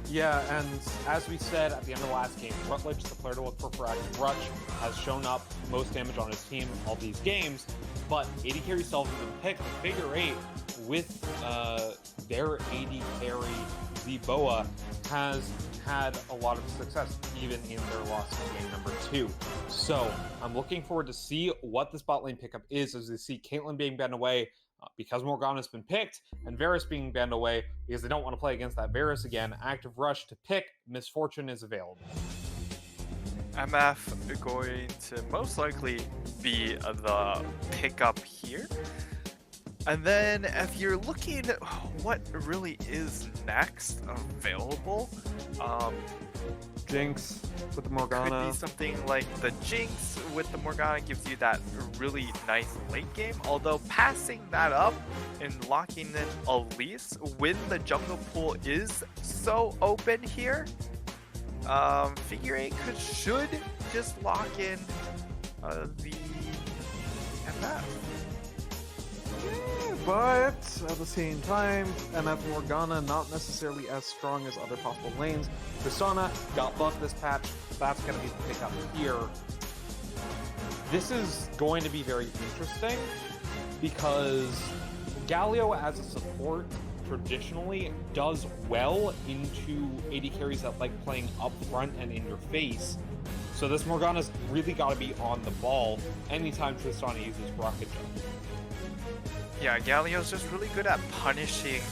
Yeah, and as we said at the end of the last game, Rutledge, the player to look for Active Rush, has shown up most damage on his team all these games, but AD carry self has been picked. Figure8 with their AD carry, Zboa, has had a lot of success even in their loss in game number 2. So I'm looking forward to see what this bot lane pickup is, as we see Caitlyn being banned away because Morgana's been picked, and Varus being banned away because they don't want to play against that Varus again. Active Rush to pick, Misfortune is available. MF going to most likely be the pickup here. And then if you're looking at what really is next available, Jinx with the Morgana. Could be something like the Jinx with the Morgana, gives you that really nice late game. Although passing that up and locking in Elise when the jungle pool is so open here, Figure8 should just lock in the MF. Yeah, but at the same time, MF Morgana not necessarily as strong as other possible lanes. Persona got buffed this patch. That's going to be the pickup here. This is going to be very interesting because Galio as a support traditionally does well into AD carries that like playing up front and in your face. So this Morgana's really got to be on the ball anytime Tristana uses Rocket Jump. Yeah, Galio's just really good at punishing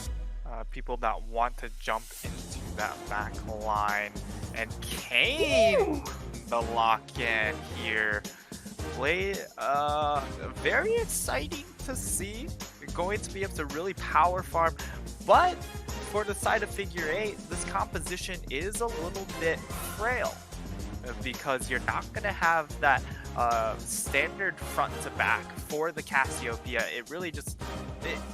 people that want to jump into that back line. And Kane, the lock-in here. Play very exciting to see. You're going to be able to really power farm. But for the side of Figure8, this composition is a little bit frail. Because you're not going to have that standard front to back for the Cassiopeia. It really just,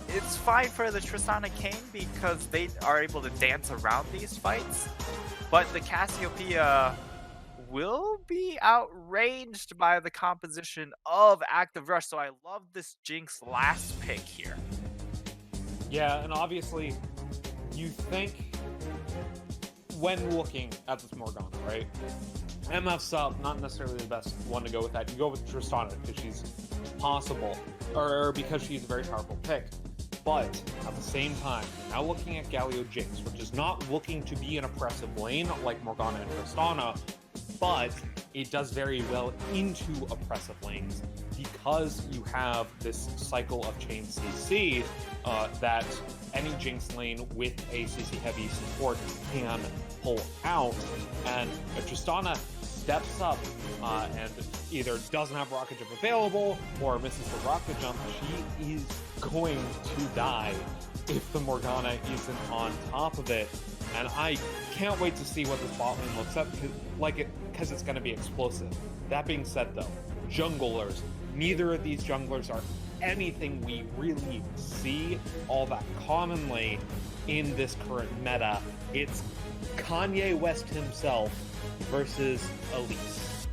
it's fine for the Tristana Kane because they are able to dance around these fights. But the Cassiopeia will be outranged by the composition of Active Rush. So I love this Jinx last pick here. Yeah, and obviously, you think when looking at this Morgana, right? MF sub, not necessarily the best one to go with that. You go with Tristana because she's possible, or because she's a very powerful pick. But at the same time, you're now looking at Galio Jinx, which is not looking to be an oppressive lane like Morgana and Tristana, but it does very well into oppressive lanes because you have this cycle of chain CC that any Jinx lane with a CC heavy support can pull out. And if Tristana steps up and either doesn't have Rocket Jump available or misses the Rocket Jump, she is going to die if the Morgana isn't on top of it. And I can't wait to see what this bot lane looks like because it's going to be explosive. That being said, though, junglers, neither of these junglers are anything we really see all that commonly in this current meta. It's Kanye West himself versus Elise.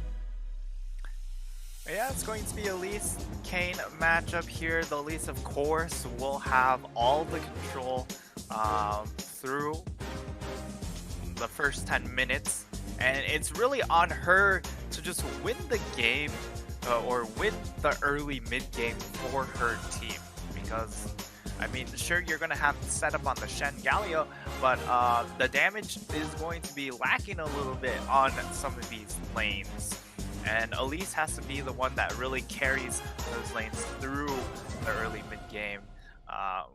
Yeah, it's going to be Elise Kane matchup here. The Elise, of course, will have all the control through the first 10 minutes, and it's really on her to just win the game or win the early mid game for her team. Because I mean, sure, you're going to have the setup on the Shen Galio, but the damage is going to be lacking a little bit on some of these lanes. And Elise has to be the one that really carries those lanes through the early mid-game.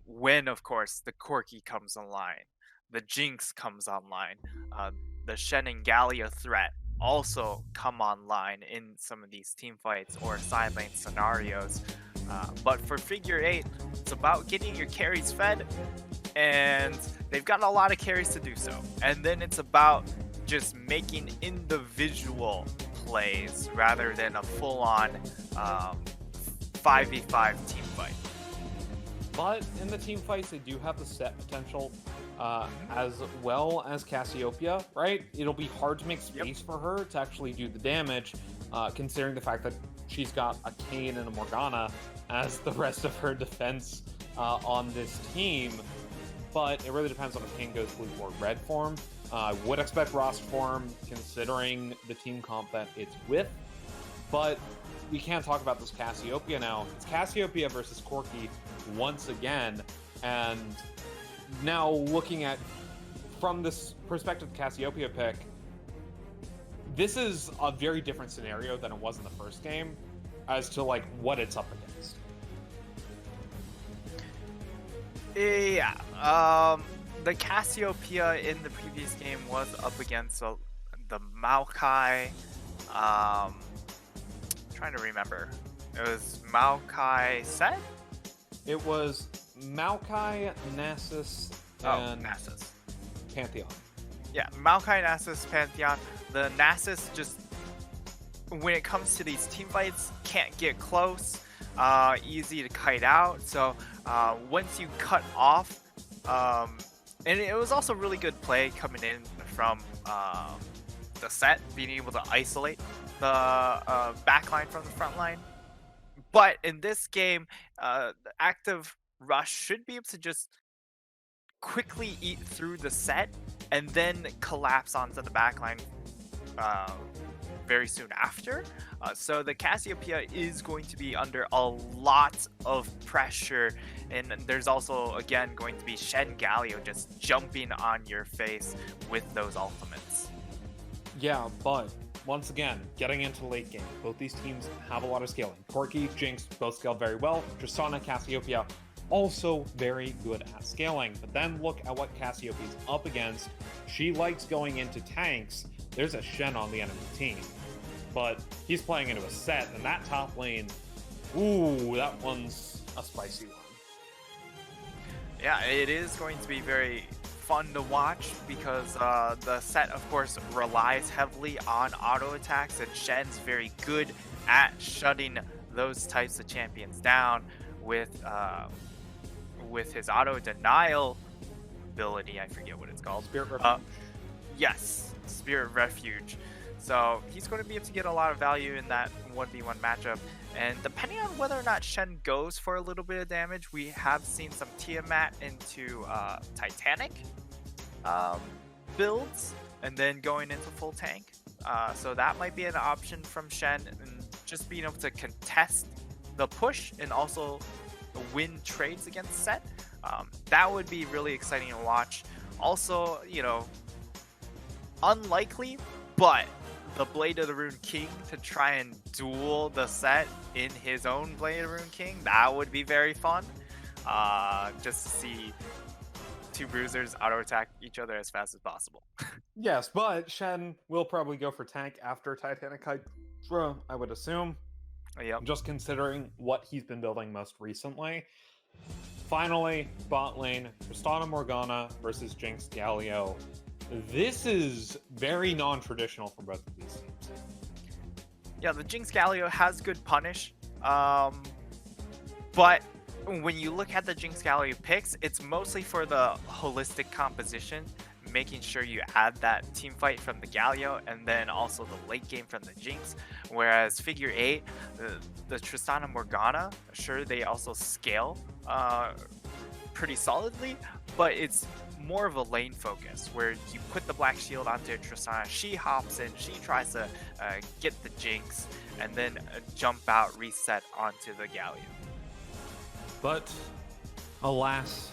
When, of course, the Corki comes online, the Jinx comes online, the Shen and Galio threat also come online in some of these team fights or side lane scenarios. But for Figure8, it's about getting your carries fed, and they've got a lot of carries to do so. And then it's about just making individual plays rather than a full-on 5v5 team fight. But in the team fights, they do have the set potential as well as Cassiopeia, right? It'll be hard to make space for her to actually do the damage, considering the fact that she's got a Kane and a Morgana as the rest of her defense on this team. But it really depends on if Kane goes blue or red form. I would expect Rost form, considering the team comp that it's with. But we can't talk about this Cassiopeia now. It's Cassiopeia versus Corki once again. And now looking at, from this perspective, Cassiopeia pick, this is a very different scenario than it was in the first game as to like what it's up against. Yeah, the Cassiopeia in the previous game was up against the Maokai. Trying to remember. It was Maokai Set? It was Maokai, Nasus, and Nasus. Pantheon. Yeah, Maokai, Nasus, Pantheon. The Nasus just, when it comes to these team fights, can't get close. Easy to kite out. So once you cut off, and it was also really good play coming in from the Set, being able to isolate the backline from the front line. But in this game, Active Rush should be able to just quickly eat through the Set and then collapse onto the backline very soon after. So the Cassiopeia is going to be under a lot of pressure, and there's also again going to be Shen Galio just jumping on your face with those ultimates. Yeah, but once again, getting into late game, both these teams have a lot of scaling. Corki, Jinx, both scale very well. Tristana, Cassiopeia, also very good at scaling. But then look at what Cassiopeia's up against. She likes going into tanks. There's a Shen on the enemy team, but he's playing into a set, and that top lane, ooh, that one's a spicy one. Yeah, it is going to be very fun to watch because the set, of course, relies heavily on auto attacks, and Shen's very good at shutting those types of champions down with his auto denial ability. I forget what it's called. Spirit Refuge. Yes, Spirit Refuge. So he's going to be able to get a lot of value in that 1v1 matchup. And depending on whether or not Shen goes for a little bit of damage, we have seen some Tiamat into Titanic builds, and then going into full tank. So that might be an option from Shen, and just being able to contest the push and also win trades against Set. That would be really exciting to watch. Also, you know, unlikely, but the Blade of the Rune King to try and duel the Set in his own Blade of the Rune King, that would be very fun. Just to see two bruisers auto attack each other as fast as possible. Yes, but Shen will probably go for tank after Titanic Hydra, I would assume. Yep. Just considering what he's been building most recently. Finally, bot lane, Tristana Morgana versus Jinx Galio. This is very non-traditional for both of these teams. Yeah, the Jinx Galio has good punish, but when you look at the Jinx Galio picks, it's mostly for the holistic composition, making sure you add that team fight from the Galio and then also the late game from the Jinx. Whereas Figure8, the Tristana Morgana, sure, they also scale pretty solidly, but it's more of a lane focus where you put the black shield onto Tristana, she hops in, she tries to get the Jinx, and then jump out, reset onto the Galio. But alas,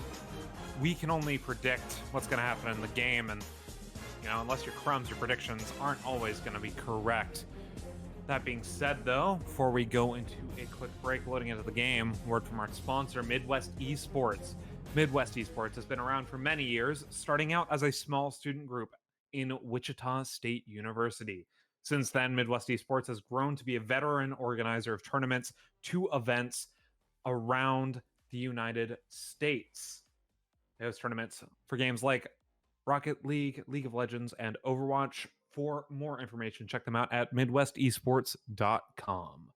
we can only predict what's going to happen in the game, and you know, unless you're crumbs, your predictions aren't always going to be correct. That being said, though, before we go into a quick break loading into the game, word from our sponsor, Midwest Esports. Midwest Esports has been around for many years, starting out as a small student group in Wichita State University. Since then, Midwest Esports has grown to be a veteran organizer of tournaments to events around the United States. They host tournaments for games like Rocket League, League of Legends, and Overwatch. For more information, check them out at midwestesports.com.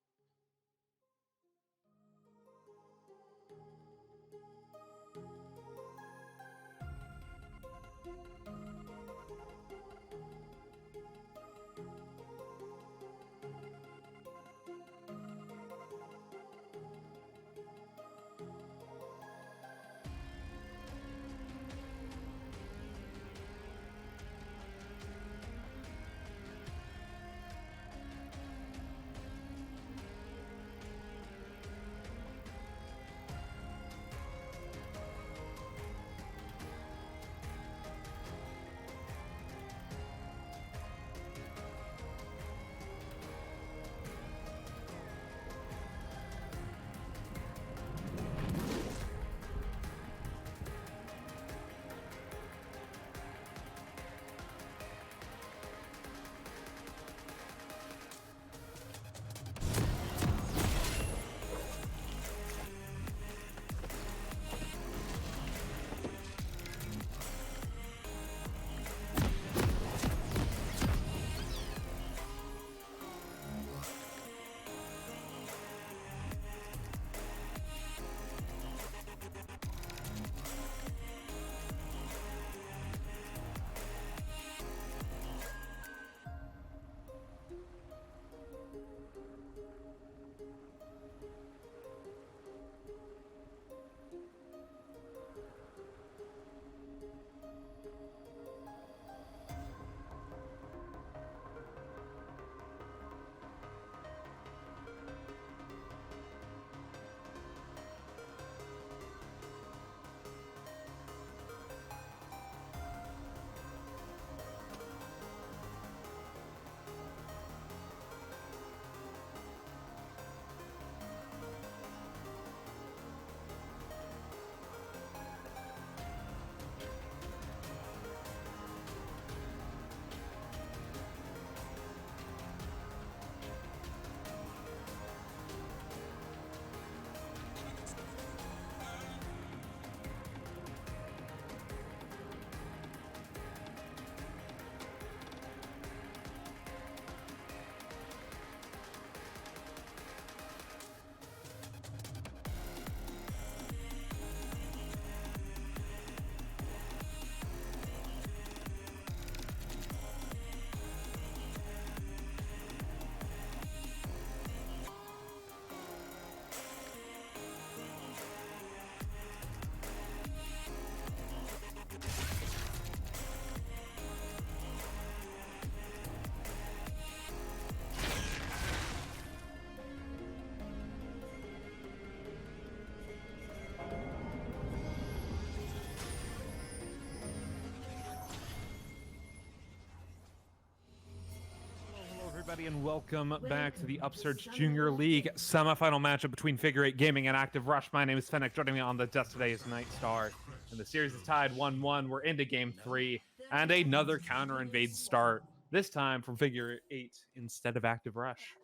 everybody, and welcome back to the Upsurge Junior League semifinal matchup between Figure8 Gaming and Active Rush. My name is Fennec. Joining me on the desk today is Nightstar. And the series is tied 1-1. We're into Game 3, and another counter-invade start, this time from Figure8 instead of Active Rush.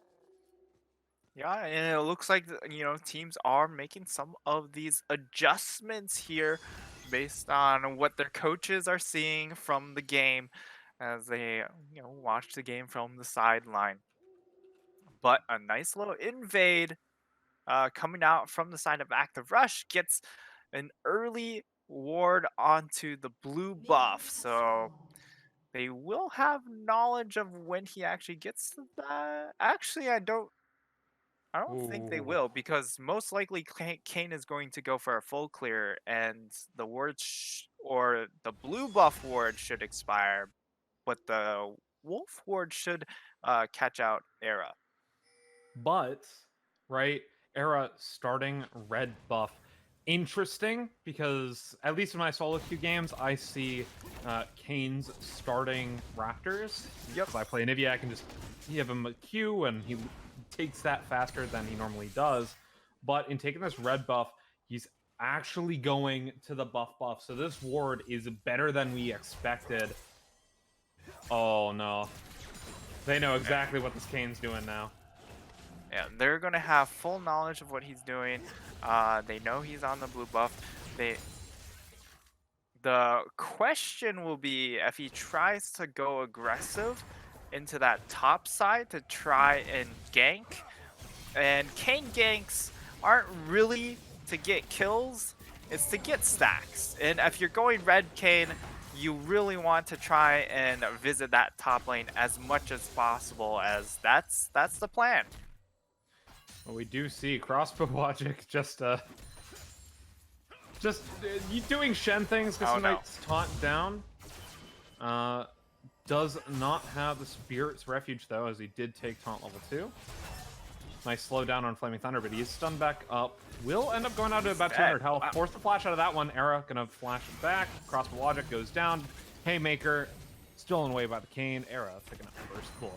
Yeah, and it looks like teams are making some of these adjustments here based on what their coaches are seeing from the game as they watch the game from the sideline. But a nice little invade coming out from the side of Active Rush gets an early ward onto the blue buff, so they will have knowledge of when he actually gets to that. Actually, I don't think they Ooh. will, because most likely Kane is going to go for a full clear, and the ward or the blue buff ward should expire, but the wolf ward should catch out Era. But, right, Era starting red buff. Interesting, because at least in my solo queue games, I see Kane's starting Raptors. Yep. Because I play Nivea, I can just give him a Q, and he takes that faster than he normally does. But in taking this red buff, he's actually going to the buff. So this ward is better than we expected. Oh, no. They know exactly what this Kane's doing now. Yeah, they're going to have full knowledge of what he's doing. They know he's on the blue buff. The question will be if he tries to go aggressive into that top side to try and gank. And Kane ganks aren't really to get kills, it's to get stacks. And if you're going red Kane, you really want to try and visit that top lane as much as possible, as that's the plan. Well, we do see crossbow logic just doing Shen things because he might taunt down. Does not have the Spirit's Refuge, though, as he did take taunt level 2. Nice slowdown on Flaming Thunder, but he's stunned back up. Will end up going out to about 200 health. Wow. Force the flash out of that one. Era gonna flash it back. Crossbow logic goes down. Haymaker stolen away by the Kane. Era picking up first bullet.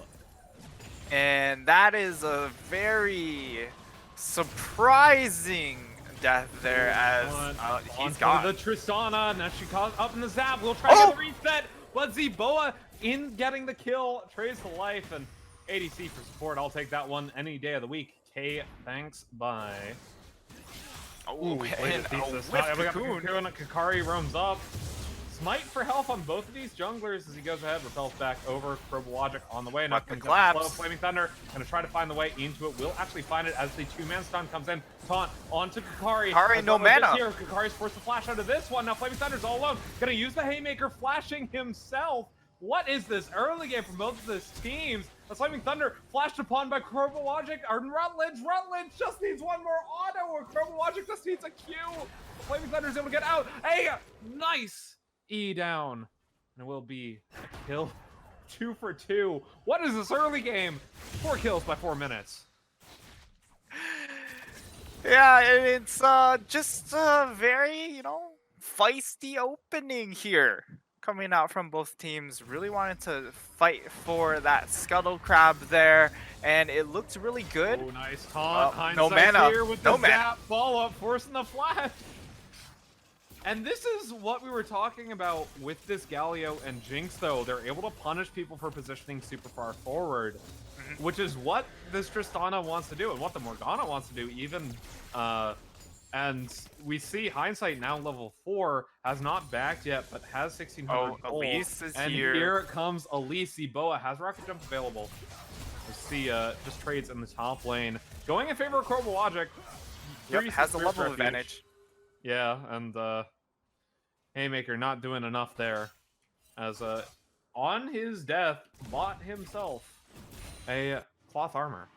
And that is a very surprising death there, as he's gone. The Tristana, now she caught up in the zap. We'll try to get the reset, but Zboa in getting the kill, trades the life, and ADC for support. I'll take that one any day of the week. K, thanks, bye. Oh, Ooh, and Kakari roams up. Smite for health on both of these junglers as he goes ahead, repels back over. Croba Logic on the way. But Nothing the collapse. Flaming Thunder gonna try to find the way into it. Will actually find it as the 2-man stun comes in. Taunt onto Kakari. Kakari, no mana. Here. Kakari's forced to flash out of this one. Now Flaming Thunder's all alone. Gonna use the Haymaker, flashing himself. What is this early game from both of these teams? A Flaming Thunder flashed upon by Croba Logic. Rutledge just needs one more auto, or Croba Logic just needs a Q. Flaming Thunder's able to get out. Hey, nice E down. And it will be a kill. 2 for 2. What is this early game? 4 kills by 4 minutes. Yeah, it's just a very, feisty opening here. Coming out from both teams, really wanted to fight for that scuttle crab there, and it looked really good. Oh, nice taunt. No Hindsight mana. here with No the mana. zap follow-up, forcing the flash. And this is what we were talking about with this Galio and Jinx, though. They're able to punish people for positioning super far forward, which is what this Tristana wants to do, and what the Morgana wants to do, even. And we see Hindsight now level 4, has not backed yet, but has 1600 gold. Elise is and here comes Elise. Boa has rocket jump available. We see just trades in the top lane. Going in favor of Croba Logic. Yep, has the level advantage. Yeah, and Haymaker not doing enough there. As on his death, bought himself a cloth armor.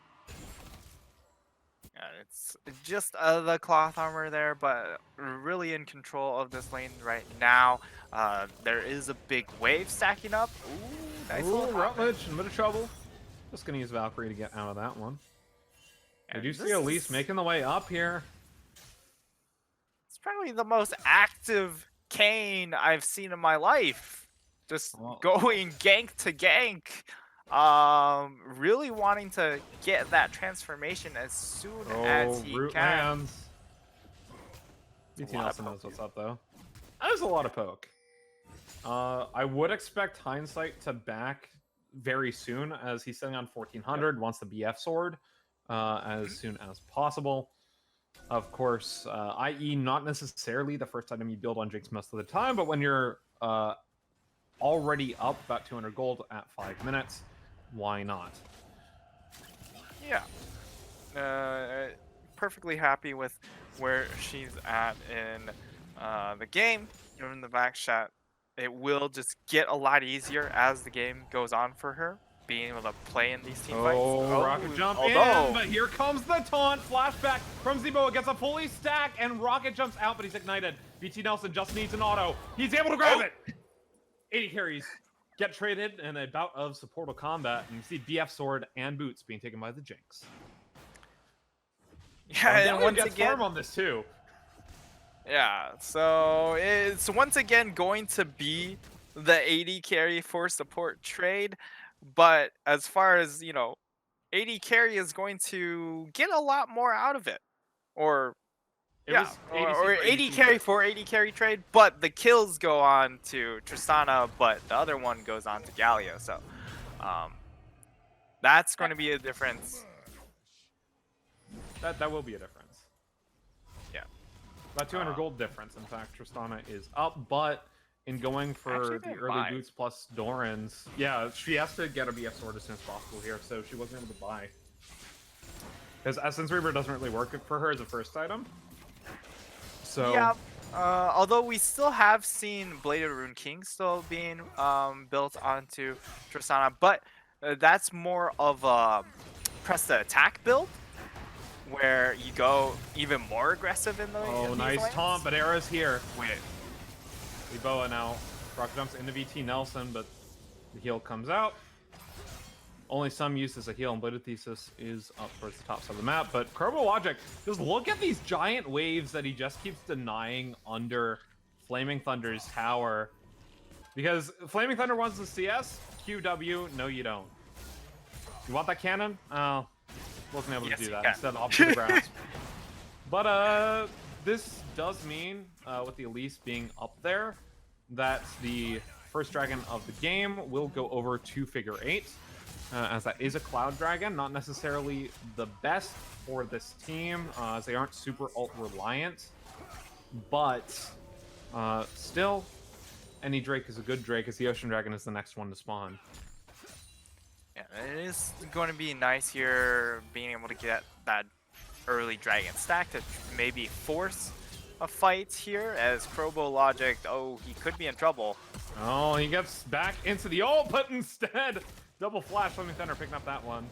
It's just the cloth armor there, but really in control of this lane right now. There is a big wave stacking up. Ooh, nice little Rutledge in a bit of trouble. Just gonna use Valkyrie to get out of that one. We do see Elise making the way up here. It's probably the most active Kane I've seen in my life. Just going gank to gank. really wanting to get that transformation as soon as he root can. lands. It's BT a lot of Nelson knows poke what's here. up though. That is a lot of poke. I would expect Hindsight to back very soon, as he's sitting on 1400, wants the BF sword as soon as possible. Of course, i.e. not necessarily the first item you build on Jinx most of the time, but when you're already up about 200 gold at 5 minutes, why not? Yeah. Perfectly happy with where she's at in the game. Given the back shot, it will just get a lot easier as the game goes on for her, being able to play in these team fights. Rocket jump although, in, but here comes the taunt. Flashback from Zebo gets a fully stack, and Rocket jumps out, but he's ignited. BT Nelson just needs an auto. He's able to grab it. 80 carries get traded in a bout of supportal combat, and you see BF sword and boots being taken by the Jinx. yeah, and Galio once gets again, farm on this too. yeah, so it's once again going to be the 80 carry for support trade, but as far as, 80 carry is going to get a lot more out of it. Or It yeah, was or 80 ADC carry for 80 carry trade, but the kills go on to Tristana, but the other one goes on to Galio. So that's going to be a difference. That will be a difference. Yeah. About 200 gold difference. In fact, Tristana is up, but in going for Actually, the they early buy. boots plus Doran's, yeah, she has to get a BF sword as soon as possible here, so she wasn't able to buy. Because Essence Reaver doesn't really work for her as a first item. So Yeah. Although we still have seen Bladed Rune King still being built onto Tristana, but that's more of a press the attack build, where you go even more aggressive in the. oh, in these nice lanes. taunt, but Era's here. Wait. Liboa now. Rocket jumps into VT Nelson, but the heal comes out. Only some use as a heal, and Bladed Thesis is up towards the top side of the map. But Chromo Logic, just look at these giant waves that he just keeps denying under Flaming Thunder's tower. Because Flaming Thunder wants the CS, QW, no you don't. You want that cannon? Oh, wasn't able Yes, to do you that. can. Instead, opposite the grasp. But this does mean, with the Elise being up there, that the first dragon of the game will go over to Figure8. As that is a Cloud Dragon, not necessarily the best for this team, as they aren't super ult-reliant. But still, any Drake is a good Drake, as the Ocean Dragon is the next one to spawn. Yeah, it is going to be nice here being able to get that early dragon stack to maybe force a fight here, as Chrobo Logic, he could be in trouble. Oh, he gets back into the ult, but instead, double flash, Flaming Thunder picking up that one.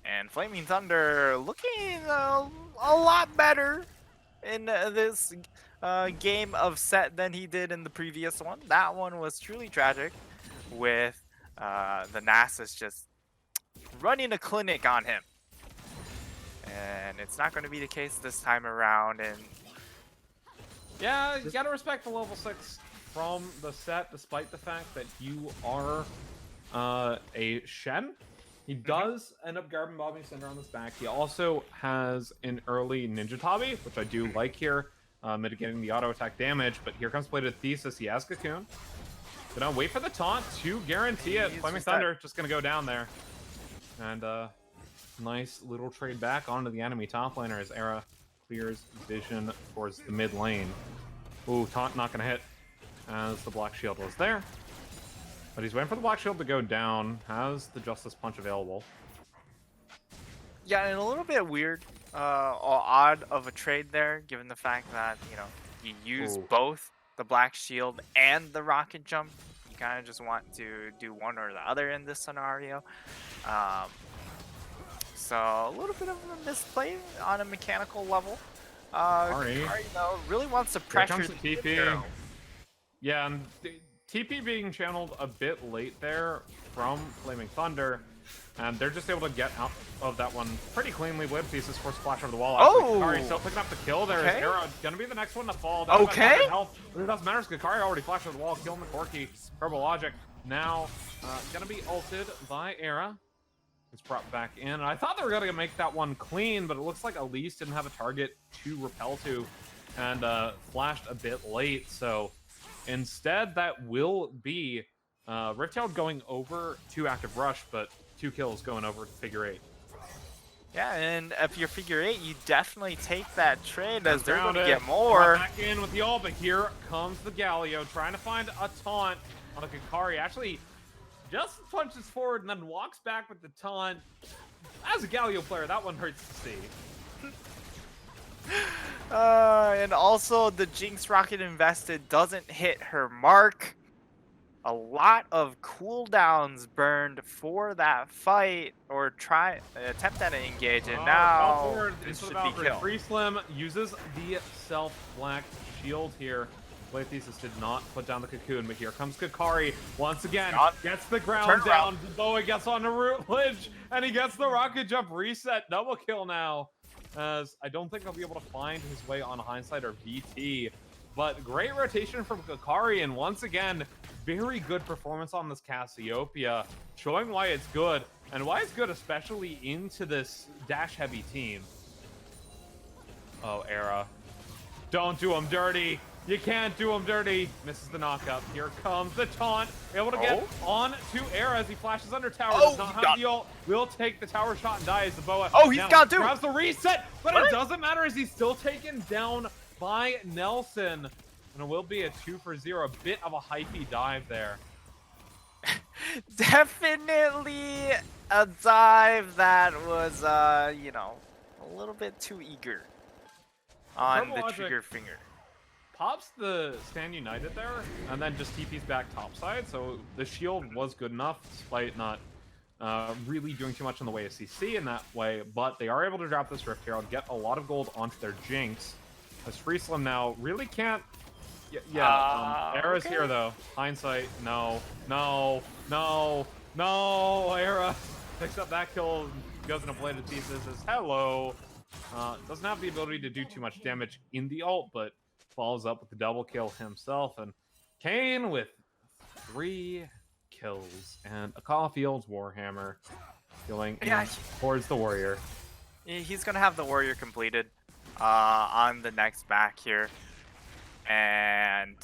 And Flaming Thunder looking a lot better in this game of set than he did in the previous one. That one was truly tragic, with the Nasus just running a clinic on him. And it's not going to be the case this time around. And yeah, you gotta respect the level 6 from the set, despite the fact that you are a Shen. He does end up grabbing Bobby Cinder on his back. He also has an early Ninja Tabi, which I do like here, mitigating the auto attack damage. But here comes Bladed Thesis. He has Cocoon. Gonna wait for the taunt to guarantee it. Flaming Thunder just gonna go down there. And nice little trade back onto the enemy top laner as Era clears vision towards the mid lane. Ooh, taunt not gonna hit as the Black Shield was there. But he's waiting for the Black Shield to go down. Has the Justice Punch available. yeah, and a little bit weird or odd of a trade there, given the fact that, you use Ooh. both the Black Shield and the Rocket Jump. You kind of just want to do one or the other in this scenario. So a little bit of a misplay on a mechanical level. Sorry. Kari, really wants to Here pressure comes the TP. hero. Yeah, and TP being channeled a bit late there from Flaming Thunder. And they're just able to get out of that one pretty cleanly. Blade Thesis force splash over the wall. Oh! Kakari still picking up the kill. There's Okay. Era gonna be the next one to fall. Okay. Health. But it doesn't matter. Kakari already flashed over the wall, killing the Corki. Turbo Logic now gonna be ulted by Era. It's brought back in. I thought they were gonna make that one clean, but it looks like Elise didn't have a target to repel to, and flashed a bit late. So instead, that will be Riftail going over to Active Rush, but 2 kills going over to Figure8. Yeah, and if you're Figure8, you definitely take that trade as they're going Found to it. get more. Brought back in with the ult, but here comes the Galio trying to find a taunt on a Kakari. Actually, just punches forward and then walks back with the taunt. As a Galio player, that one hurts to see. And also the Jinx rocket invested doesn't hit her mark. A lot of cooldowns burned for that fight, or attempt at an engage, and Fell now forward this into should the be Valkyrie. kill. Free Slim uses the self-black shield here. Blade Thesis did not put down the cocoon, but here comes Kakari once again. Gets the ground down. Boa gets on the Rootledge, and he gets the rocket jump reset. Double kill now. As I don't think he'll be able to find his way on Hindsight or VT. But great rotation from Kakari, and once again, very good performance on this Cassiopeia, showing why it's good, and why it's good especially into this dash-heavy team. Oh, Era. Don't do him dirty. You can't do him dirty. Misses the knockup. Here comes the taunt. Able to get on to Era as he flashes under tower. Does not have the ult. Will take the tower shot and die as the Boa. Oh, he's got to. Grabs the reset, but it doesn't matter as he's still taken down by Nelson. And it will be a 2-for-0. A bit of a hypey dive there. Definitely a dive that was, you know, a little bit too eager on the trigger finger. Pops the Stand United there, and then just TP's back topside, so the shield was good enough, despite not really doing too much in the way of CC in that way, but they are able to drop this Rift Herald, get a lot of gold onto their Jinx, as Free Slim now really can't... Era's here, though. Hindsight, no, Era picks up that kill, goes into Bladed Thesis, says hello. Doesn't have the ability to do too much damage in the ult, but follows up with the double kill himself, and Kane with 3 kills and a Caulfield's Warhammer killing towards the Warrior. He's gonna have the Warrior completed on the next back here, and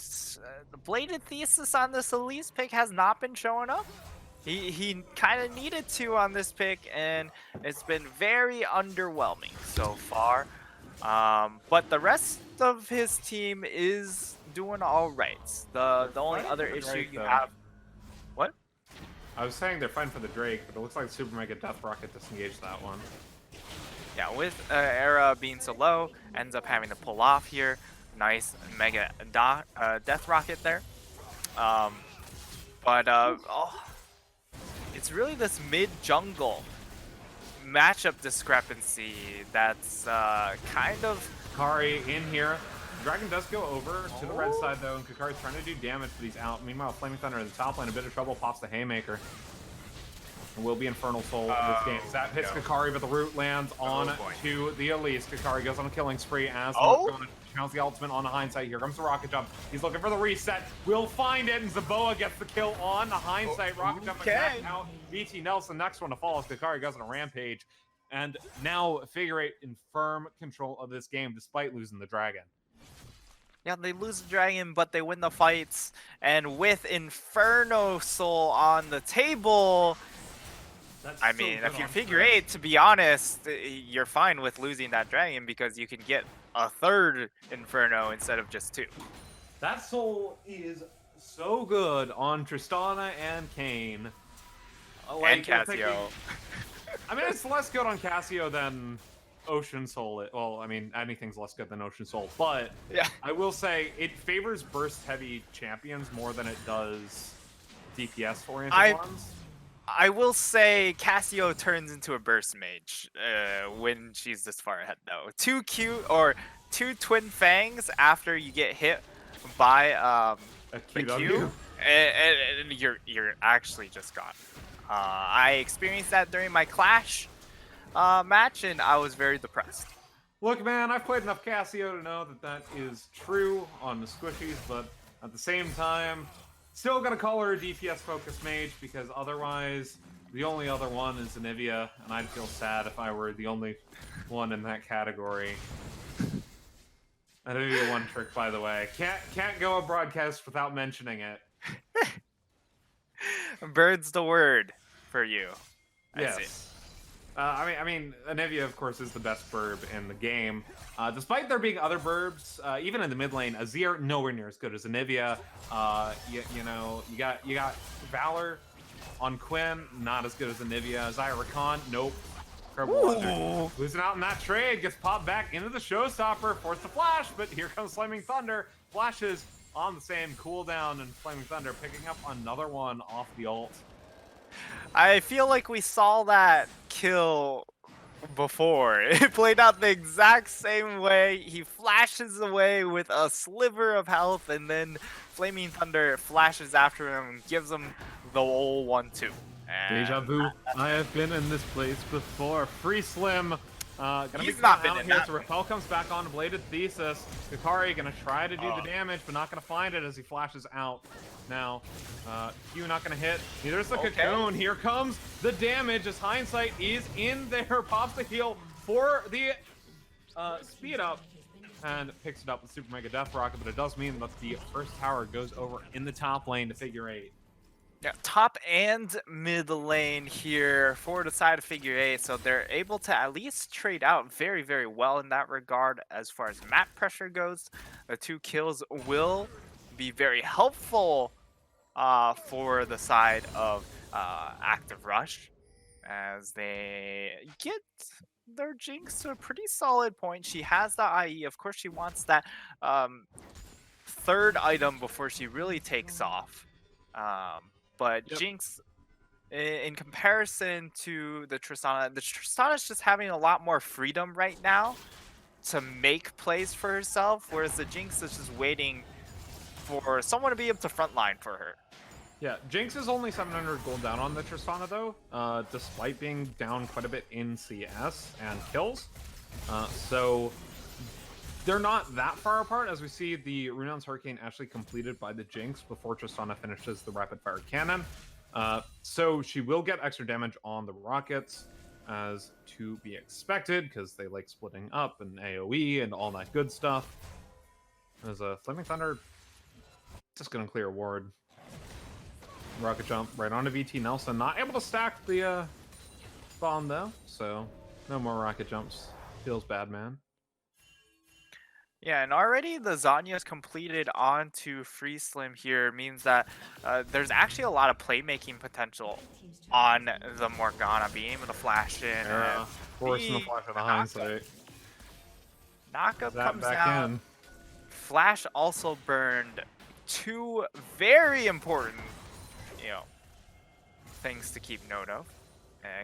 the Bladed Thesis on this Elise pick has not been showing up. He kind of needed to on this pick, and it's been very underwhelming so far. But the rest of his team is doing all right. The only other issue you have... What? I was saying they're fighting for the Drake, but it looks like Super Mega Death Rocket disengaged that one. Yeah, with Era being so low, ends up having to pull off here. Nice Mega Death Rocket there. It's really this mid-jungle matchup discrepancy that's kind of... Kakari in here. Dragon does go over to the red side, though, and Kakari's trying to do damage, but he's out. Meanwhile, Flaming Thunder in the top lane, a bit of trouble, pops the Haymaker. And will be Infernal Soul in this game. Zap hits Kakari, but the root lands on to the Elise. Kakari goes on a killing spree as counts the ultimate on the Hindsight. Here comes the rocket jump. He's looking for the reset. Will find it, and Zaboa gets the kill on the Hindsight. Rocket jump attack out. VT Nelson, next one to fall as Kakari goes on a rampage. And now Figure8 in firm control of this game despite losing the dragon. Yeah, they lose the dragon, but they win the fights. And with Inferno Soul on the table, I mean, if you're Figure8, to be honest, you're fine with losing that dragon because you can get a 3rd Inferno instead of just 2. That soul is so good on Tristana and Kane. And Cassio. I mean, it's less good on Cassio than Ocean Soul. Well, I mean, anything's less good than Ocean Soul, but I will say it favors burst-heavy champions more than it does DPS-oriented ones. I will say Cassio turns into a burst mage when she's this far ahead, though. 2 Twin Fangs after you get hit by a Q, and you're actually just gone. I experienced that during my Clash match, and I was very depressed. Look, man, I've played enough Casio to know that that is true on the squishies, but at the same time, still gonna call her a DPS-focused mage because otherwise, the only other one is Anivia, and I'd feel sad if I were the only one in that category. Anivia one trick, by the way. Can't go a broadcast without mentioning it. Bird's the word for you. I see. Yes. I mean, Anivia, of course, is the best burb in the game. Despite there being other burbs, even in the mid lane, Azir nowhere near as good as Anivia. You know, you got Valor on Quinn, not as good as Anivia. Zyra Khan, nope. Losing out in that trade, gets popped back into the showstopper, forced to flash, but here comes Flaming Thunder. Flashes on the same cooldown, and Flaming Thunder picking up another one off the ult. I feel like we saw that kill before. It played out the exact same way. He flashes away with a sliver of health, and then Flaming Thunder flashes after him and gives him the old 1-2. Deja vu. I have been in this place before. Free Slim. Gonna He's be not been out in here, that so Repel comes back on Bladed Thesis. Hikari gonna try to do the damage, but not gonna find it as he flashes out. Now, Q not gonna hit. Neither is the Cocoon. Here comes the damage as Hindsight is in there. Pops the heal for the speed up and picks it up with Super Mega Death Rocket, but it does mean that the first tower goes over in the top lane to Figure8. Yeah, top and mid lane here for the side of Figure8, so they're able to at least trade out very, very well in that regard as far as map pressure goes. The 2 kills will be very helpful for the side of Active Rush as they get their Jinx to a pretty solid point. She has the IE. Of course, she wants that third item before she really takes off. But Jinx, in comparison to the Tristana's just having a lot more freedom right now to make plays for herself, whereas the Jinx is just waiting for someone to be able to frontline for her. Yeah, Jinx is only 700 gold down on the Tristana, though, despite being down quite a bit in CS and kills. So they're not that far apart, as we see the Runeon's Hurricane actually completed by the Jinx before Tristana finishes the Rapid Fire Cannon. So she will get extra damage on the Rockets, as to be expected, because they like splitting up and AoE and all that good stuff. As a Flaming Thunder, just going to clear a ward. Rocket jump right onto VT Nelson. Not able to stack the bomb, though, so no more rocket jumps. Feels bad, man. Yeah, and already the Zanya's completed onto Free Slim here means that there's actually a lot of playmaking potential on the Morgana, being able to flash in. Yeah, forcing the flash of the Hindsight. Knockup comes back out. in. Flash also burned 2 very important, things to keep note of.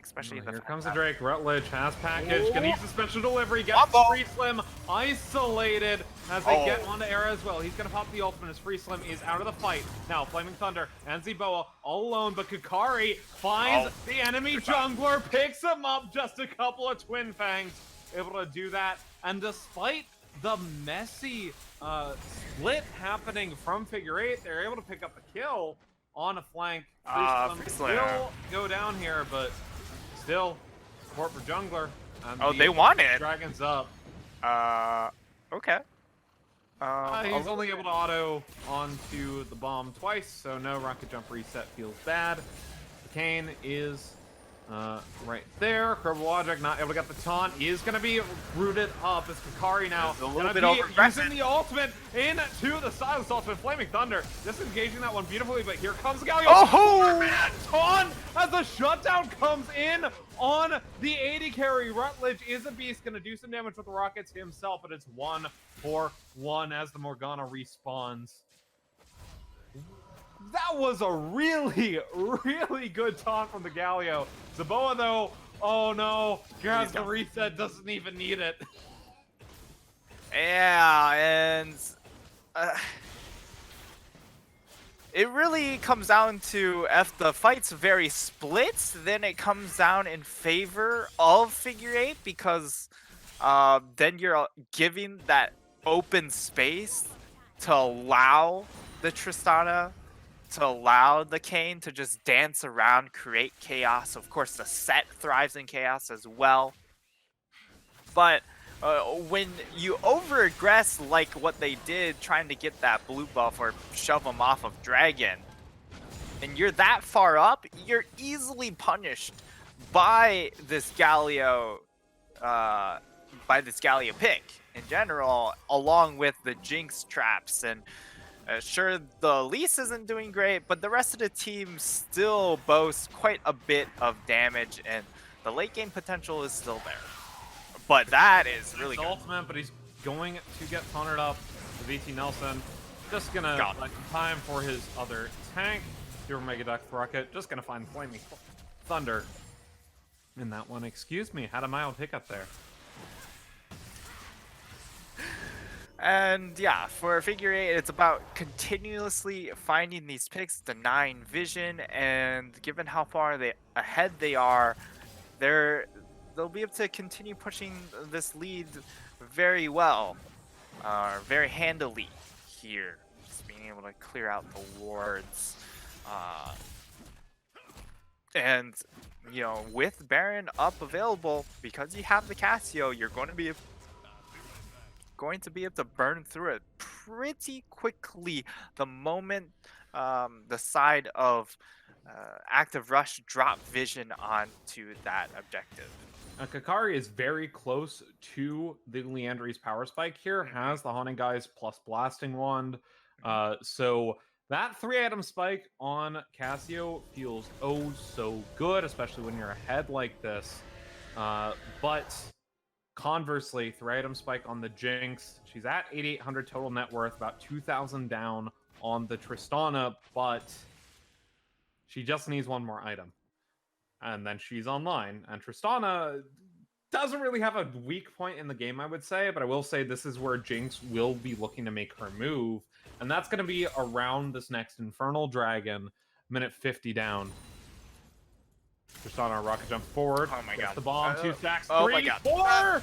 Especially Here comes the Drake. Rutledge has package. Gonna use the special delivery. Gets Free Slim isolated as they get onto Era as well. He's gonna pop the ultimate as Free Slim is out of the fight. Now Flaming Thunder and Zboa all alone, but Kukari finds the enemy jungler, picks him up. Just a couple of Twin Fangs able to do that. And despite the messy split happening from Figure8, they're able to pick up the kill on a flank. Free Slim will go down here, but still support for jungler. And they want it. Dragon's up. Okay. He's only able to auto onto the bomb twice, so no rocket jump reset feels bad. The Kane is right there. Logic not able to get the taunt. Is going to be rooted up as Kukari now going to be using the ultimate into the Silence Ultimate. Flaming Thunder disengaging that one beautifully, but here comes Galio. Oh! Man, taunt as the shutdown comes in on the 80 carry. Rutledge is a beast, going to do some damage with the Rockets himself, but it's 1-for-1 as the Morgana respawns. That was a really, really good taunt from the Galio. Zboa, though, oh no, grabs the reset, doesn't even need it. Yeah, and it really comes down to if the fight's very split, then it comes down in favor of Figure8 because then you're giving that open space to allow the Tristana, to allow the Kayn to just dance around, create chaos. Of course, the set thrives in chaos as well. But when you over-aggress like what they did, trying to get that blue buff or shove them off of Dragon, and you're that far up, you're easily punished by this Galio, pick in general, along with the Jinx traps. And sure, the Elise isn't doing great, but the rest of the team still boasts quite a bit of damage, and the late game potential is still there. But that is really good. Ultimate, but he's going to get taunted up. The VT Nelson just gonna let time for his other tank. Your Mega Duck Rocket just gonna find Flaming Thunder in that one. Excuse me, had a mild hiccup there. And yeah, for Figure8, it's about continuously finding these picks, denying vision, and given how far ahead they are, they'll be able to continue pushing this lead very well, very handily here. Just being able to clear out the wards. And, you know, with Baron up available, because you have the Cassio, you're going to be able to burn through it pretty quickly the moment the side of Active Rush drop vision onto that objective. Kakari is very close to the Leandry's power spike here, has the Haunting Guys plus Blasting Wand. So that 3-item spike on Cassio feels oh so good, especially when you're ahead like this. But conversely, 3-item spike on the Jinx. She's at 8,800 total net worth, about 2,000 down on the Tristana, but she just needs one more item. And then she's online. And Tristana doesn't really have a weak point in the game, I would say, but I will say this is where Jinx will be looking to make her move. And that's going to be around this next Infernal Dragon, minute 50 down. Tristana rocket jump forward. Oh my god. The bomb, 2 stacks, 3, oh my god. 4!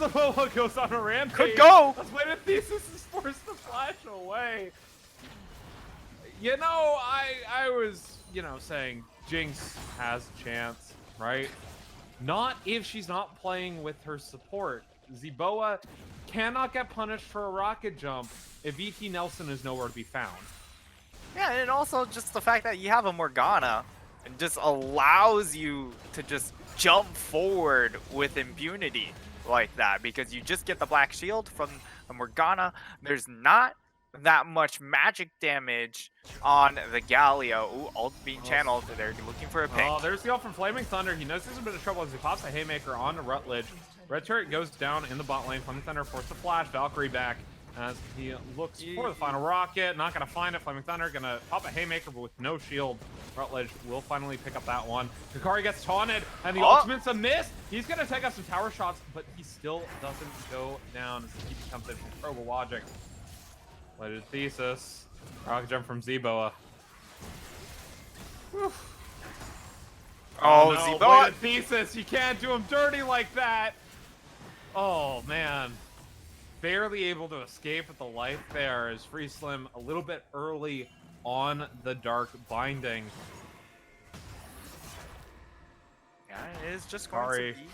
Zaboa goes on a rampage. Could go! That's why the Thesis is forced to flash away. You know, I was, saying Jinx has a chance, right? Not if she's not playing with her support. Zaboa cannot get punished for a rocket jump if ET Nelson is nowhere to be found. Yeah, and also just the fact that you have a Morgana and just allows you to just jump forward with impunity like that, because you just get the black shield from a Morgana. There's not that much magic damage on the Galio. Ooh, ult being channeled. They're looking for a pick. Oh, there's the ult from Flaming Thunder. He knows there's a bit of trouble as he pops a Haymaker onto Rutledge. Red turret goes down in the bot lane. Flaming Thunder forced to flash. Valkyrie back as he looks for the final rocket. Not going to find it. Flaming Thunder going to pop a Haymaker, but with no shield. Rutledge will finally pick up that one. Kakari gets taunted, and the ultimate's a miss. He's going to take out some tower shots, but he still doesn't go down as he becomes in from Probo Logic. Lighted Thesis. Rocket jump from Zaboa. Oh, no. Zaboa! Lighted Thesis. You can't do him dirty like that. Oh, man. Barely able to escape with the life there as Free Slim a little bit early on the Dark Binding. Yeah, it is just going to be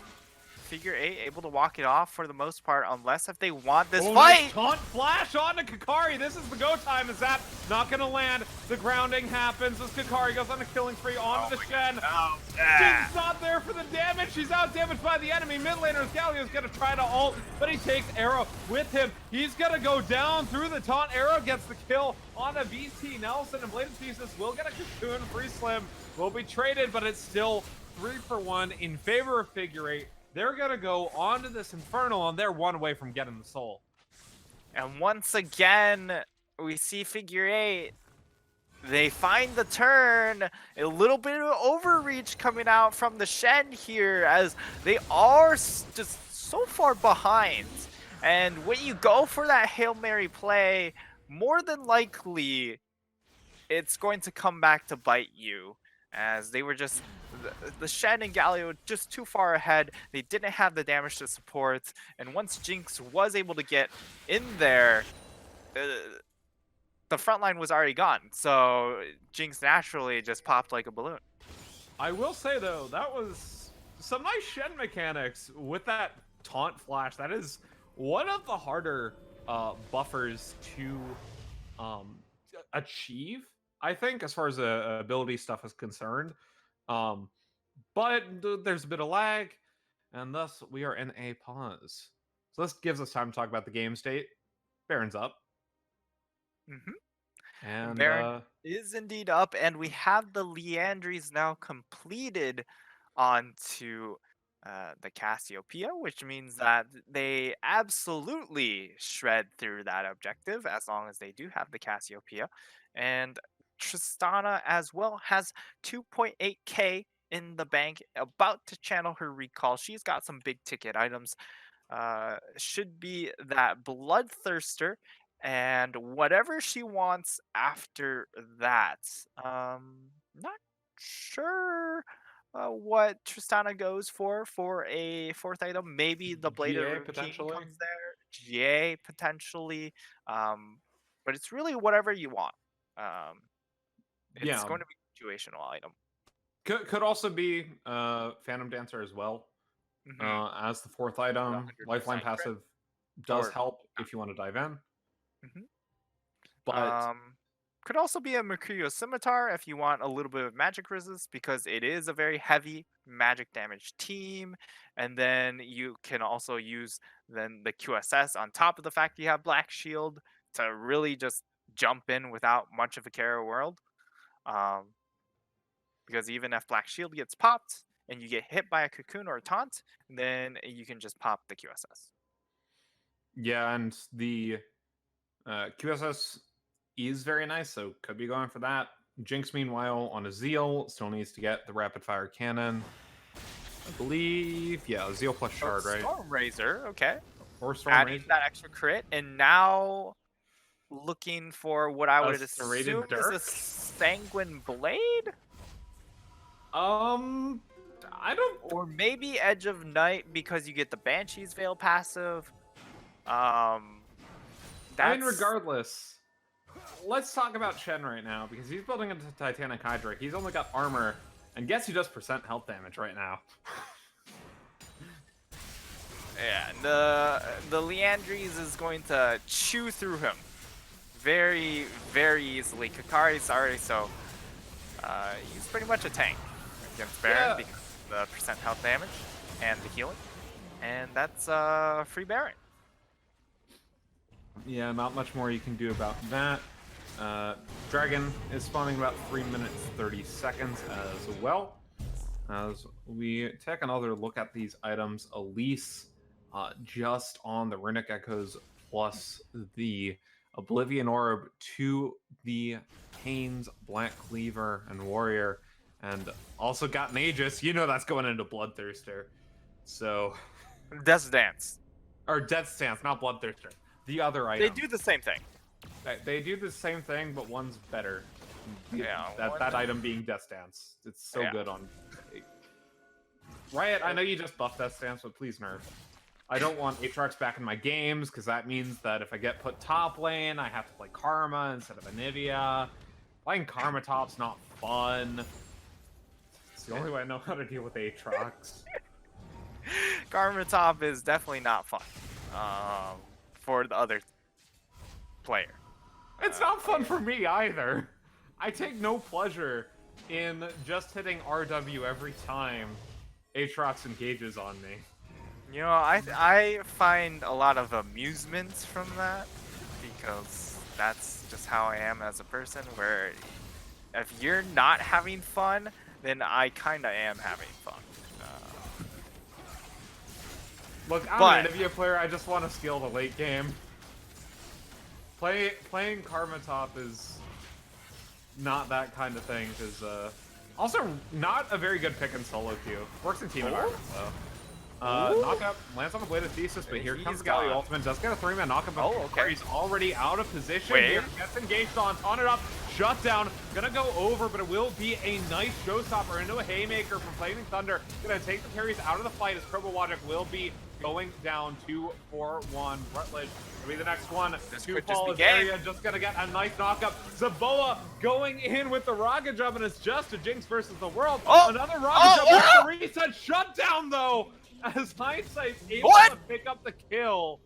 Figure8 able to walk it off for the most part, unless if they want this fight. Nice taunt flash onto Kakari. This is the go time. Is that not going to land? The grounding happens as Kakari goes on a killing spree onto the Shen. Oh, Jin's not there for the damage. She's out damaged by the enemy. Mid laner Galio's going to try to ult, but he takes Arrow with him. He's going to go down through the taunt. Arrow gets the kill on a VT Nelson, and Bladed Thesis will get a cocoon. Free Slim will be traded, but it's still 3-for-1 in favor of Figure8. They're going to go onto this Infernal, and they're one away from getting the soul. And once again, we see Figure8. They find the turn. A little bit of overreach coming out from the Shen here, as they are just so far behind. And when you go for that Hail Mary play, more than likely, it's going to come back to bite you, as they were just the Shen and Galio just too far ahead. They didn't have the damage to support, and once Jinx was able to get in there, the front line was already gone. So Jinx naturally just popped like a balloon. I will say though, that was some nice Shen mechanics with that taunt flash. That is one of the harder buffers to achieve, I think, as far as ability stuff is concerned. But there's a bit of lag, and thus we are in a pause. So this gives us time to talk about the game state. Baron's up. And Baron is indeed up, and we have the Leandries now completed onto the Cassiopeia, which means that they absolutely shred through that objective as long as they do have the Cassiopeia. And Tristana as well has 2.8k in the bank, about to channel her recall. She's got some big ticket items. Should be that Bloodthirster and whatever she wants after that. Not sure what Tristana goes for a fourth item. Maybe the Blade GA of King potentially? comes there. GA potentially. But it's really whatever you want. It's Yeah. going to be a situational item. Could also be Phantom Dancer as well. As the fourth item. 100% Lifeline crit. passive does Or- help if you want to dive in. Mhm. But Could also be a Mercurial Scimitar if you want a little bit of magic resist, because it is a very heavy magic damage team. And then you can also use then the QSS on top of the fact you have Black Shield to really just jump in without much of a care of world. Because even if Black Shield gets popped and you get hit by a cocoon or a taunt, then you can just pop the QSS. yeah, and the QSS is very nice, so could be going for that. Jinx, meanwhile, on a Zeal, still needs to get the rapid fire cannon. I believe, yeah, Zeal plus Shard, right? Storm Razor, okay. Or Storm Adding Razor. that extra crit, and now looking for what I would Serrated assume is Dirk? a Sanguine Blade? I don't. Or maybe Edge of Night because you get the Banshee's Veil passive. I mean, regardless, let's talk about Shen right now, because he's building into Titanic Hydra. He's only got armor, and guess who does percent health damage right now? Yeah, the Leandries is going to chew through him very, very easily. Kakari's already so he's pretty much a tank against Baron Yeah. because of the percent health damage and the healing. And that's free Baron. Yeah, not much more you can do about that. Dragon is spawning about 3 minutes 30 seconds as well. As we take another look at these items, Elise just on the Runic Echoes plus the Oblivion Orb to the Kane's Black Cleaver and Warrior, and also got an Aegis. You know that's going into Bloodthirster. So, Death's Dance. or Death Stance, not Bloodthirster. The other They item. do the same thing. They do the same thing, but one's better. Yeah, That item being Death Stance. It's so Yeah. good on. Riot, I know you just buffed Death Stance, but please nerf. I don't want Aatrox back in my games, because that means that if I get put top lane, I have to play Karma instead of Anivia. Playing Karma top's not fun. It's the only way I know how to deal with Aatrox. Karma Top is definitely not fun for the other player. It's not fun for me either. I take no pleasure in just hitting RW every time Aatrox engages on me. You know, I find a lot of amusement from that, because that's just how I am as a person, where if you're not having fun, then I kind of am having fun. Look, I'm But- an Anivia player, I just want to steal the late game. Playing Karma Top is not that kind of thing, because also not a very good pick in solo queue. Works in team environments, though. Knockup lands on the Blade of Thesis, but here He's comes Galio gone. Ultimate. Does get a 3-man knockup, but Oh, okay. he's already out of position. Wait. Here gets engaged on it up, shut down. Gonna go over, but it will be a nice showstopper into a haymaker from Flaming Thunder. Gonna take the carries out of the fight as Krobowajik will be going down 2-4-1. Rutledge will be the next one. This to could just fall be as game. Area just gonna get a nice knockup. Zaboa going in with the rocket jump, and it's just a Jinx versus the world. Oh! Another rocket jump Oh! with the reset shutdown though. As Hindsight's able What? to pick up the kill,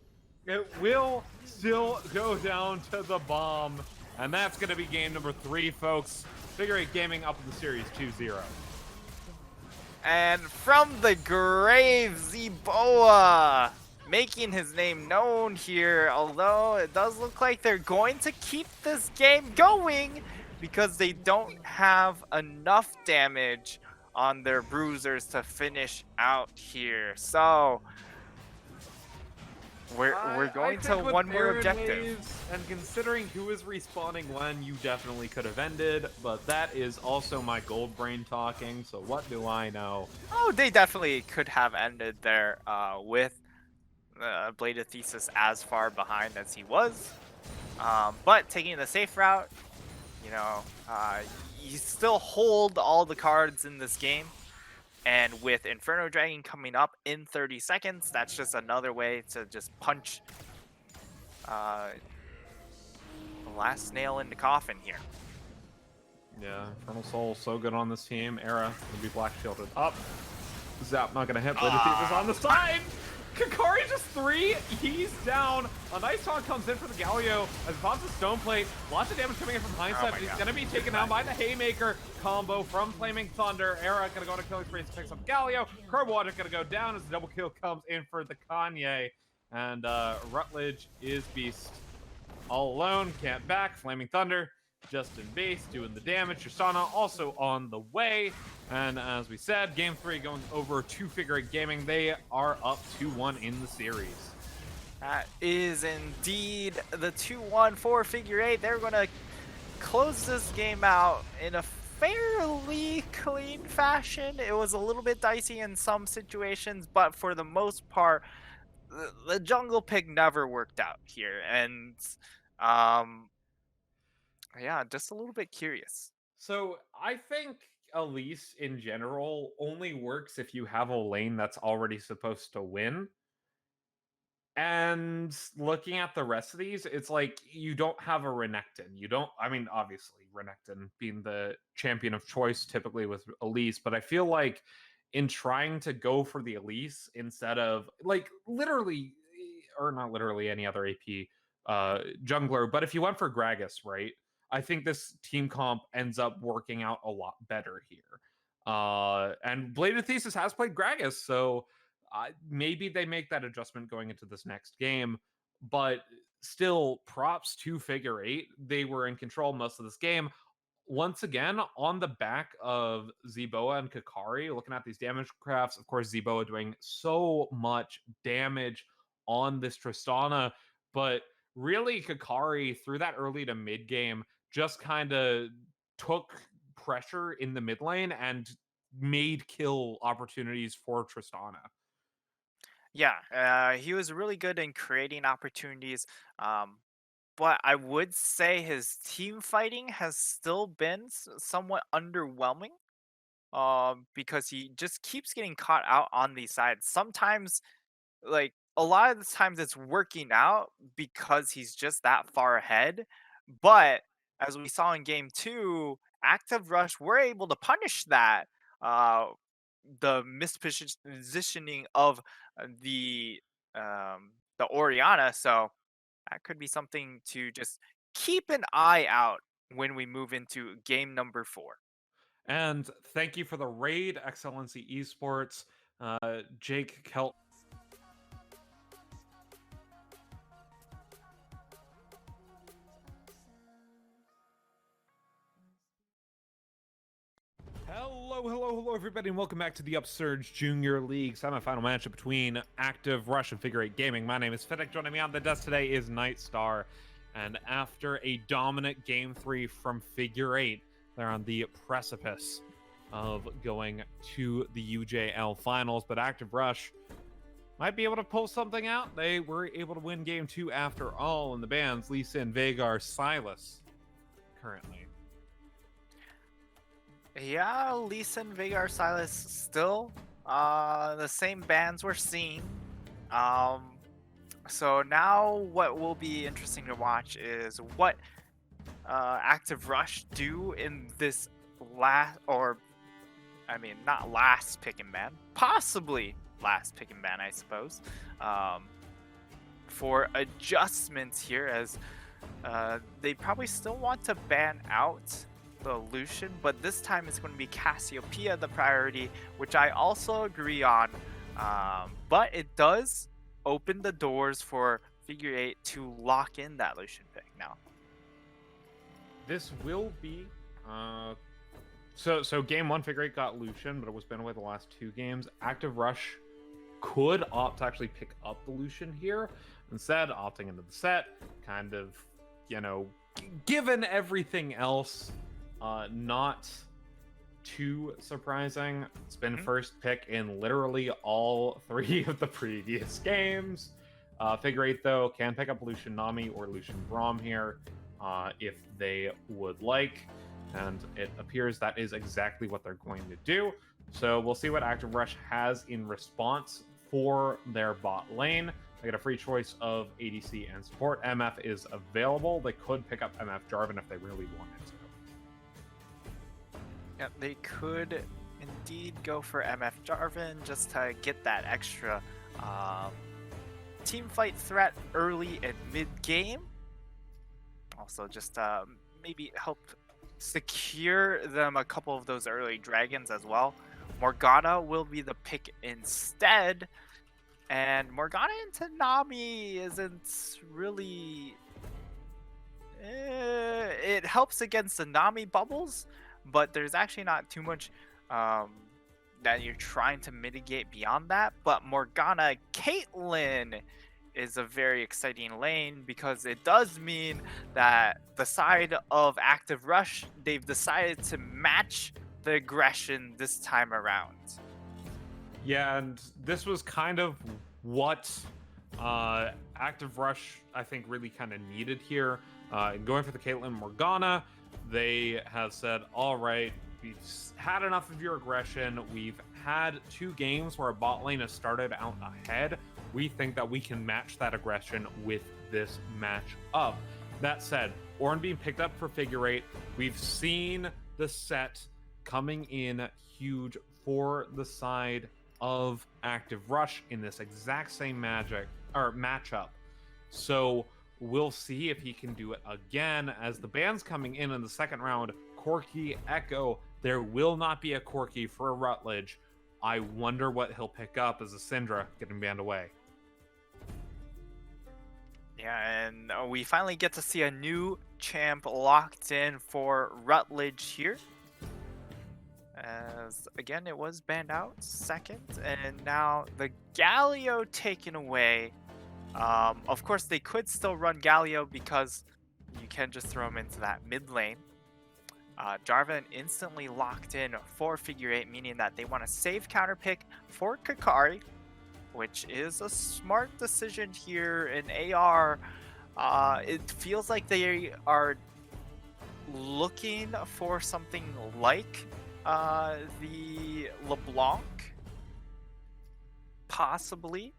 it will still go down to the bomb. And that's going to be game number 3, folks. Figure8 Gaming up in the series 2-0. And from the grave, Zeboa making his name known here, although it does look like they're going to keep this game going because they don't have enough damage on their bruisers to finish out here. So we're going to one more objective. And considering who is respawning when, you definitely could have ended, but that is also my gold brain talking, so what do I know? Oh, they definitely could have ended there with Blade of Thesis as far behind as he was. But taking the safe route, you know, you still hold all the cards in this game. And with Inferno Dragon coming up in 30 seconds, that's just another way to just punch the last nail in the coffin here. Yeah, Infernal Soul so good on this team. Era gonna be black shielded up. Zap not gonna hit. Blade of Thesis on the side. Kakari just 3. He's down. A nice taunt comes in for the Galio as he pops the stone plate. Lots of damage coming in from Hindsight, but he's gonna be taken down by the haymaker combo from Flaming Thunder. Era gonna go on a killing spree and picks up Galio. Krobowajik gonna go down as the double kill comes in for the Kanye. And Rutledge is beast all alone. Can't back. Flaming Thunder just in base, doing the damage. Tristana also on the way. And as we said, game 3 going over to Figure8 Gaming. They are up 2-1 in the series. That is indeed the 2-1 for Figure8. They're going to close this game out in a fairly clean fashion. It was a little bit dicey in some situations, but for the most part, the jungle pick never worked out here. And yeah, just a little bit curious. So I think Elise in general only works if you have a lane that's already supposed to win. And looking at the rest of these, it's like you don't have a Renekton. You don't, I mean, obviously Renekton being the champion of choice typically with Elise, but I feel like in trying to go for the Elise instead of like literally, or not literally any other AP jungler, but if you went for Gragas, right? I think this team comp ends up working out a lot better here. And Blade of Thesis has played Gragas, so maybe they make that adjustment going into this next game. But still, props to Figure8. They were in control most of this game. Once again, on the back of Zeboa and Kakari, looking at these damage graphs, of course, Zeboa doing so much damage on this Tristana, but really Kakari through that early to mid game just kind of took pressure in the mid lane and made kill opportunities for Tristana. Yeah, he was really good in creating opportunities. But I would say his team fighting has still been somewhat underwhelming. Because he just keeps getting caught out on these sides. Sometimes, like a lot of the times, it's working out because he's just that far ahead. But as we saw in game 2, Active Rush were able to punish that. The mispositioning of the Orianna. So that could be something to just keep an eye out when we move into game number 4. And thank you for the raid, Excellency Esports, Jake Kelt. Hello, everybody, and welcome back to the Upsurge Junior League semifinal matchup between Active Rush and Figure8 Gaming. My name is Fidek. Joining me on the desk today is Nightstar. And after a dominant game 3 from Figure8, they're on the precipice of going to the UJL finals. But Active Rush might be able to pull something out. They were able to win game 2 after all in the bans. Lee Sin, Vagar, Silas currently. Yeah, Lee Sin, Vagar, Silas still the same bans we're seeing. So now what will be interesting to watch is what Active Rush do in this not last pick and ban, possibly last pick and ban, I suppose, for adjustments here, as they probably still want to ban out the Lucian, but this time it's going to be Cassiopeia the priority, which I also agree on, but it does open the doors for Figure8 to lock in that Lucian pick now. This will be so game 1 Figure8 got Lucian, but it was banned away the last 2 games. Active Rush could opt to actually pick up the Lucian here, instead opting into the set, kind of, given everything else, not too surprising. It's been first pick in literally all 3 of the previous games. Figure8 though can pick up Lucian Nami or Lucian Braum here if they would like, and it appears that is exactly what they're going to do. So we'll see what Active Rush has in response for their bot lane. They get a free choice of ADC and support. MF is available. They could pick up MF Jarvan if they really wanted to. Yeah, they could indeed go for MF Jarvan just to get that extra team fight threat early and mid game. Also, just maybe help secure them a couple of those early dragons as well. Morgana will be the pick instead, and Morgana into Nami isn't really. It helps against the Nami bubbles, but there's actually not too much that you're trying to mitigate beyond that. But Morgana Caitlyn is a very exciting lane, because it does mean that the side of Active Rush, they've decided to match the aggression this time around. Yeah, and this was kind of what Active Rush, I think, really kind of needed here. Going for the Caitlyn Morgana, they have said, all right, we've had enough of your aggression. We've had 2 games where a bot lane has started out ahead. We think that we can match that aggression with this match up. That said, Ornn being picked up for Figure8, we've seen the set coming in huge for the side of Active Rush in this exact same matchup. So we'll see if he can do it again. As the bans coming in the second round, Corki, Echo, there will not be a Corki for a Rutledge. I wonder what he'll pick up as a Syndra getting banned away. Yeah, and we finally get to see a new champ locked in for Rutledge here. As again, it was banned out second, and now the Galio taken away. Of course, they could still run Galio because you can just throw him into that mid lane. Jarvan instantly locked in for Figure8, meaning that they want to save counter pick for Kakari, which is a smart decision here in AR. It feels like they are looking for something like the LeBlanc, possibly,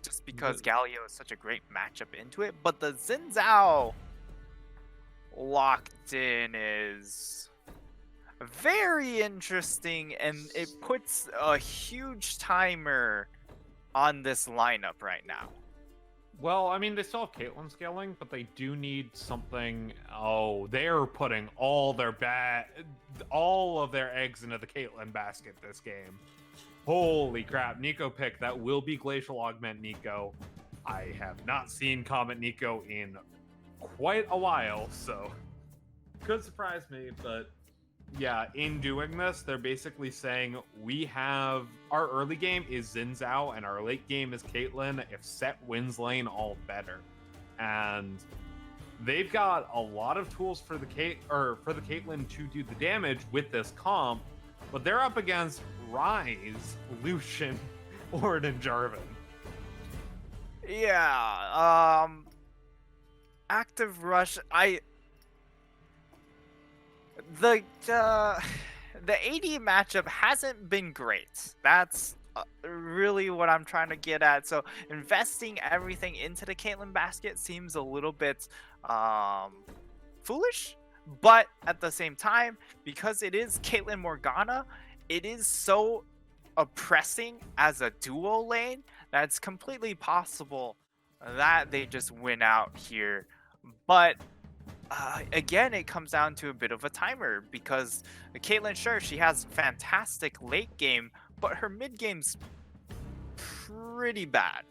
just because Galio is such a great matchup into it. But the Xin Zhao locked in is very interesting, and it puts a huge timer on this lineup right now. Well, I mean, they still have Caitlyn scaling, but they do need something. Oh, they're putting all of their eggs into the Caitlyn basket this game. Holy crap. Nico pick, that will be Glacial Augment Nico. I have not seen Comet Nico in quite a while, so could surprise me, but yeah, in doing this, they're basically saying we have our early game is Xin Zhao and our late game is Caitlyn. If set wins lane, all better. And they've got a lot of tools for the Caitlyn to do the damage with this comp, but they're up against Ryze, Lucian, Ornn and Jarvan. Yeah. Active Rush. The AD matchup hasn't been great. That's really what I'm trying to get at. So investing everything into the Caitlyn basket seems a little bit foolish, but at the same time, because it is Caitlyn Morgana, it is so oppressing as a duo lane that it's completely possible that they just win out here. But again, it comes down to a bit of a timer because Caitlyn, sure, she has fantastic late game, but her mid game's pretty bad.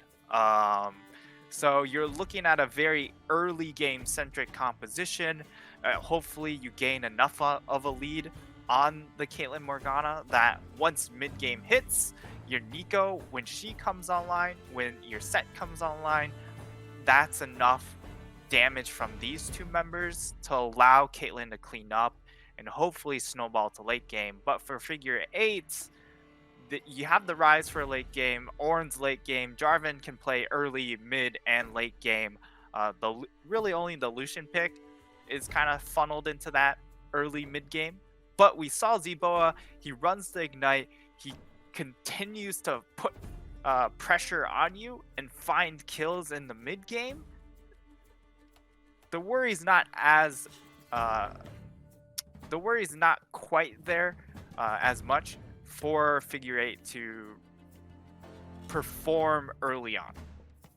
So you're looking at a very early game centric composition. Hopefully, you gain enough of a lead on the Caitlyn Morgana that once mid game hits, your Nico, when she comes online, when your set comes online, that's enough damage from these two members to allow Caitlyn to clean up and hopefully snowball to late game. But for Figure8, you have the Rise for late game, Ornn's late game, Jarvan can play early, mid, and late game. Really only the Lucian pick is kind of funneled into that early mid game. But we saw Zboa, he runs the Ignite, he continues to put pressure on you and find kills in the mid game. The worry's not quite there as much for Figure8 to perform early on.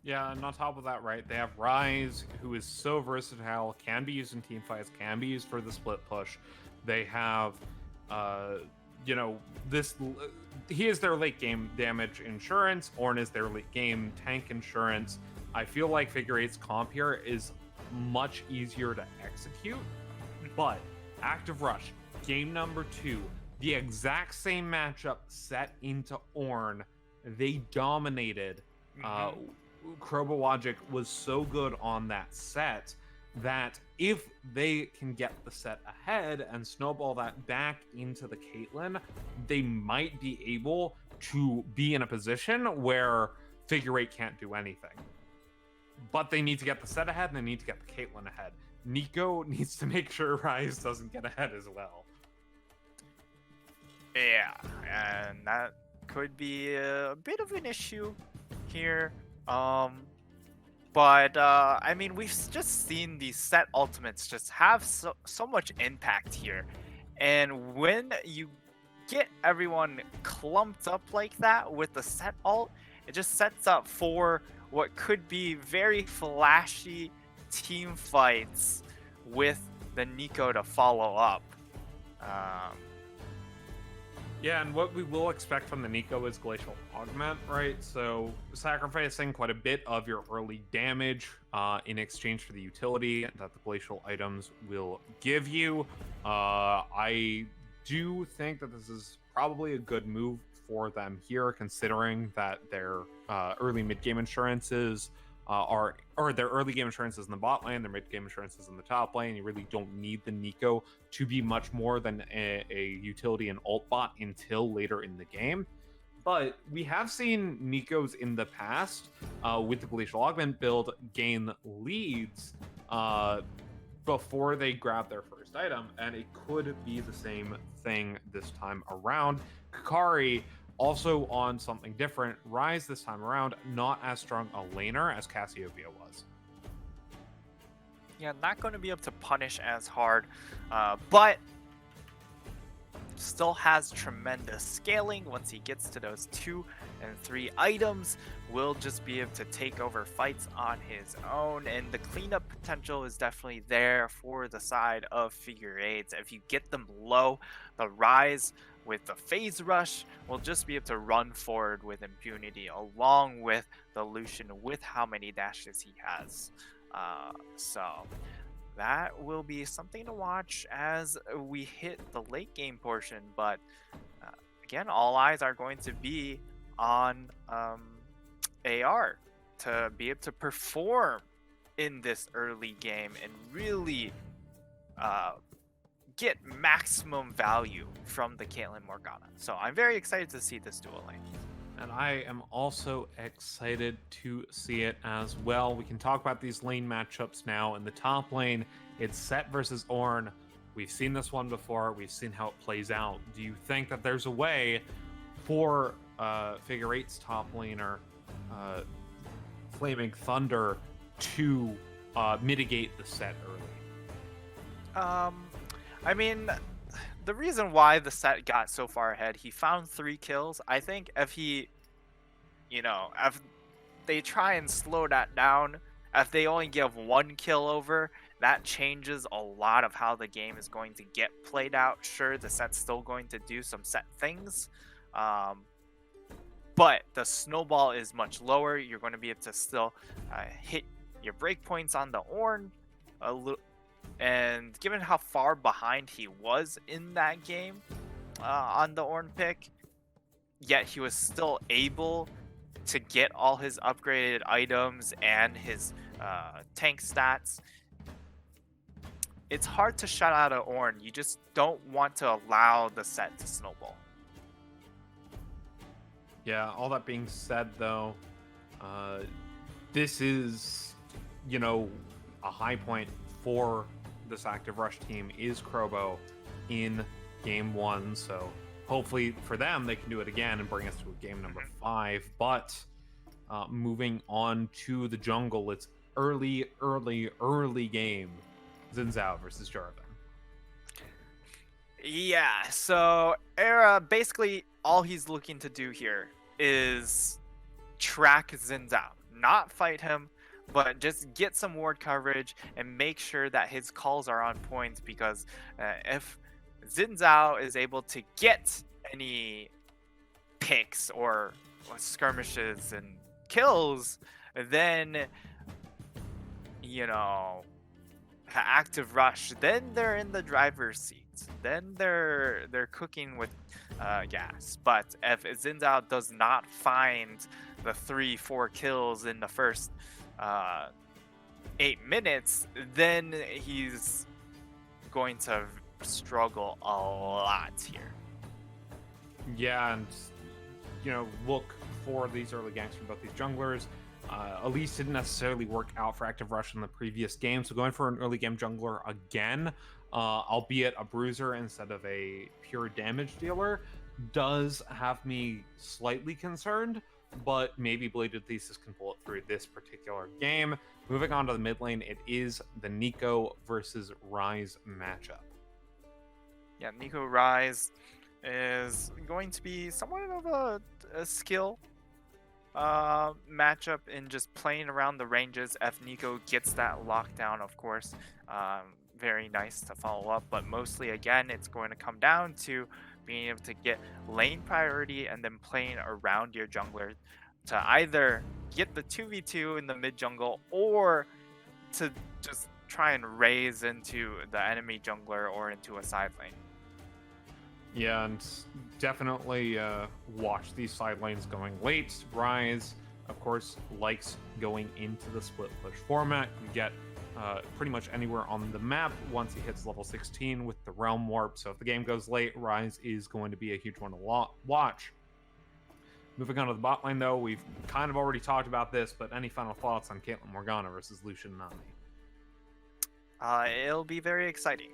Yeah, and on top of that, right, they have Rise, who is so versatile, can be used in team fights, can be used for the split push. They have, he is their late game damage insurance. Ornn is their late game tank insurance. I feel like Figure8's comp here is much easier to execute, but Active Rush, game number 2, the exact same matchup set into Ornn, they dominated. Crobowagic was so good on that set that if they can get the set ahead and snowball that back into the Caitlyn, they might be able to be in a position where Figure8 can't do anything. But they need to get the set ahead and they need to get the Caitlyn ahead. Nico needs to make sure Rise doesn't get ahead as well. Yeah, and that could be a bit of an issue here. But I mean, we've just seen these set ultimates just have so much impact here. And when you get everyone clumped up like that with the set ult, it just sets up for what could be very flashy team fights with the Nico to follow up. Yeah, and what we will expect from the Nico is Glacial Augment, right? So sacrificing quite a bit of your early damage in exchange for the utility that the Glacial items will give you. I do think that this is probably a good move for them here, considering that their early mid-game insurances their early game insurances in the bot lane, their mid game insurances in the top lane. You really don't need the Nico to be much more than a utility and ult bot until later in the game. But we have seen Nikos in the past with the Glacial Augment build gain leads before they grab their first item, and it could be the same thing this time around. Kakari also on something different. Rise this time around, not as strong a laner as Cassiopeia was. Yeah, not going to be able to punish as hard, but still has tremendous scaling. Once he gets to those 2 and 3 items, will just be able to take over fights on his own, and the cleanup potential is definitely there for the side of Figure8. If you get them low, the Rise with the phase rush will just be able to run forward with impunity, along with the Lucian with how many dashes he has. So that will be something to watch as we hit the late game portion. But again, all eyes are going to be on AR to be able to perform in this early game and really get maximum value from the Caitlyn Morgana. So I'm very excited to see this dual lane. And I am also excited to see it as well. We can talk about these lane matchups now. In the top lane, it's Set versus Ornn. We've seen this one before. We've seen how it plays out. Do you think that there's a way for Figure8's top laner, Flaming Thunder, to mitigate the Set early? I mean, the reason why the Set got so far ahead, he found 3 kills. I think if he, if they try and slow that down, if they only give 1 kill over, that changes a lot of how the game is going to get played out. Sure, the Set's still going to do some Set things, but the snowball is much lower. You're going to be able to still hit your breakpoints on the Ornn a little. And given how far behind he was in that game on the Ornn pick, yet he was still able to get all his upgraded items and his tank stats. It's hard to shut out an Ornn. You just don't want to allow the Set to snowball. Yeah, all that being said, though, this is, a high point for this Active Rush team is Krobo in game 1. So hopefully for them, they can do it again and bring us to a game number 5. But moving on to the jungle, it's early game. Xin Zhao versus Jarvan. Yeah, so Era, basically all he's looking to do here is track Xin Zhao, not fight him, but just get some ward coverage and make sure that his calls are on point, because if Xin Zhao is able to get any picks or skirmishes and kills, then, Active Rush, then they're in the driver's seat. Then they're cooking with gas. But if Xin Zhao does not find the 3-4 kills in the first 8 minutes, then he's going to struggle a lot here. Yeah, and look for these early ganks from both these junglers. Elise didn't necessarily work out for Active Rush in the previous game, so going for an early game jungler again, albeit a bruiser instead of a pure damage dealer, does have me slightly concerned, but maybe Bladed Thesis can pull it through this particular game. Moving on to the mid lane, it is the Neeko versus Ryze matchup. Yeah, Neeko Ryze is going to be somewhat of a skill matchup in just playing around the ranges. If Neeko gets that lockdown, of course, very nice to follow up, but mostly, again, it's going to come down to being able to get lane priority and then playing around your jungler to either get the 2v2 in the mid jungle or to just try and raise into the enemy jungler or into a side lane. Yeah, and definitely watch these side lanes going late. Ryze, of course, likes going into the split push format. You get pretty much anywhere on the map once he hits level 16 with the Realm Warp. So if the game goes late, Ryze is going to be a huge one to watch. Moving on to the bot lane, though, we've kind of already talked about this, but any final thoughts on Caitlyn Morgana versus Lucian Nami? It'll be very exciting.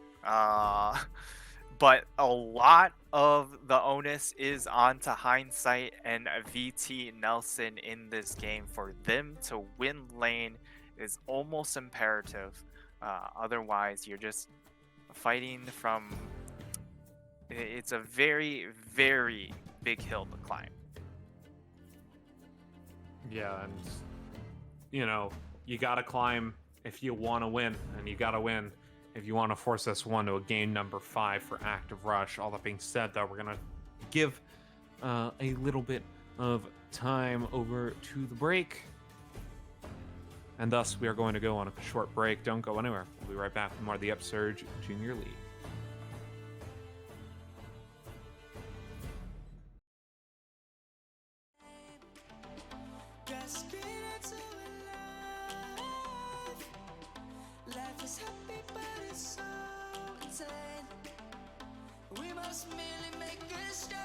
But a lot of the onus is onto Hindsight and VT Nelson in this game. For them to win lane is almost imperative. Otherwise, you're just fighting from... It's a very, very big hill to climb. Yeah, and, you got to climb if you want to win, and you got to win if you want to force us one to a game number 5 for Active Rush. All that being said, though, we're going to give a little bit of time over to the break. And thus, we are going to go on a short break. Don't go anywhere. We'll be right back with more of the Upsurge Junior League. Life is happy, but it's so insane. We must merely make a start.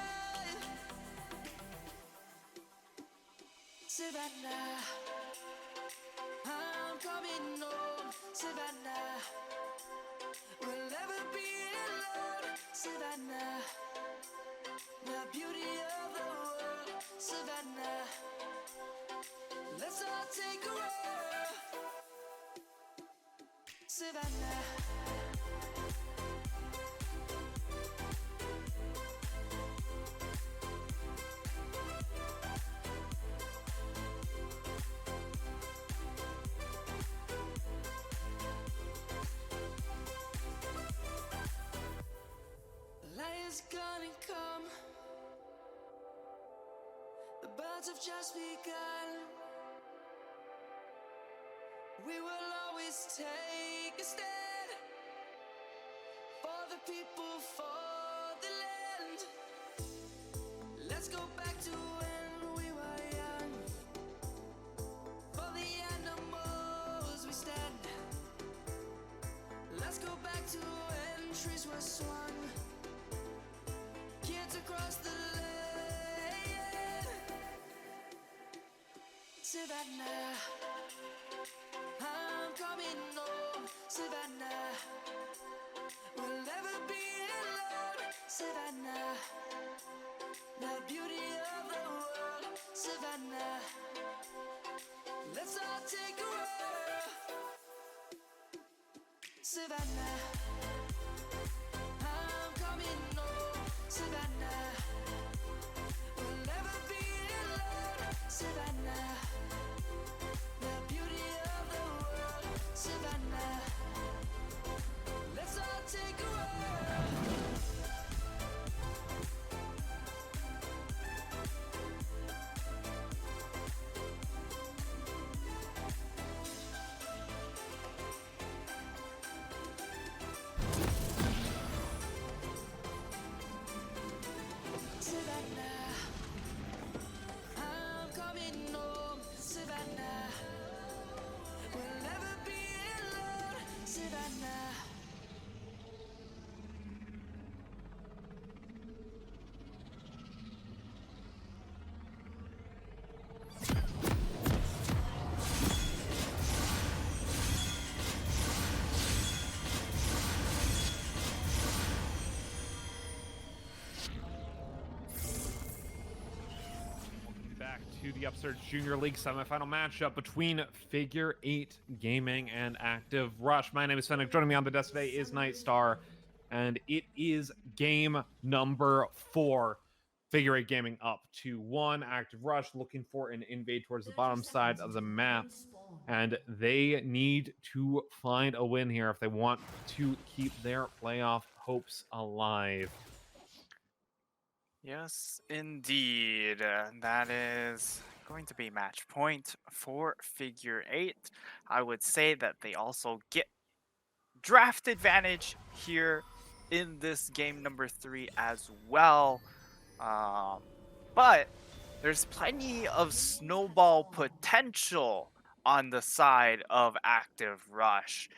Savannah, I'm coming home, Savannah. We'll never be alone, Savannah. The beauty of the world, Savannah. Let's all take a road, Savannah. Light is gonna come. The birds have just begun. We will always take a stand for the people, for the land. Let's go back to when we were young. For the animals we stand. Let's go back to when trees were swung. Kids across the land. Savannah, I'm coming home, Savannah. We'll never be alone, Savannah. The beauty of the world, Savannah. Let's all take a road, Savannah. I'm coming home, Savannah. We'll never be alone, Savannah. The beauty of the world, Savannah. Let's all take a road. Savannah, I'm coming home, Savannah. We'll never be alone, Savannah. Back to the Upsurge Junior League semifinal matchup between Figure8 Gaming and Active Rush. My name is Fennec. Joining me on the desk today is Nightstar, and it is game number 4. Figure8 Gaming up 2-1. Active Rush looking for an invade towards the bottom side of the map, and they need to find a win here if they want to keep their playoff hopes alive. Yes, indeed. That is going to be match point for Figure8. I would say that they also get draft advantage here in this game number 3 as well. But there's plenty of snowball potential on the side of Active Rush.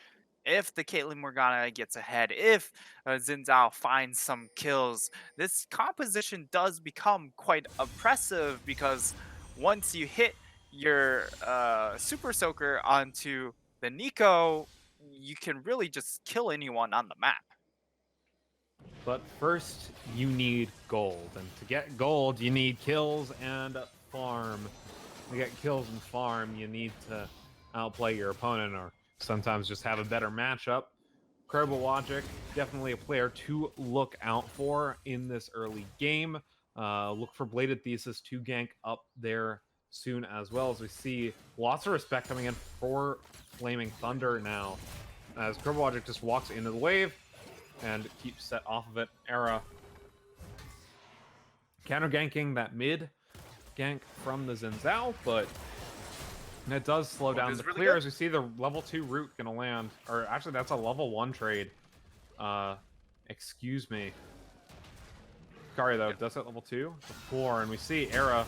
If the Caitlyn Morgana gets ahead, if Xin Zhao finds some kills, this composition does become quite oppressive because once you hit your Super Soaker onto the Nico, you can really just kill anyone on the map. But first, you need gold. And to get gold, you need kills and farm. To get kills and farm, you need to outplay your opponent or sometimes just have a better matchup. Incredible Logic, definitely a player to look out for in this early game. Look for Bladed Thesis to gank up there soon as well, as we see lots of respect coming in for Flaming Thunder now. As Incredible Logic just walks into the wave and keeps set off of it. Era counter ganking that mid gank from the Xin Zhao, but it does slow down the really clear good. as we see the level 2 root gonna land. Or actually, that's a level 1 trade. Excuse me. Kari, though, does hit level 2 before, and we see Era,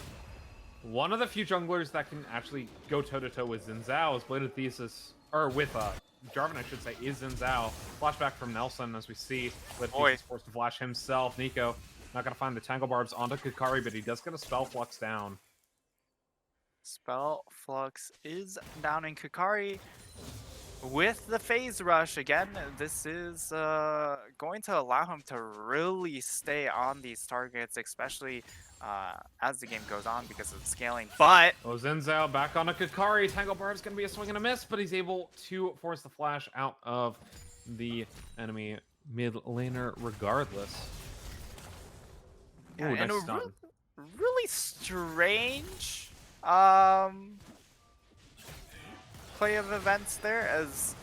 one of the few junglers that can actually go toe-to-toe with Xin Zhao is Bladed Thesis, or with Jarvan, I should say, is Xin Zhao. Flashback from Nelson as we see Bladed Thesis forced to flash himself. Nico not gonna find the Tangle Barbs onto Kikari, but he does get a spell flux down. Spell Flux is down in Kukari with the phase rush again. This is going to allow him to really stay on these targets, especially as the game goes on because of the scaling. But Zinzao back on a Kukari. Tangle Barb's going to be a swing and a miss, but he's able to force the flash out of the enemy mid laner regardless. Ooh, yeah, nice and a stun. really strange play of events there, as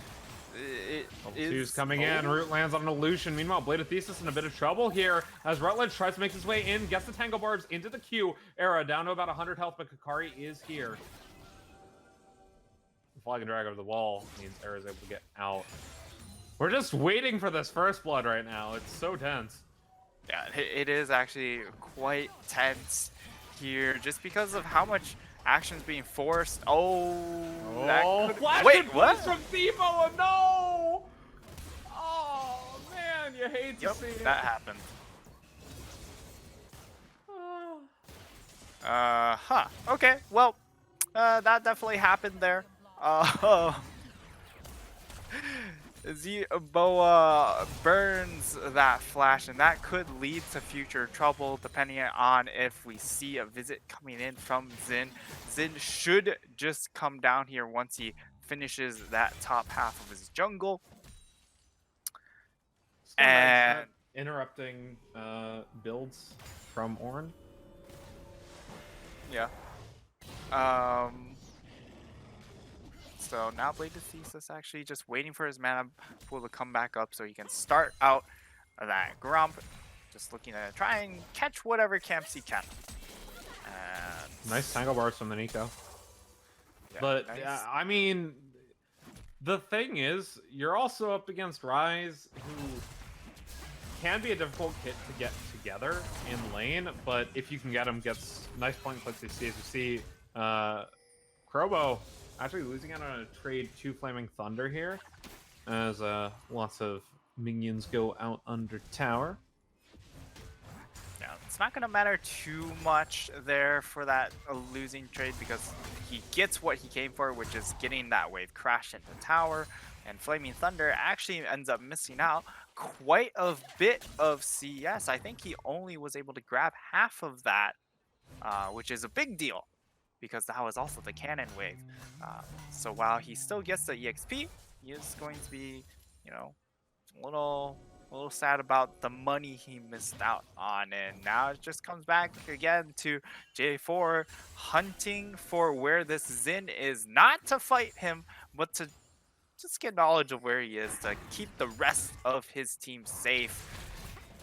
it Two's coming in. Root lands on an illusion. Meanwhile, Blade of Thesis in a bit of trouble here as Rutledge tries to make his way in, gets the Tangle Barbs into the queue. Era down to about 100 health, but Kukari is here. The Flag and Drag over the wall means Era's able to get out. We're just waiting for this first blood right now. It's so tense. Yeah, it is actually quite tense here, just because of how much action's being forced. Flash Wait, and what? Blitz from Demo? No! Oh, man, you hate to see it. That happened. Okay, well, that definitely happened there. Boa burns that flash, and that could lead to future trouble depending on if we see a visit coming in from Xin. Xin should just come down here once he finishes that top half of his jungle. And interrupting builds from Ornn. yeah. So now Blade of Thesis actually just waiting for his mana pool to come back up so he can start out that Grump. Just looking to try and catch whatever camps he can. And Nice Tangle Bars from the Nico. yeah, But, nice. I mean, the thing is, you're also up against Ryze, who can be a difficult kit to get together in lane, but if you can get him, gets nice point clicks. As you see, Krobo actually losing out on a trade to Flaming Thunder here, as lots of minions go out under tower. Yeah, it's not going to matter too much there for that losing trade, because he gets what he came for, which is getting that wave crash into tower, and Flaming Thunder actually ends up missing out quite a bit of CS. I think he only was able to grab half of that, which is a big deal, because that was also the cannon wave. So while he still gets the EXP, he is going to be, you know, a little sad about the money he missed out on. And now it just comes back again to J4 hunting for where this Xin is, not to fight him, but to just get knowledge of where he is, to keep the rest of his team safe.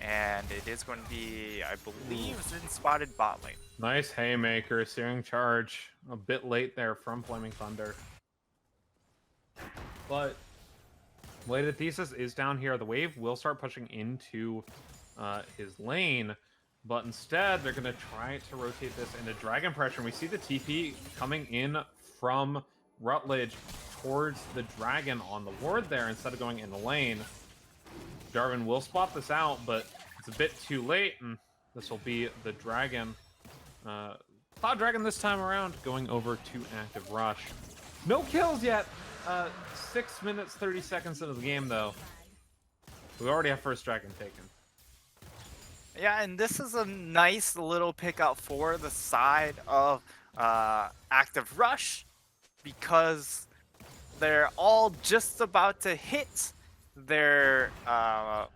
And it is going to be, I believe, Xin spotted bot lane. Nice Haymaker, Searing Charge. A bit late there from Flaming Thunder. But Blade of Thesis is down here. The wave will start pushing into his lane, but instead they're going to try to rotate this into Dragon Pressure. And we see the TP coming in from Rutledge towards the Dragon on the ward there instead of going in the lane. Jarvan will spot this out, but it's a bit too late, and this will be the Dragon. Cloud Dragon this time around, going over to active rush. No kills yet. 6 minutes, 30 seconds into the game, though. We already have first Dragon taken. Yeah, and this is a nice little pickup for the side of active rush, because they're all just about to hit their all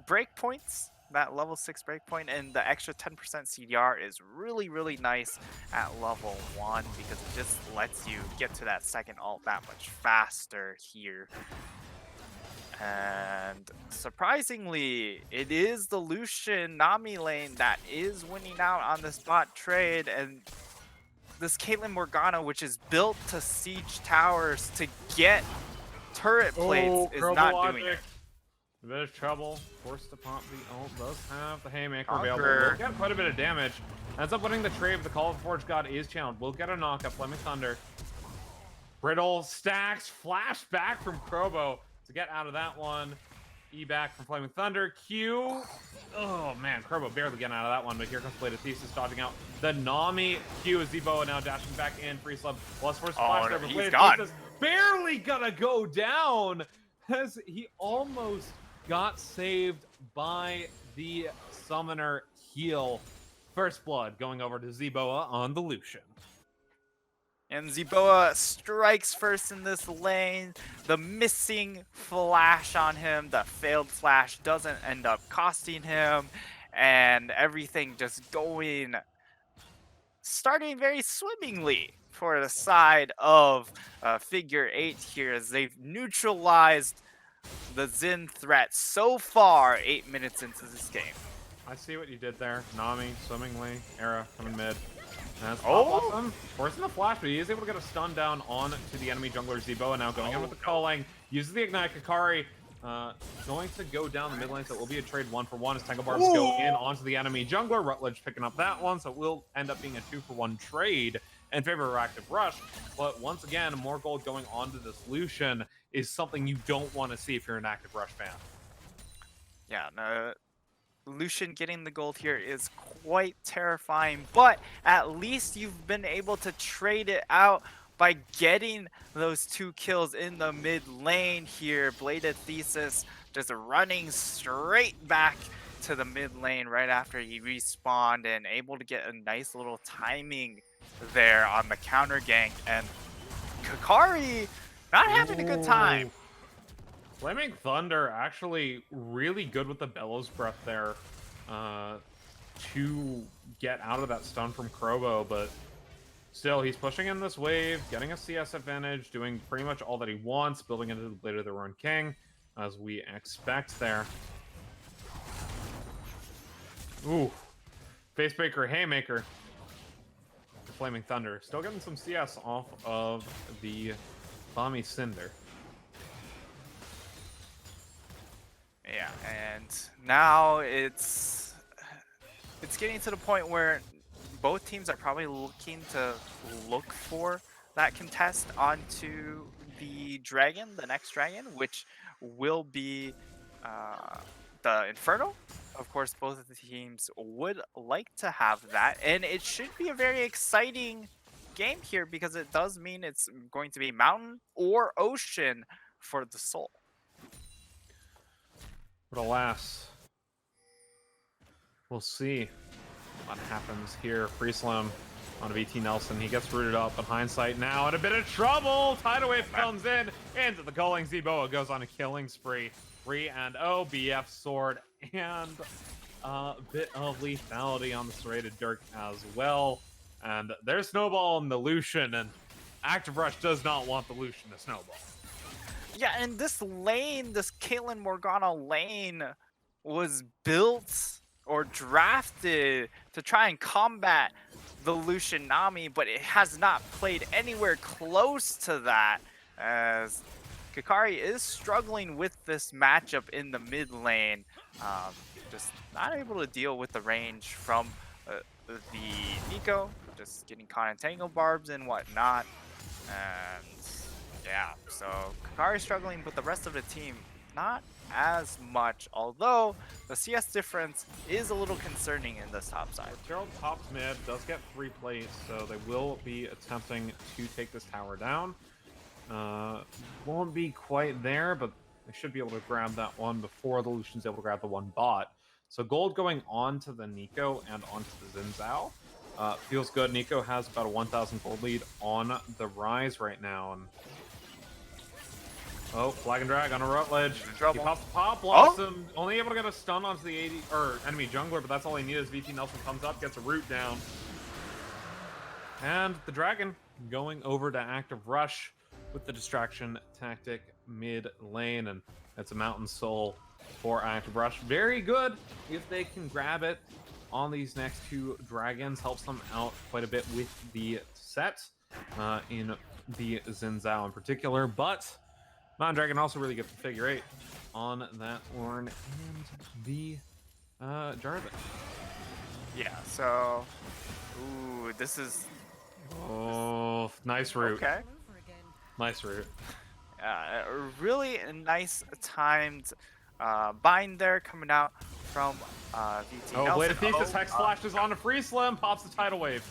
breakpoints, that level 6 breakpoint, and the extra 10% CDR is really, really nice at level 1, because it just lets you get to that second ult that much faster here. And surprisingly, it is the Lucian Nami lane that is winning out on this bot trade, and this Caitlyn Morgana, which is built to siege towers to get turret plates, is not doing it. A bit of trouble, forced to pump the ult, does have the Haymaker Conquer. available. Will get quite a bit of damage. Ends up winning the trade, but the Call of the Forge God is challenged. We'll get a knockup, Flaming Thunder. Brittle stacks, flashback from Krobo to get out of that one. E back from Flaming Thunder. Q. Oh man, Krobo barely getting out of that one, but here comes Blade of Thesis dodging out the Nami. Q is Zeboa now dashing back in. Free Slum. Plus force flash there, but Blade of Thesis barely gonna go down as he almost got saved by the Summoner heal. First blood going over to Zeboa on the Lucian. And Zeboa strikes first in this lane. The missing flash on him, the failed flash, doesn't end up costing him. And everything just starting very swimmingly for the side of Figure8 here as they've neutralized the Xin threat so far 8 minutes into this game. I see what you did there. Nami, swimmingly, Era coming mid. That's Oh! awesome. Forcing the flash, but he is able to get a stun down on to the enemy jungler Zeboa. Now going in with the culling, uses the ignite. Kakari going to go down the mid lane, so it will be a trade 1-for-1 as Tangle Barbs go in onto the enemy jungler. Rutledge picking up that one, so it will end up being a 2-for-1 trade in favor of Active Rush. But once again, more gold going onto this Lucian is something you don't want to see if you're an Active Rush fan. Yeah, no, Lucian getting the gold here is quite terrifying, but at least you've been able to trade it out by getting those 2 kills in the mid lane here. Bladed Thesis just running straight back to the mid lane right after he respawned and able to get a nice little timing there on the counter gank. And Kakari not having a good time. Flaming Thunder actually really good with the Bellows Breath there to get out of that stun from Krobo, but still he's pushing in this wave, getting a CS advantage, doing pretty much all that he wants, building into the Blade of the Ruined King, as we expect there. Ooh. Facebreaker, Haymaker. The Flaming Thunder. Still getting some CS off of the Bomby Cinder. Yeah, and now it's getting to the point where both teams are probably looking to look for that contest onto the dragon, the next dragon, which will be the Inferno. Of course, both of the teams would like to have that, and it should be a very exciting game here because it does mean it's going to be mountain or ocean for the soul. But alas, we'll see what happens here. Free Slim on VT Nelson. He gets rooted up, but hindsight now in a bit of trouble. Tidal Wave comes in into the culling. Zeboa goes on a killing spree. 3-0. BF sword and a bit of lethality on the serrated Dirk as well. And there's Snowball in the Lucian, and Active Rush does not want the Lucian to snowball. Yeah, and this lane, this Caitlyn Morgana lane, was built or drafted to try and combat the Lucian Nami, but it has not played anywhere close to that, as Kakari is struggling with this matchup in the mid lane. Just not able to deal with the range from the Nico, just getting caught in Tangle Barbs and whatnot. And yeah, so Kakari struggling, but the rest of the team not as much, although the CS difference is a little concerning in this top side. Gerald tops mid, does get 3 plates, so they will be attempting to take this tower down. Won't be quite there, but they should be able to grab that one before the Lucian's able to grab the one bot. So gold going on to the Nico and onto the Xin Zhao. Feels good. Nico has about a 1,000 gold lead on the rise right now. And oh, Flag and Drag on a Rutledge. He pops the Pop Blossom. Oh. Only able to get a stun onto the 80 or enemy jungler, but that's all he needs. VT Nelson comes up, gets a root down. And the Dragon going over to Active Rush with the distraction tactic mid lane, and it's a Mountain Soul for Active Rush. Very good if they can grab it on these next 2 dragons. Helps them out quite a bit with the set in the Xin Zhao in particular, but Mountain Dragon also really good for Figure8 on that Ornn and the Jarvan. Yeah, so ooh, this is nice route. okay. Nice route. Really nice timed bind there coming out from VT Oh, Nelson. Blade of Thesis, Hex flashes on a free slim, pops the tidal wave.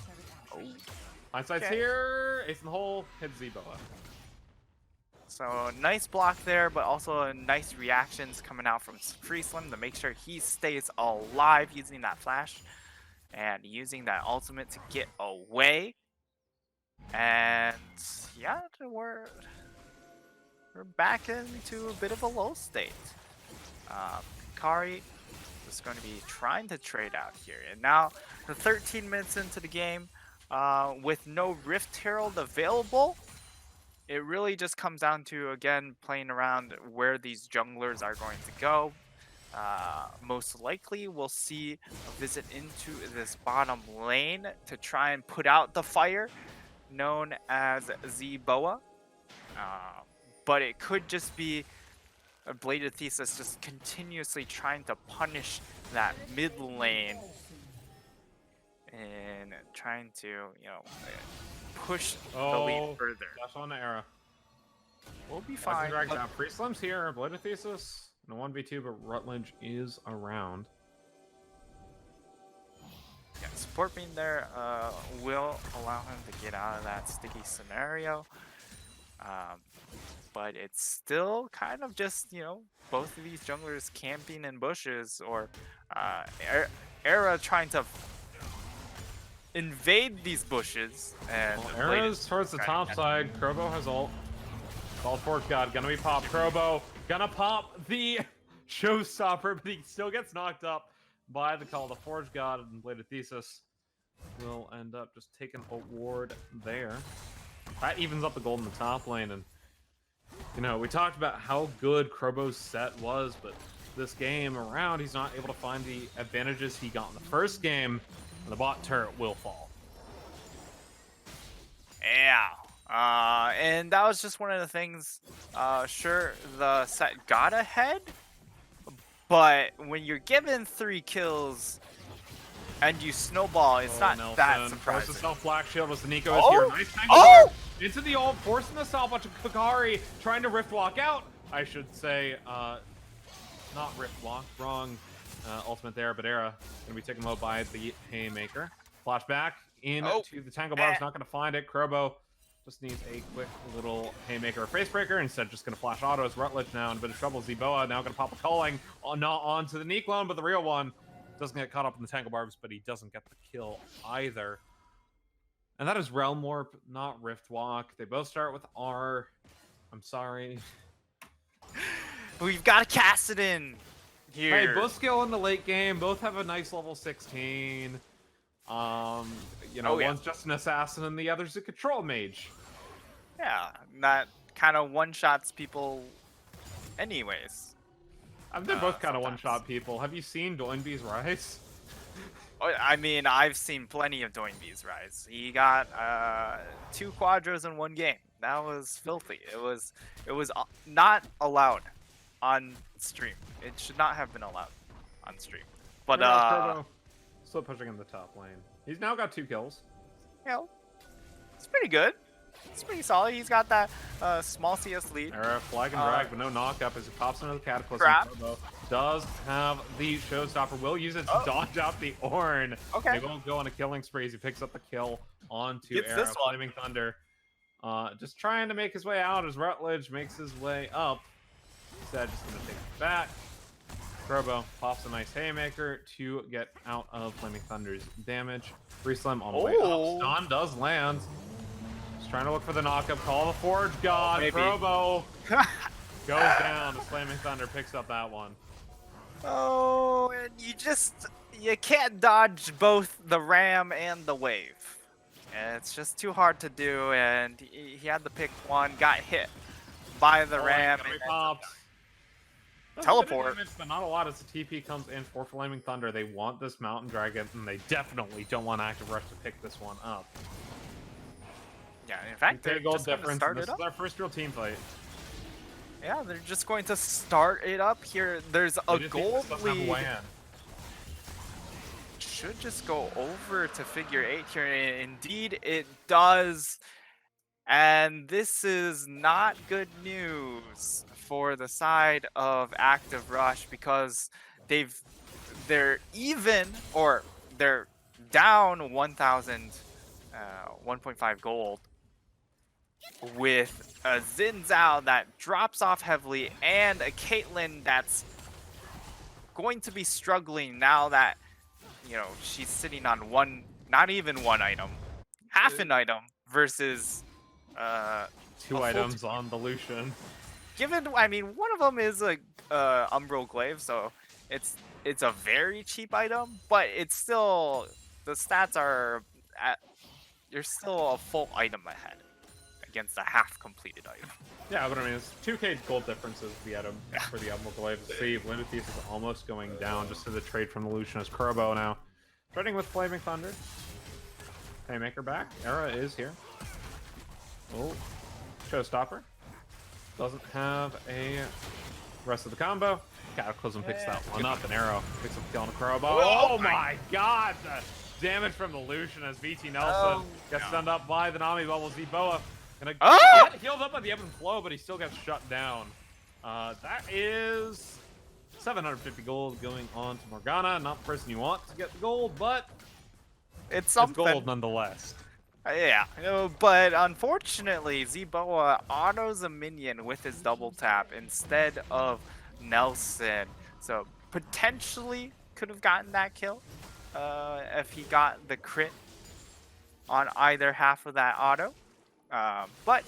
Hindsight's Okay. here, ace in the hole, hits Z-Boa. So nice block there, but also nice reactions coming out from Free Slim to make sure he stays alive using that flash and using that ultimate to get away. And yeah, we're back into a bit of a low state. Kari is going to be trying to trade out here. And now, the 13 minutes into the game, with no Rift Herald available, it really just comes down to, again, playing around where these junglers are going to go. Most likely, we'll see a visit into this bottom lane to try and put out the fire known as Z-Boa. But it could just be a Bladed Thesis just continuously trying to punish that mid lane and trying to, push the lead further. Dash on the Era. We'll be Fine. fine. Drags but- out. Free Slim's here, Blade of Thesis. No 1v2, but Rutledge is around. Yeah, support being there will allow him to get out of that sticky scenario. But it's still kind of just, both of these junglers camping in bushes or Era trying to invade these bushes. And Well, Era's towards the top side. Krobo has ult. Call Forge God. Gonna be pop. Krobo gonna pop the showstopper, but he still gets knocked up by the call. The Forge God and Bladed Thesis will end up just taking a ward there. That evens up the gold in the top lane. And, we talked about how good Krobo's set was, but this game around, he's not able to find the advantages he got in the first game, and the bot turret will fall. Yeah. And that was just one of the things. Sure, the set got ahead, but when you're given 3 kills and you snowball, it's not that surprising. Forces self Black Shield as the Nico is Oh! here. Nice tangle Oh! into the ult, forcing the salvage of Kakari, trying to rift walk out. I should say, not rift walk, wrong ultimate there, but Era gonna be taken low by the Haymaker. Flashback into the Tangle Barb's not gonna find it. Krobo just needs a quick little Haymaker or Facebreaker. Instead, just gonna flash autos. Rutledge now in a bit of trouble. Z-Boa now gonna pop a calling not onto the Neat clone, but the real one doesn't get caught up in the Tangle Barbs, but he doesn't get the kill either. And that is Realm Warp, not Rift Walk. They both start with R. I'm sorry. We've got to cast it in here. Hey, both skill in the late game. Both have a nice level 16. One's just an assassin and the other's a control mage. Yeah, that kind of one-shots people anyways. They're both kind of one-shot people. Have you seen Doinby's Rise? I mean, I've seen plenty of Doinby's Rise. He got 2 quadros in 1 game. That was filthy. It was not allowed on stream. It should not have been allowed on stream. But still pushing in the top lane. He's now got 2 kills. It's pretty good. It's pretty solid. He's got that small CS lead. Era flag and drag, but no knockup as he pops into the Cataclysm. Crap. Krobo does have the showstopper. Will use it to dodge out the Ornn. Okay. They won't go on a killing spree as he picks up the kill onto Gets Era. this one. Flaming Thunder. Just trying to make his way out as Rutledge makes his way up. Instead, just going to take it back. Krobo pops a nice Haymaker to get out of Flaming Thunder's damage. Free Slim on the way up. Stun does land. Just trying to look for the knockup. Call the Forge God. Krobo goes down as Flaming Thunder picks up that one. Oh, and you can't dodge both the ram and the wave. And it's just too hard to do, and he had to pick one, got hit by the ram. And pops. Teleport. Damage, but not a lot as the TP comes in for Flaming Thunder. They want this Mountain Dragon, and they definitely don't want Active Rush to pick this one up. Yeah, in fact, they're gold just going to difference. start This it up. is our first real team fight. Yeah, they're just going to start it up here. There's a gold lead. Should just go over to Figure8 here. Indeed, it does. And this is not good news. for the side of Active Rush because they're even, or they're down 1.5 gold with a Xin Zhao that drops off heavily and a Caitlyn that's going to be struggling now that, you know, she's sitting on not even one item, half an item versus Two a full items on the Lucian. Given, I mean, one of them is a Umbral Glaive, so it's a very cheap item, but it's still, the stats are at, you're still a full item ahead against a half completed item. Yeah, but I mean, it's 2k gold differences the item for the Emerald Glaive. See, Lindetheus is almost going down just to the trade from the Lucian as Kurobo now. Trading with Flaming Thunder. Haymaker back. Era is here. Oh, Showstopper. Doesn't have a rest of the combo. Cataclysm picks that one up, and Arrow picks up the kill on Kurobo. Oh my god! The damage from the Lucian as VT Nelson gets stunned up by the Nami Bubble. Z-Boa gonna get healed up by the ebb and flow, but he still gets shut down. That is 750 gold going on to Morgana. Not the person you want to get the gold, but It's something. gold nonetheless. Yeah, but unfortunately, Z-Boa autos a minion with his double tap instead of Nelson. So potentially could have gotten that kill if he got the crit on either half of that auto. But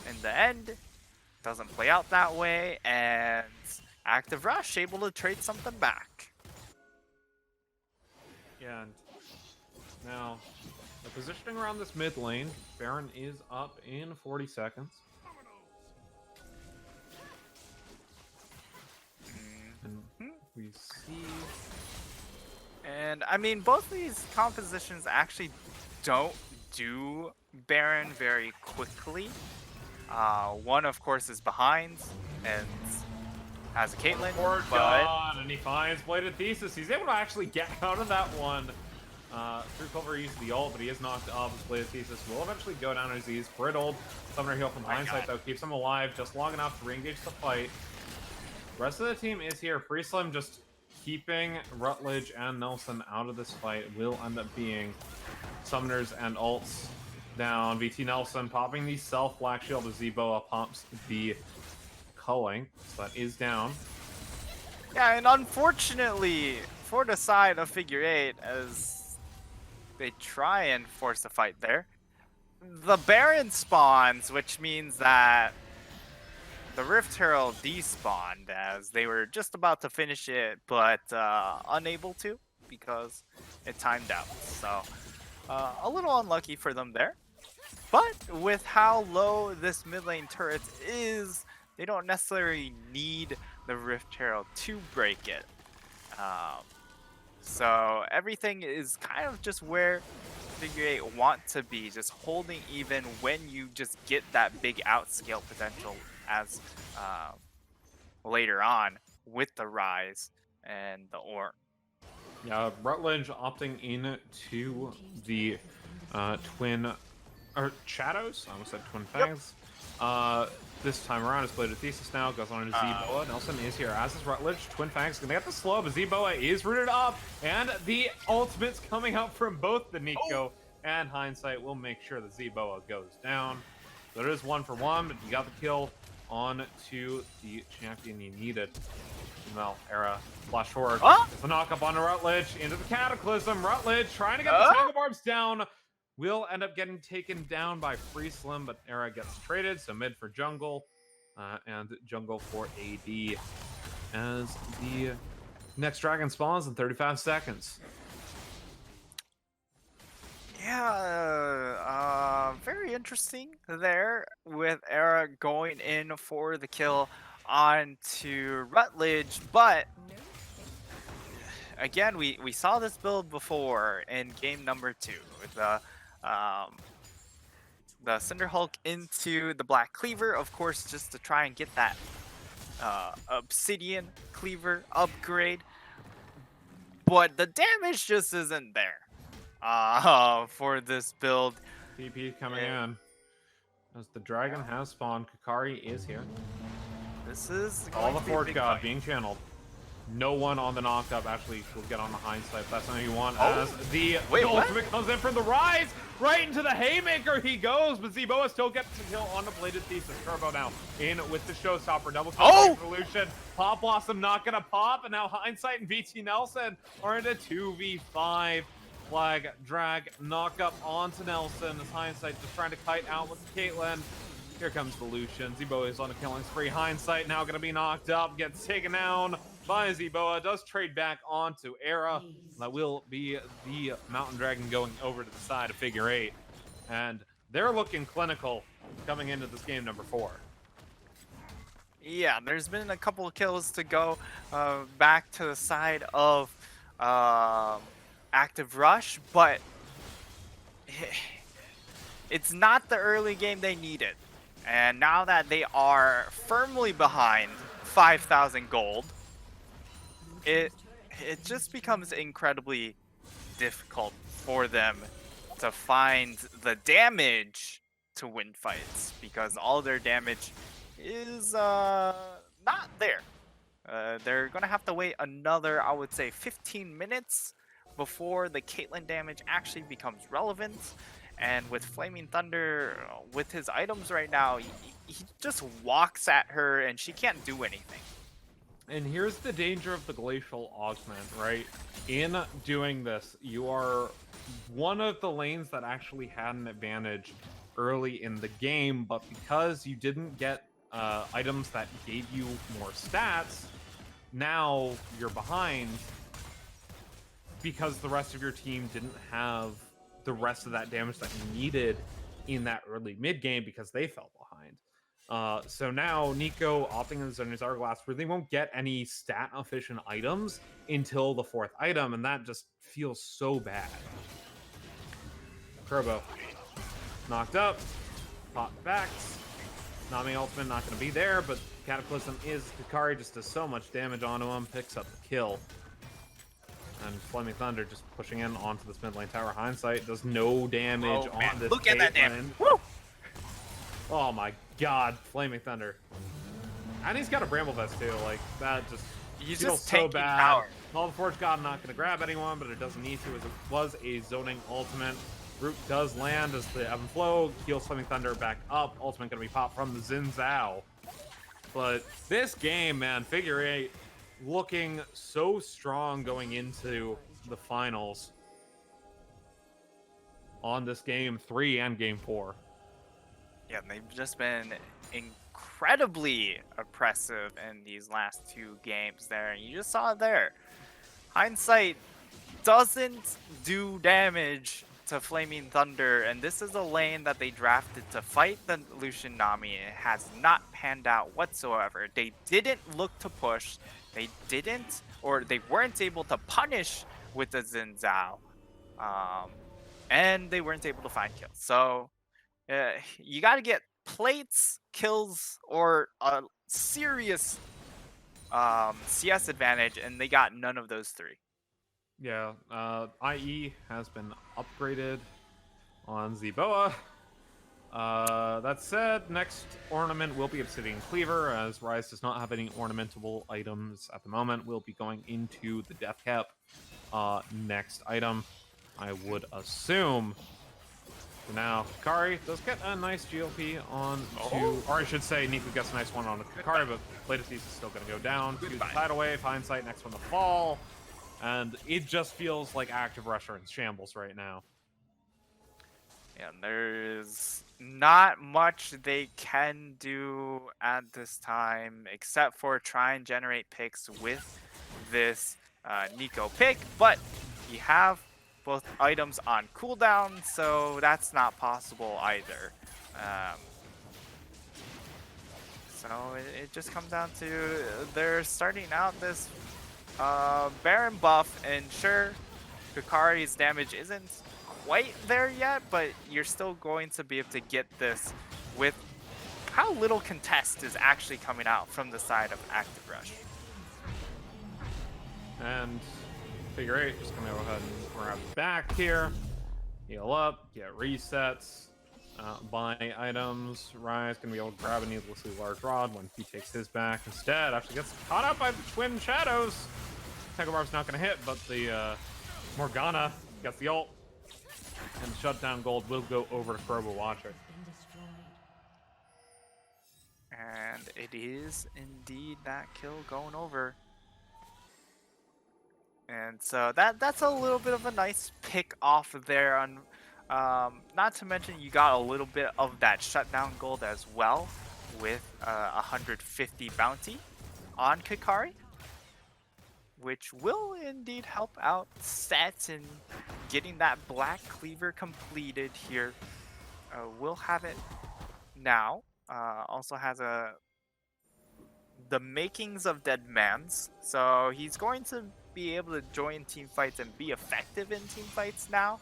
in the end, doesn't play out that way, and Active Rush able to trade something back. Yeah, and now the positioning around this mid lane, Baron is up in 40 seconds. And we see... And I mean, both of these compositions actually don't do Baron very quickly. One, of course, is behind and has a Caitlyn, but... and he finds Bladed Thesis. He's able to actually get out of that one through cover use of the ult, but he is knocked off. His Bladed Thesis will eventually go down as he's brittled. Summoner heal from hindsight, though, keeps him alive just long enough to re-engage the fight. The rest of the team is here. Free Slim just keeping Rutledge and Nelson out of this fight will end up being summoners and ults down. VT Nelson popping the self Black Shield as Z-Boa pumps the culling. So that is down. Yeah, and unfortunately for the side of Figure8, as they try and force a fight there, the Baron spawns, which means that the Rift Herald despawned as they were just about to finish it, but unable to because it timed out. So a little unlucky for them there. But with how low this mid lane turret is, they don't necessarily need the Rift Herald to break it. So everything is kind of just where Figure8 want to be, just holding even when you just get that big outscale potential as later on with the Rise and the Orn. Yeah, Rutledge opting in to the twin, or Shadows. I almost said Twin Fangs. This time around, his Bladed Thesis now goes on to Z-Boa. Nelson is here, as is Rutledge. Twin Fangs gonna get the slow, but Z-Boa is rooted up, and the ultimates coming out from both the Nico and Hindsight will make sure that Z-Boa goes down. So it is 1 for 1, but you got the kill on to the champion you needed. Well, Era flash forward. It's a knock up on Rutledge into the Cataclysm. Rutledge trying to get the Tangle Barbs down. Will end up getting taken down by Free Slim, but Era gets traded. So mid for jungle and jungle for AD as the next dragon spawns in 35 seconds. Yeah, very interesting there with Era going in for the kill onto Rutledge, but again, we saw this build before in game number 2 with the Cinder Hulk into the Black Cleaver, of course, just to try and get that Obsidian Cleaver upgrade, but the damage just isn't there for this build. TP coming in as the dragon has spawned. Kukari is here. This is All going the to be a Forge big God fight. being channeled. No one on the knock-up actually will get on the hindsight. If that's something you want. Oh. As the Wait, what? ultimate comes in from the rise, right into the haymaker he goes, but Zboa still gets the kill on the bladed thesis. Turbo now in with the showstopper. Double kill Oh! solution. Pop Blossom not gonna pop, and now hindsight and VT Nelson are in a 2v5. Flag drag knock up onto Nelson as hindsight just trying to kite out with Caitlyn. Here comes the Lucian. Zboa is on a killing spree. Hindsight now gonna be knocked up, gets taken down by Zboa, does trade back onto Era. That will be the Mountain Dragon going over to the side of Figure8. And they're looking clinical coming into this game number 4. Yeah, there's been a couple of kills to go back to the side of Active Rush, but it's not the early game they needed. And now that they are firmly behind 5,000 gold, it just becomes incredibly difficult for them to find the damage to win fights, because all their damage is not there. They're gonna have to wait another, I would say, 15 minutes before the Caitlyn damage actually becomes relevant. And with Flaming Thunder, with his items right now, he just walks at her and she can't do anything. And here's the danger of the Glacial Augment, right? In doing this, you are one of the lanes that actually had an advantage early in the game, but because you didn't get items that gave you more stats, now you're behind because the rest of your team didn't have the rest of that damage that you needed in that early mid game because they fell behind. So now Nico opting in the Zoner's Hourglass, where they won't get any stat efficient items until the 4th item, and that just feels so bad. Turbo knocked up, pop backs. Nami ultimate not going to be there, but Cataclysm is Hikari, just does so much damage onto him, picks up the kill. And Flaming Thunder just pushing in onto this mid lane tower. Hindsight does no damage on this. Look at that damage. Woo! Oh my god, Flaming Thunder. And he's got a Bramble Vest too. Like, that just He's feels just so taking bad. power. All the Forge God not going to grab anyone, but it doesn't need to, as it was a zoning ultimate. Root does land as the Ebb and Flow heals Flaming Thunder back up. Ultimate going to be popped from the Xin Zhao. But this game, man, Figure8 looking so strong going into the finals on this game 3 and game 4. Yeah, they've just been incredibly oppressive in these last 2 games there. And you just saw it there. Hindsight doesn't do damage to Flaming Thunder, and this is a lane that they drafted to fight the Lucian Nami. It has not panned out whatsoever. They didn't look to push. They didn't, or they weren't able to punish with the Xin Zhao. And they weren't able to find kills. So you got to get plates, kills, or a serious CS advantage, and they got none of those 3. Yeah, IE has been upgraded on Zboa. That said, next ornament will be Obsidian Cleaver, as Rise does not have any ornamentable items at the moment. We'll be going into the Death Cap next item, I would assume. For now, Hikari does get a nice GLP on to, or I should say, Nico gets a nice one on Hikari, but Bladed Thesis is still going to go down to the Tidal Wave. Hindsight next one to fall. And it just feels like Active Rush are in shambles right now. Yeah, there's not much they can do at this time except for try and generate picks with this Nico pick, but you have both items on cooldown, so that's not possible either. So it just comes down to they're starting out this Baron buff, and sure, Hikari's damage isn't quite there yet, but you're still going to be able to get this with how little contest is actually coming out from the side of Active Rush. And Figure8 just gonna go ahead and grab back here, heal up, get resets. buy items. Rai's going to be able to grab a needlessly large rod when he takes his back. Instead, actually gets caught up by the twin shadows. Tegomar's not going to hit, but the Morgana gets the ult. And the shutdown gold will go over to Krobo Watcher. And it is indeed that kill going over. And so that's a little bit of a nice pick off there. On, not to mention you got a little bit of that shutdown gold as well with 150 bounty on Kikari, which will indeed help out Set in getting that Black Cleaver completed here. We'll have it now. Also has the makings of Dead Man's, so he's going to be able to join team fights and be effective in team fights now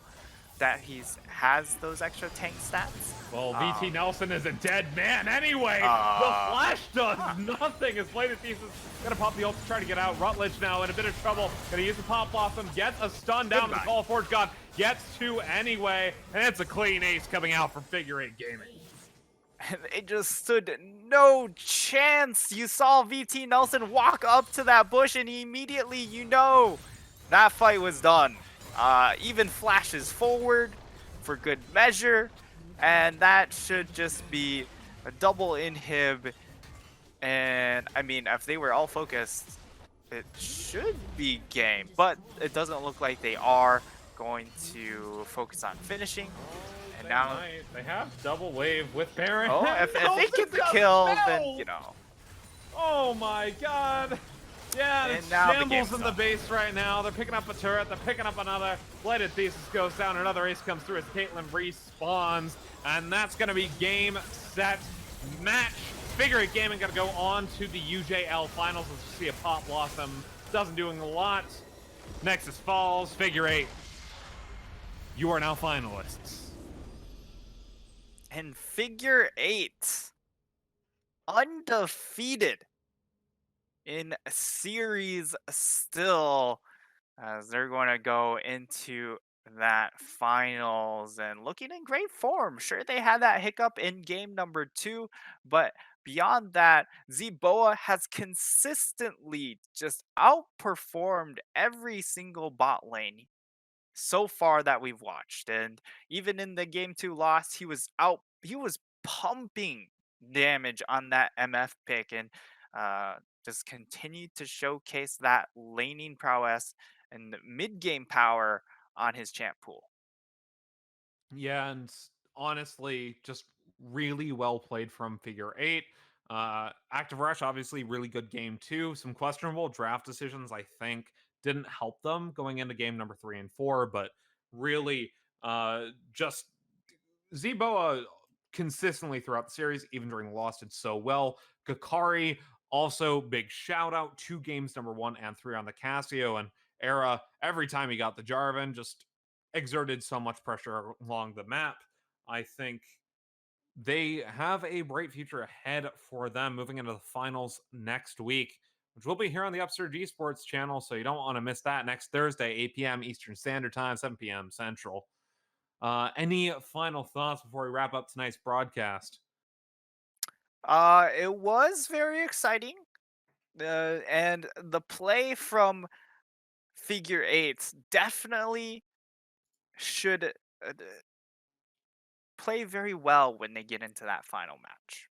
that has those extra tank stats. Well, VT Nelson is a dead man anyway. The flash does nothing. As Bladed Thesis gonna pop the ult to try to get out. Rutledge now in a bit of trouble. Gonna use the Pop Blossom. Gets a stun down to the Call Forge God. Gets two anyway, and it's a clean ace coming out from Figure8 Gaming. And it just stood no chance. You saw VT Nelson walk up to that bush, and immediately you know that fight was done. Even flashes forward for good measure, and that should just be a double inhib. And I mean, if they were all focused, it should be game, but it doesn't look like they are going to focus on finishing. And now they have double wave with Baron. Oh, if they get the kill, then you know. Oh my god. Yeah, And it's now the shambles game's in the done. base right now. They're picking up a turret. They're picking up another. Bladed Thesis goes down. Another ace comes through as Caitlyn respawns. And that's going to be game, set, match. Figure8 Gaming going to go on to the UJL finals. As you see a Pop Blossom. Doesn't doing a lot. Nexus falls. Figure8. You are now finalists. And Figure8 undefeated in series still, as they're going to go into that finals and looking in great form. Sure, they had that hiccup in game number 2, but beyond that, Zboa has consistently just outperformed every single bot lane so far that we've watched. And even in the game 2 loss, he was pumping damage on that MF pick, and just continued to showcase that laning prowess and mid game power on his champ pool. Yeah, and honestly, just really well played from Figure8. Active Rush, obviously, really good game too. Some questionable draft decisions, I think, didn't help them going into game number 3 and 4, but really, just Zboa consistently throughout the series, even during the loss, did so well. Kakari, also big shout out to games number 1 and 3 on the Casio, and Era, every time he got the Jarvan, just exerted so much pressure along the map. I think they have a bright future ahead for them moving into the finals next week, which will be here on the Upsurge Esports channel, so you don't want to miss that next Thursday, 8 p.m. Eastern Standard Time, 7 p.m. Central. Any final thoughts before we wrap up tonight's broadcast? It was very exciting, and the play from Figure8 definitely should play very well when they get into that final match.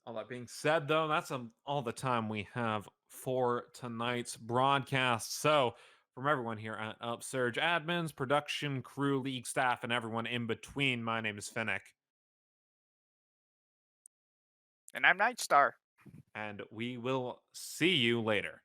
All that being said, though, that's all the time we have for tonight's broadcast. So, from everyone here at Upsurge, admins, production, crew, league staff, and everyone in between, my name is Finnick. And I'm Nightstar. And we will see you later.